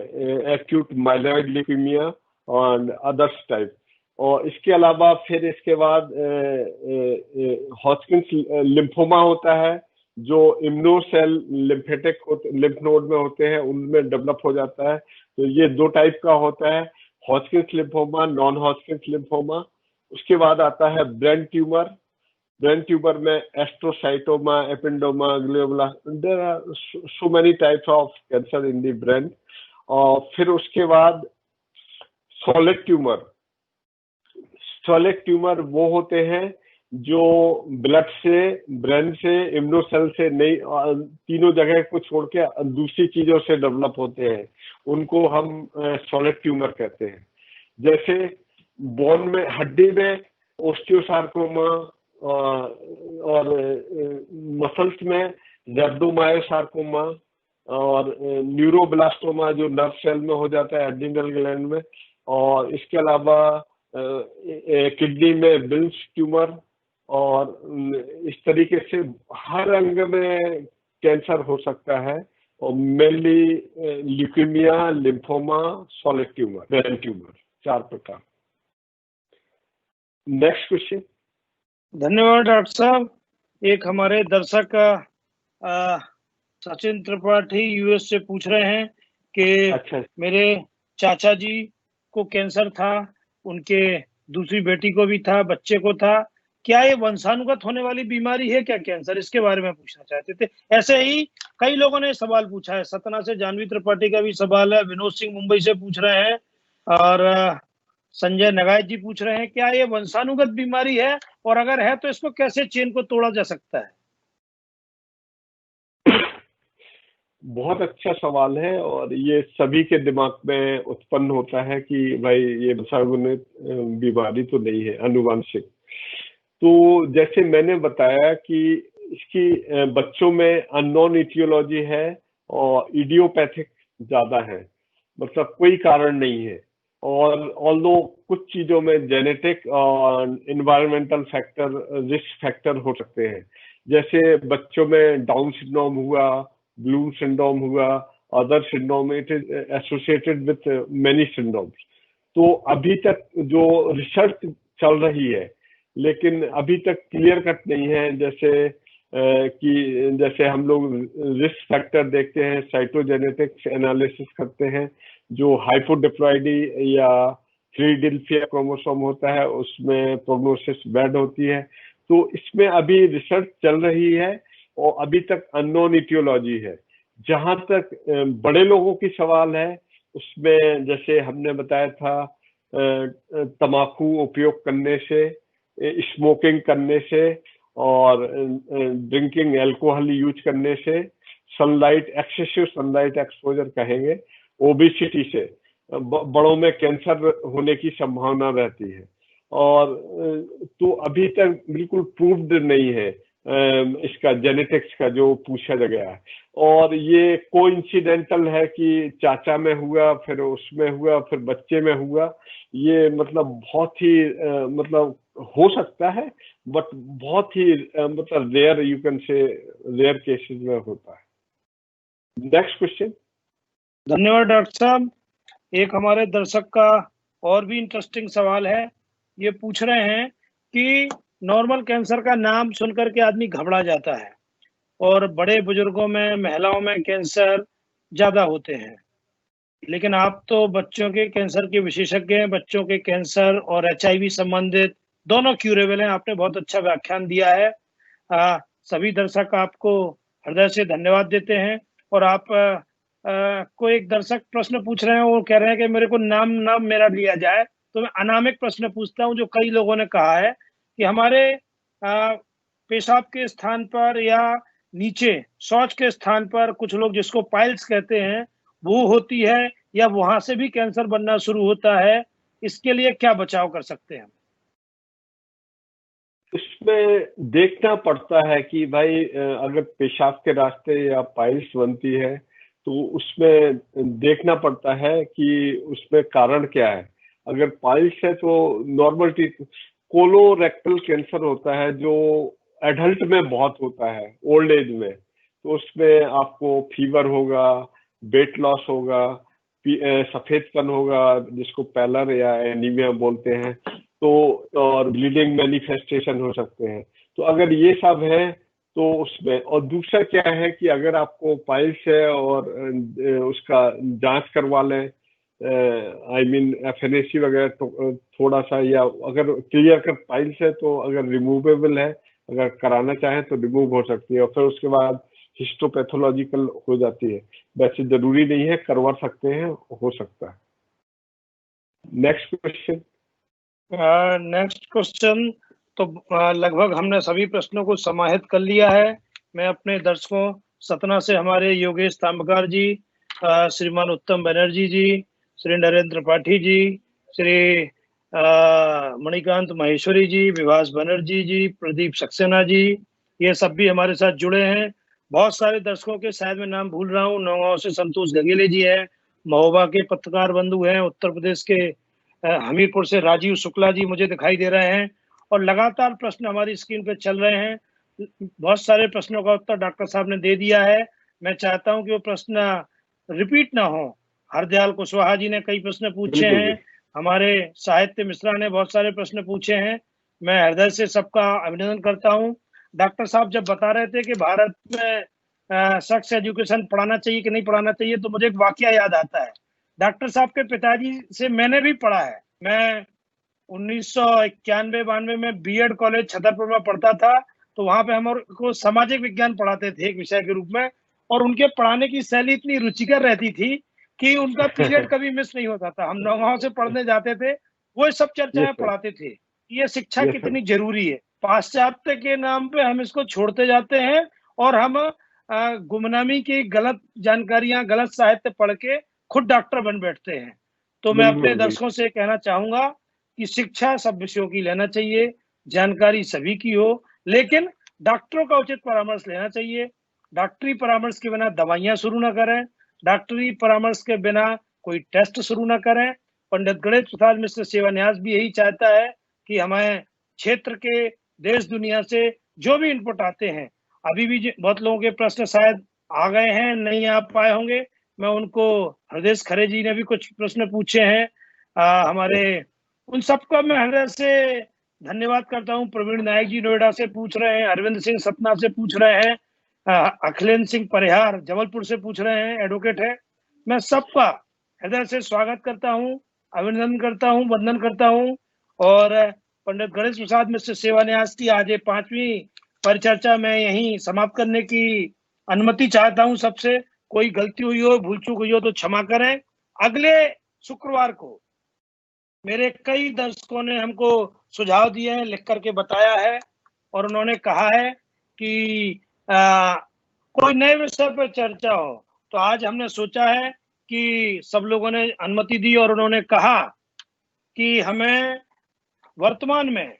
acute myeloid leukaemia और अदर्स टाइप। और इसके अलावा फिर इसके बाद हॉटकिन्स लिम्फोमा होता है, जो immuno cell lymphatic lymph node में होते हैं उनमें डेवलप हो जाता है। तो ये 2 टाइप का होता है, Hodgkin's lymphoma, non Hodgkin's lymphoma. उसके बाद आता है ब्रेन ट्यूमर। ब्रेन ट्यूमर में astrocytoma, ependymoma, glioblast, there are so many types of cancer in the brain. और फिर उसके बाद सॉलिड ट्यूमर। सॉलिड ट्यूमर वो होते हैं जो ब्लड से, ब्रेन से, इम्यूनो सेल से नहीं, तीनों जगह को छोड़ के दूसरी चीजों से डेवलप होते हैं, उनको हम सॉलिड ट्यूमर कहते हैं। जैसे बोन में, हड्डी में ओस्टियोसार्कोमा, और मसल्स में रेब्डोमायोसार्कोमा, और न्यूरोब्लास्टोमा जो नर्व सेल में हो जाता है, एड्रिनल ग्लैंड में। और इसके अलावा किडनी में बिल्स ट्यूमर, और इस तरीके से हर अंग में कैंसर हो सकता है। और mainly leukaemia, lymphoma, solid tumour, brain tumour, 4 प्रकार। Next question. धन्यवाद डॉक्टर साहब। एक हमारे दर्शक सचिन त्रिपाठी यूएस से पूछ रहे हैं कि अच्छा, मेरे चाचा जी को कैंसर था, उनके दूसरी बेटी को भी था, बच्चे को था, क्या ये वंशानुगत होने वाली बीमारी है क्या कैंसर? इसके बारे में पूछना चाहते थे। ऐसे ही कई लोगों ने सवाल पूछा है। सतना से जानवी त्रिपाठी का भी सवाल है, विनोद सिंह मुंबई से पूछ रहे हैं, और संजय नगायत जी पूछ रहे हैं क्या ये वंशानुगत बीमारी है, और अगर है तो इसको कैसे चेन को तोड़ा जा सकता है? बहुत अच्छा सवाल है, और ये सभी के दिमाग में उत्पन्न होता है कि भाई ये वंशानुगत बीमारी तो नहीं है, अनुवांशिक। तो जैसे मैंने बताया कि इसकी बच्चों में अननोन इटियोलॉजी है और इडियोपैथिक ज्यादा है, मतलब कोई कारण नहीं है। और ऑल्दो कुछ चीजों में जेनेटिक और इन्वायरमेंटल फैक्टर, रिस्क फैक्टर हो सकते हैं। जैसे बच्चों में डाउन सिंड्रोम हुआ, ब्लूम सिंड्रोम हुआ, other syndrome, it is associated with many syndromes. तो अभी तक जो रिसर्च चल रही है, लेकिन अभी तक क्लियर कट नहीं है। जैसे हम लोग रिस्क फैक्टर देखते हैं, साइटोजेनेटिक्स एनालिसिस करते हैं, जो हाइपोडिप्लॉइडी या फिलाडेल्फिया क्रोमोसोम होता है, उसमें प्रोग्नोसिस बैड होती है। तो इसमें अभी रिसर्च चल रही है और अभी तक अननोन इटियोलॉजी है। जहां तक बड़े लोगों की सवाल है, उसमें जैसे हमने बताया था, तम्बाकू उपयोग करने से, स्मोकिंग करने से, और ड्रिंकिंग अल्कोहल यूज करने से, सनलाइट, एक्सेसिव सनलाइट एक्सपोजर कहेंगे, ओबेसिटी से बड़ों में कैंसर होने की संभावना रहती है। और तो अभी तक बिल्कुल प्रूव्ड नहीं है इसका जेनेटिक्स का जो पूछा गया है। और ये कोइंसिडेंटल है कि चाचा में हुआ, फिर उसमें हुआ, फिर बच्चे में हुआ। ये मतलब बहुत ही मतलब हो सकता है, बट बहुत ही मतलब rare, you can say rare cases में होता है। Next question. धन्यवाद डॉक्टर साहब। एक हमारे दर्शक का और भी इंटरेस्टिंग सवाल है। ये पूछ रहे हैं कि नॉर्मल कैंसर का नाम सुनकर के आदमी घबरा जाता है, और बड़े बुजुर्गों में, महिलाओं में कैंसर ज्यादा होते हैं, लेकिन आप तो बच्चों के कैंसर के विशेषज्ञ हैं। बच्चों के कैंसर और एचआईवी संबंधित दोनों क्यूरेबल हैं। आपने बहुत अच्छा व्याख्यान दिया है। सभी दर्शक आपको हृदय से धन्यवाद देते हैं। और आप को एक दर्शक प्रश्न पूछ रहे हैं, वो कह रहे हैं कि मेरे को नाम मेरा लिया जाए। तो मैं अनामिक प्रश्न पूछता हूं, जो कई लोगों ने कहा है कि हमारे पेशाब के स्थान पर या नीचे शौच के स्थान पर कुछ लोग, जिसको पाइल्स कहते हैं, वो होती है, या वहां से भी कैंसर बनना शुरू होता है। इसके लिए क्या बचाव कर सकते हैं? इसमें देखना पड़ता है कि भाई अगर पेशाब के रास्ते या पाइल्स बनती है, तो उसमें देखना पड़ता है कि उसमें कारण क्या है। अगर पाइल्स है तो नॉर्मल कोलोरेक्टल कैंसर होता है, जो एडल्ट में बहुत होता है, ओल्ड एज में। तो उसमें आपको फीवर होगा, वेट लॉस होगा, सफेदपन होगा, जिसको पैलर या एनीमिया बोलते हैं, तो और ब्लीडिंग मैनिफेस्टेशन हो सकते हैं। तो अगर ये सब है तो उसमें, और दूसरा क्या है कि अगर आपको पाइल्स है और उसका जांच करवा लें, आई मीन एफएनएसी वगैरह, तो थोड़ा सा, या अगर क्लियर कट पाइल्स है तो अगर रिमूवेबल है, अगर कराना चाहें तो रिमूव हो सकती है, और फिर उसके बाद हिस्टोपैथोलॉजिकल हो जाती है। वैसे जरूरी नहीं है, करवा सकते हैं, हो सकता है। Next question. Next question. तो लगभग हमने सभी प्रश्नों को समाहित कर लिया है। मैं अपने दर्शकों सतना से हमारे योगेश तांबकार जी, श्रीमान उत्तम बनर्जी जी, श्री नरेंद्र पाठी जी, श्री मणिकांत महेश्वरी जी, विभास बनर्जी जी, प्रदीप सक्सेना जी, ये सब भी हमारे साथ जुड़े हैं। बहुत सारे दर्शकों के शायद मैं नाम भूल रहा हूँ। नौगांव से संतोष गगेले जी हैं, महोबा के पत्रकार बंधु हैं, उत्तर प्रदेश के हमीरपुर से राजीव शुक्ला जी मुझे दिखाई दे रहे हैं, और लगातार प्रश्न हमारी स्क्रीन पे चल रहे हैं। बहुत सारे प्रश्नों का उत्तर डॉक्टर साहब ने दे दिया है। मैं चाहता हूं कि वो प्रश्न रिपीट ना हो। हरदयाल कुशवाहा जी ने कई प्रश्न पूछे बिल्कुल हैं, हमारे साहित्य मिश्रा ने बहुत सारे प्रश्न पूछे हैं। मैं हृदय से सबका अभिनंदन करता हूं। डॉक्टर साहब जब बता रहे थे कि भारत में सेक्स एजुकेशन पढ़ाना चाहिए कि नहीं पढ़ाना चाहिए, तो मुझे एक वाकया याद आता है। डॉक्टर साहब के पिताजी से मैंने भी पढ़ा है। मैं 1991-92 में बीएड कॉलेज छतरपुर में पढ़ता था, तो वहां पे हम को सामाजिक विज्ञान पढ़ाते थे एक विषय के रूप में, और उनके पढ़ाने की शैली इतनी रुचिकर रहती थी कि उनका पीरियड कभी मिस नहीं होता था। हम नौगांव से पढ़ने जाते थे, वो सब यस चर्चाएं सर, पढ़ाते थे। ये शिक्षा यस सर। कितनी जरूरी है। पाश्चात्य के नाम पे हम इसको छोड़ते जाते हैं, और हम गुमनामी की गलत जानकारियां, गलत साहित्य पढ़ के खुद डॉक्टर बन बैठते हैं। तो मैं अपने बिल्कुल दर्शकों से कहना चाहूंगा कि शिक्षा सब विषयों की लेना चाहिए, जानकारी सभी की हो, लेकिन डॉक्टरों का उचित परामर्श लेना चाहिए। डॉक्टरी परामर्श के बिना दवाइयां शुरू ना करें, डॉक्टरी परामर्श के बिना कोई टेस्ट शुरू ना करें। पंडित गणेश प्रसाद मिश्र सेवा न्यास भी यही चाहता है कि हमें क्षेत्र के, देश दुनिया से जो भी इनपुट आते हैं, अभी भी बहुत लोगों के प्रश्न शायद आ गए हैं, नहीं आ पाए होंगे, मैं उनको, हृदय खरे जी ने भी कुछ प्रश्न पूछे हैं, हमारे, उन सबका मैं हृदय से धन्यवाद करता हूं। प्रवीण नायक जी नोएडा से पूछ रहे हैं, अरविंद सिंह सतना से पूछ रहे हैं, अखिलेंद्र सिंह परिहार जबलपुर से पूछ रहे हैं, एडवोकेट है। मैं सबका हृदय से स्वागत करता हूं, अभिनंदन करता हूं, वंदन करता हूं। और पंडित गणेश प्रसाद मिश्र सेवा न्यास की आज 5वीं परिचर्चा मैं यहीं समाप्त करने की अनुमति चाहता हूं सबसे। कोई गलती हुई हो, भूल चूक हुई हो तो क्षमा करें। अगले शुक्रवार को मेरे कई दर्शकों ने हमको सुझाव दिए हैं, लिख करके बताया है, और उन्होंने कहा है कि कोई नए विषय पर चर्चा हो। तो आज हमने सोचा है कि सब लोगों ने अनुमति दी, और उन्होंने कहा कि हमें वर्तमान में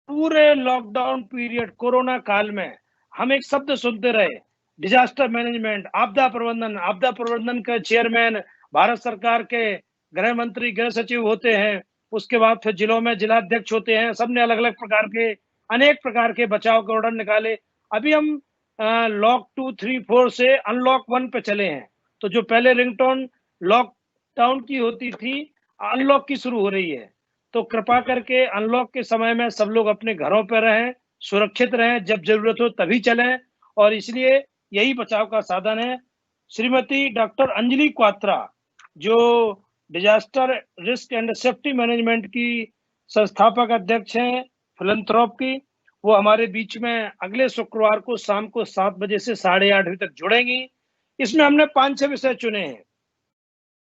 पूरे लॉकडाउन पीरियड, कोरोना काल में हम एक शब्द सुनते रहे, डिजास्टर मैनेजमेंट, आपदा प्रबंधन। आपदा प्रबंधन के चेयरमैन भारत सरकार के गृह मंत्री, गृह सचिव होते हैं। उसके बाद फिर जिलों में जिलाध्यक्ष होते हैं। सबने अलग अलग प्रकार के, अनेक प्रकार के बचाव के ऑर्डर निकाले। अभी हम लॉक 2, 3, 4 से अनलॉक 1 पे चले हैं। तो जो पहले रिंगटोन लॉकडाउन की होती थी, अनलॉक की शुरू हो रही है। तो कृपा करके अनलॉक के समय में सब लोग अपने घरों पर रहें, सुरक्षित रहें, जब जरूरत हो तभी चलें, और इसलिए यही बचाव का साधन है। श्रीमती डॉक्टर अंजलि क्वात्रा, जो disaster risk and safety management की संस्थापक अध्यक्ष हैं फिलैंथ्रोप की, वो हमारे बीच में अगले शुक्रवार को शाम को 7 बजे से 8:30 बजे तक जुड़ेंगी। इसमें हमने 5-6 विषय चुने हैं,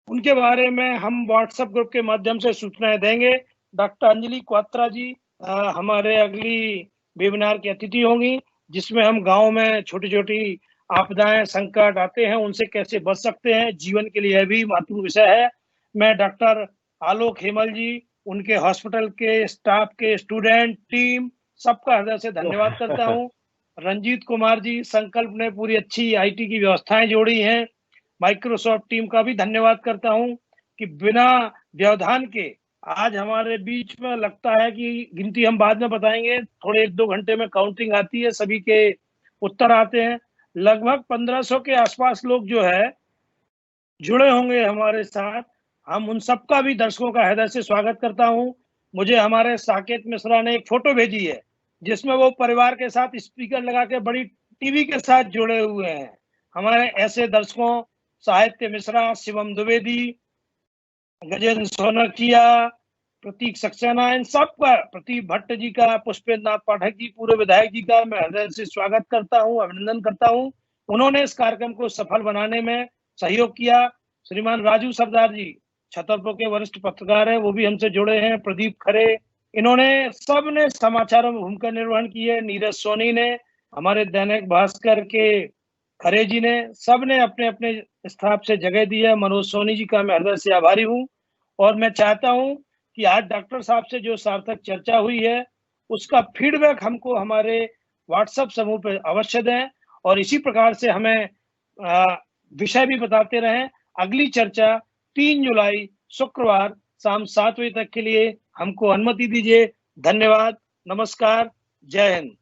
उनके बारे में हम व्हाट्सएप ग्रुप के माध्यम से सूचनाएं देंगे। डॉक्टर अंजलि क्वात्रा जी हमारे अगली वेबिनार की अतिथि होंगी, जिसमें हम गांव में छोटी छोटी आपदाएं, संकट आते हैं, उनसे कैसे बच सकते हैं, जीवन के लिए भी महत्वपूर्ण विषय है। मैं डॉक्टर आलोक हेमल जी, उनके हॉस्पिटल के स्टाफ के, स्टूडेंट, टीम, सबका हृदय से धन्यवाद करता हूँ। रंजीत कुमार जी, संकल्प ने पूरी अच्छी आईटी की व्यवस्थाएं जोड़ी हैं। माइक्रोसॉफ्ट टीम का भी धन्यवाद करता हूं कि बिना व्यवधान के आज हमारे बीच में, लगता है कि गिनती हम बाद में बताएंगे, थोड़े 1-2 घंटे में काउंटिंग आती है, सभी के उत्तर आते हैं। लगभग 1500 के आसपास लोग जो है जुड़े होंगे हमारे साथ। हम उन सबका भी, दर्शकों का हृदय से स्वागत करता हूं। मुझे हमारे साकेत मिश्रा ने एक फोटो भेजी है, जिसमें वो परिवार के साथ स्पीकर लगा के बड़ी टीवी के साथ जुड़े हुए हैं। हमारे ऐसे दर्शकों साहित्य मिश्रा, शिवम द्विवेदी, गजेंद्र सोनकिया, प्रतीक सक्सेना, इन सब का, प्रतीक भट्ट जी का, पुष्पेंद्र नाथ पाठक जी, पूरे विधायक जी का मैं हृदय से स्वागत करता हूं, अभिनंदन करता हूं। उन्होंने इस कार्यक्रम को सफल बनाने में सहयोग किया। श्रीमान राजू सरदार जी छतरपुर के वरिष्ठ पत्रकार हैं, वो भी हमसे जुड़े हैं। प्रदीप खरे, इन्होंने सबने समाचारों में भूमिका निर्वहन की है। नीरज सोनी ने, हमारे दैनिक भास्कर के खरे जी ने, सबने अपने अपने स्थान से जगह दी है। मनोज सोनी जी का मैं हृदय से आभारी हूँ। और मैं चाहता हूँ कि आज डॉक्टर साहब से जो सार्थक चर्चा हुई है उसका फीडबैक हमको हमारे व्हाट्सएप समूह पे अवश्य दें, और इसी प्रकार से हमें विषय भी बताते रहें। अगली चर्चा 3 जुलाई शुक्रवार शाम 7 बजे तक के लिए हमको अनुमति दीजिए। धन्यवाद, नमस्कार, जय हिंद।